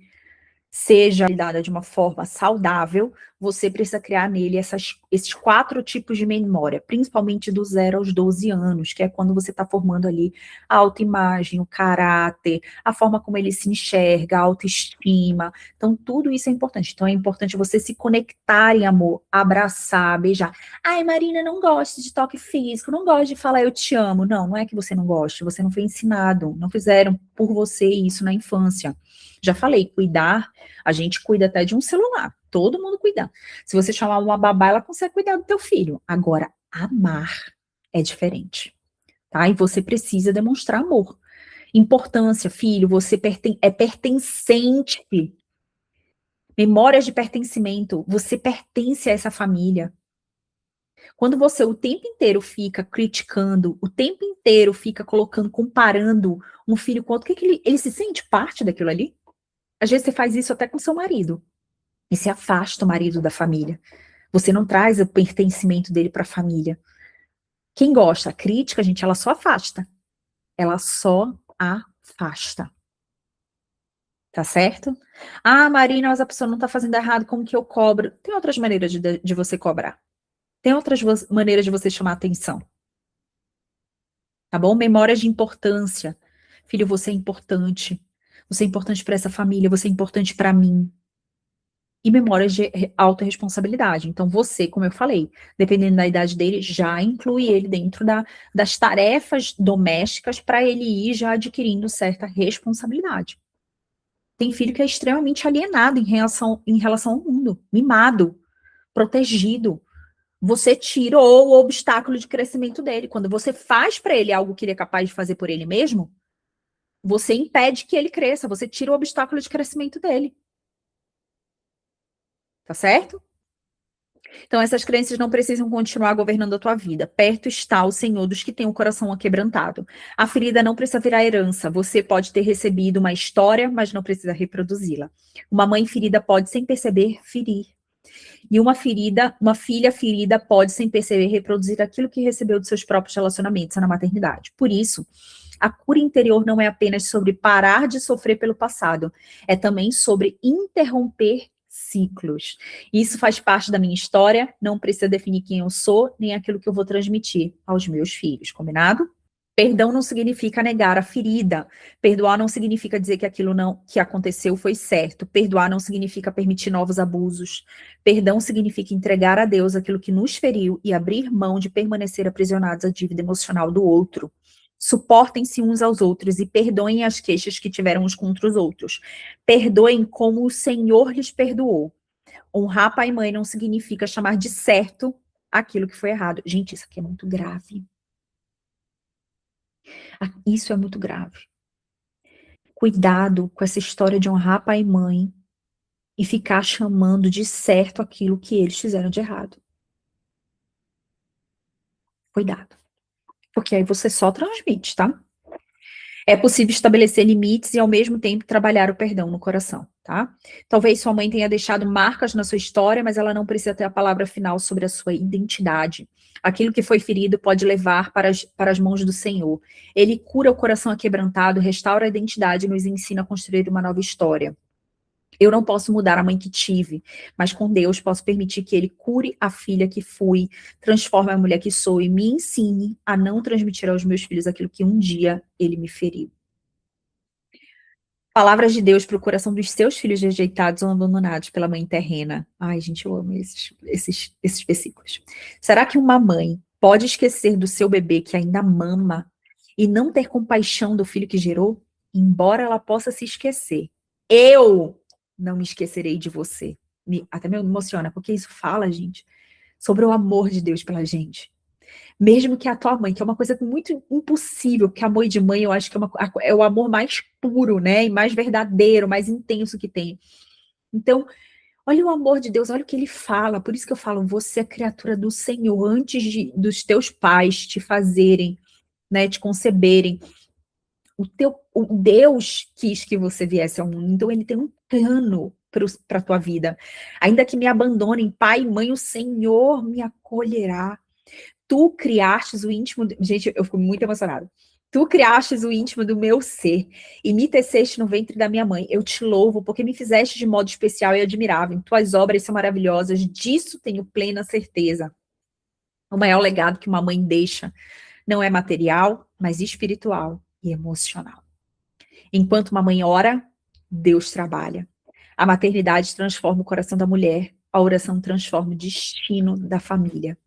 seja lidada de uma forma saudável, você precisa criar nele esses 4 tipos de memória, principalmente do 0 aos 12 anos, que é quando você está formando ali a autoimagem, o caráter, a forma como ele se enxerga, a autoestima. Então, tudo isso é importante. Então, é importante você se conectar em amor, abraçar, beijar. Ai, Marina, não gosto de toque físico, não gosto de falar eu te amo. Não, não é que você não goste, você não foi ensinado, não fizeram por você isso na infância. Já falei, cuidar, a gente cuida até de um celular, todo mundo cuida. Se você chamar uma babá, ela consegue cuidar do teu filho. Agora, amar é diferente, tá? E você precisa demonstrar amor. Importância, filho, você é pertencente. Memórias de pertencimento, você pertence a essa família. Quando você o tempo inteiro fica criticando, o tempo inteiro fica colocando, comparando um filho com outro, o que que ele se sente parte daquilo ali? Às vezes você faz isso até com seu marido. E se afasta o marido da família. Você não traz o pertencimento dele para a família. Quem gosta, a crítica, gente, ela só afasta. Ela só afasta. Tá certo? Ah, Marina, mas a pessoa não tá fazendo errado, como que eu cobro? Tem outras maneiras de você cobrar. Tem outras maneiras de você chamar atenção. Tá bom? Memórias de importância. Filho, você é importante. Você é importante para essa família, você é importante para mim. E memórias de autorresponsabilidade. Então, você, como eu falei, dependendo da idade dele, já inclui ele dentro das tarefas domésticas para ele ir já adquirindo certa responsabilidade. Tem filho que é extremamente alienado em relação ao mundo, mimado, protegido. Você tirou o obstáculo de crescimento dele. Quando você faz para ele algo que ele é capaz de fazer por ele mesmo, você impede que ele cresça, você tira o obstáculo de crescimento dele. Tá certo? Então, essas crenças não precisam continuar governando a tua vida. Perto está o Senhor dos que têm o coração aquebrantado. A ferida não precisa virar herança. Você pode ter recebido uma história, mas não precisa reproduzi-la. Uma mãe ferida pode, sem perceber, ferir. E uma filha ferida pode, sem perceber, reproduzir aquilo que recebeu dos seus próprios relacionamentos na maternidade. Por isso, a cura interior não é apenas sobre parar de sofrer pelo passado, é também sobre interromper ciclos. Isso faz parte da minha história, não precisa definir quem eu sou, nem aquilo que eu vou transmitir aos meus filhos, combinado? Perdão não significa negar a ferida. Perdoar não significa dizer que aquilo não que aconteceu foi certo. Perdoar não significa permitir novos abusos. Perdão significa entregar a Deus aquilo que nos feriu e abrir mão de permanecer aprisionados à dívida emocional do outro. Suportem-se uns aos outros e perdoem as queixas que tiveram uns contra os outros. Perdoem como o Senhor lhes perdoou. Honrar pai e mãe não significa chamar de certo aquilo que foi errado. Gente, isso aqui é muito grave. Isso é muito grave. Cuidado com essa história de honrar pai e mãe e ficar chamando de certo aquilo que eles fizeram de errado. Cuidado. Porque aí você só transmite, tá? É possível estabelecer limites e, ao mesmo tempo, trabalhar o perdão no coração, tá? Talvez sua mãe tenha deixado marcas na sua história, mas ela não precisa ter a palavra final sobre a sua identidade. Aquilo que foi ferido pode levar para as mãos do Senhor. Ele cura o coração aquebrantado, restaura a identidade e nos ensina a construir uma nova história. Eu não posso mudar a mãe que tive, mas com Deus posso permitir que Ele cure a filha que fui, transforme a mulher que sou e me ensine a não transmitir aos meus filhos aquilo que um dia Ele me feriu. Palavras de Deus para o coração dos seus filhos rejeitados ou abandonados pela mãe terrena. Ai, gente, eu amo esses versículos. Será que uma mãe pode esquecer do seu bebê que ainda mama e não ter compaixão do filho que gerou? Embora ela possa se esquecer. Eu não me esquecerei de você. Até me emociona, porque isso fala, gente, sobre o amor de Deus pela gente. Mesmo que a tua mãe, que é uma coisa muito impossível, porque amor de mãe eu acho que é o amor mais puro, né? E mais verdadeiro, mais intenso que tem. Então, olha o amor de Deus, olha o que ele fala. Por isso que eu falo, você é criatura do Senhor, antes dos teus pais te fazerem, né? Te conceberem. O Deus quis que você viesse ao mundo, então ele tem um plano para a tua vida. Ainda que me abandonem, pai e mãe, o Senhor me acolherá. Tu criastes o íntimo... Gente, eu fico muito emocionada. Tu criastes o íntimo do meu ser e me teceste no ventre da minha mãe. Eu te louvo porque me fizeste de modo especial e admirável. Tuas obras são maravilhosas, disso tenho plena certeza. O maior legado que uma mãe deixa não é material, mas espiritual e emocional. Enquanto uma mãe ora, Deus trabalha. A maternidade transforma o coração da mulher, a oração transforma o destino da família.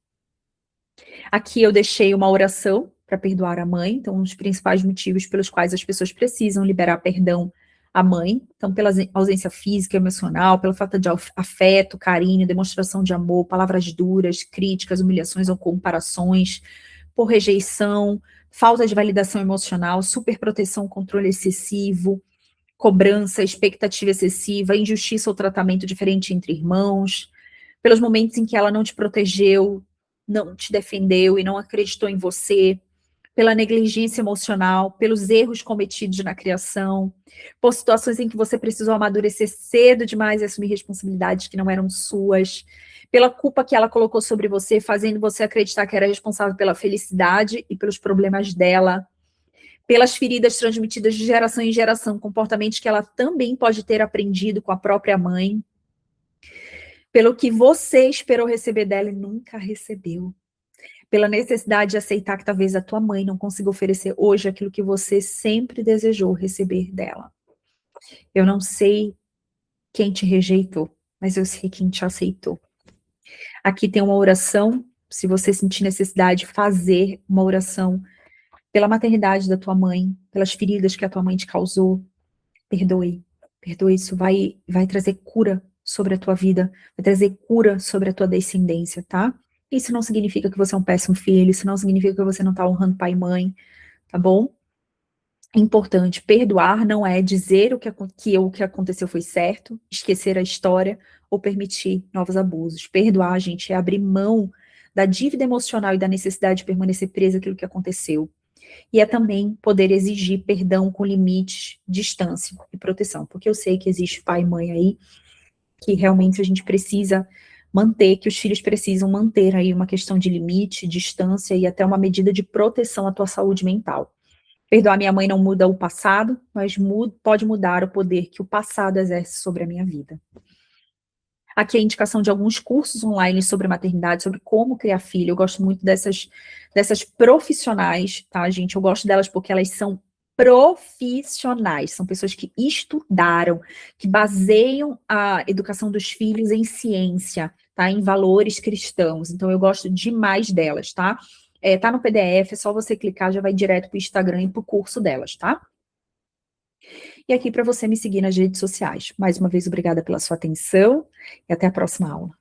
Aqui eu deixei uma oração para perdoar a mãe, então um dos principais motivos pelos quais as pessoas precisam liberar perdão à mãe, então pela ausência física, emocional, pela falta de afeto, carinho, demonstração de amor, palavras duras, críticas, humilhações ou comparações, por rejeição, falta de validação emocional, superproteção, controle excessivo, cobrança, expectativa excessiva, injustiça ou tratamento diferente entre irmãos, pelos momentos em que ela não te protegeu, não te defendeu e não acreditou em você, pela negligência emocional, pelos erros cometidos na criação, por situações em que você precisou amadurecer cedo demais e assumir responsabilidades que não eram suas, pela culpa que ela colocou sobre você, fazendo você acreditar que era responsável pela felicidade e pelos problemas dela, pelas feridas transmitidas de geração em geração, comportamentos que ela também pode ter aprendido com a própria mãe, pelo que você esperou receber dela e nunca recebeu, pela necessidade de aceitar que talvez a tua mãe não consiga oferecer hoje aquilo que você sempre desejou receber dela. Eu não sei quem te rejeitou, mas eu sei quem te aceitou. Aqui tem uma oração, se você sentir necessidade de fazer uma oração pela maternidade da tua mãe, pelas feridas que a tua mãe te causou, perdoe. Perdoe, isso vai trazer cura sobre a tua vida, vai trazer cura sobre a tua descendência, tá? Isso não significa que você é um péssimo filho, isso não significa que você não tá honrando pai e mãe, tá bom? Importante, perdoar não é dizer o que aconteceu foi certo, esquecer a história ou permitir novos abusos. Perdoar, gente, é abrir mão da dívida emocional e da necessidade de permanecer presa àquilo que aconteceu. E é também poder exigir perdão com limites, distância e proteção, porque eu sei que existe pai e mãe aí que realmente a gente precisa manter, que os filhos precisam manter aí uma questão de limite, distância e até uma medida de proteção à tua saúde mental. Perdoar minha mãe não muda o passado, mas pode mudar o poder que o passado exerce sobre a minha vida. Aqui é a indicação de alguns cursos online sobre maternidade, sobre como criar filho. Eu gosto muito dessas profissionais, tá, gente? Eu gosto delas porque elas são profissionais, são pessoas que estudaram, que baseiam a educação dos filhos em ciência, tá? Em valores cristãos. Então, eu gosto demais delas, tá? Tá no PDF, é só você clicar, já vai direto para o Instagram e para o curso delas, tá? E aqui para você me seguir nas redes sociais. Mais uma vez, obrigada pela sua atenção e até a próxima aula.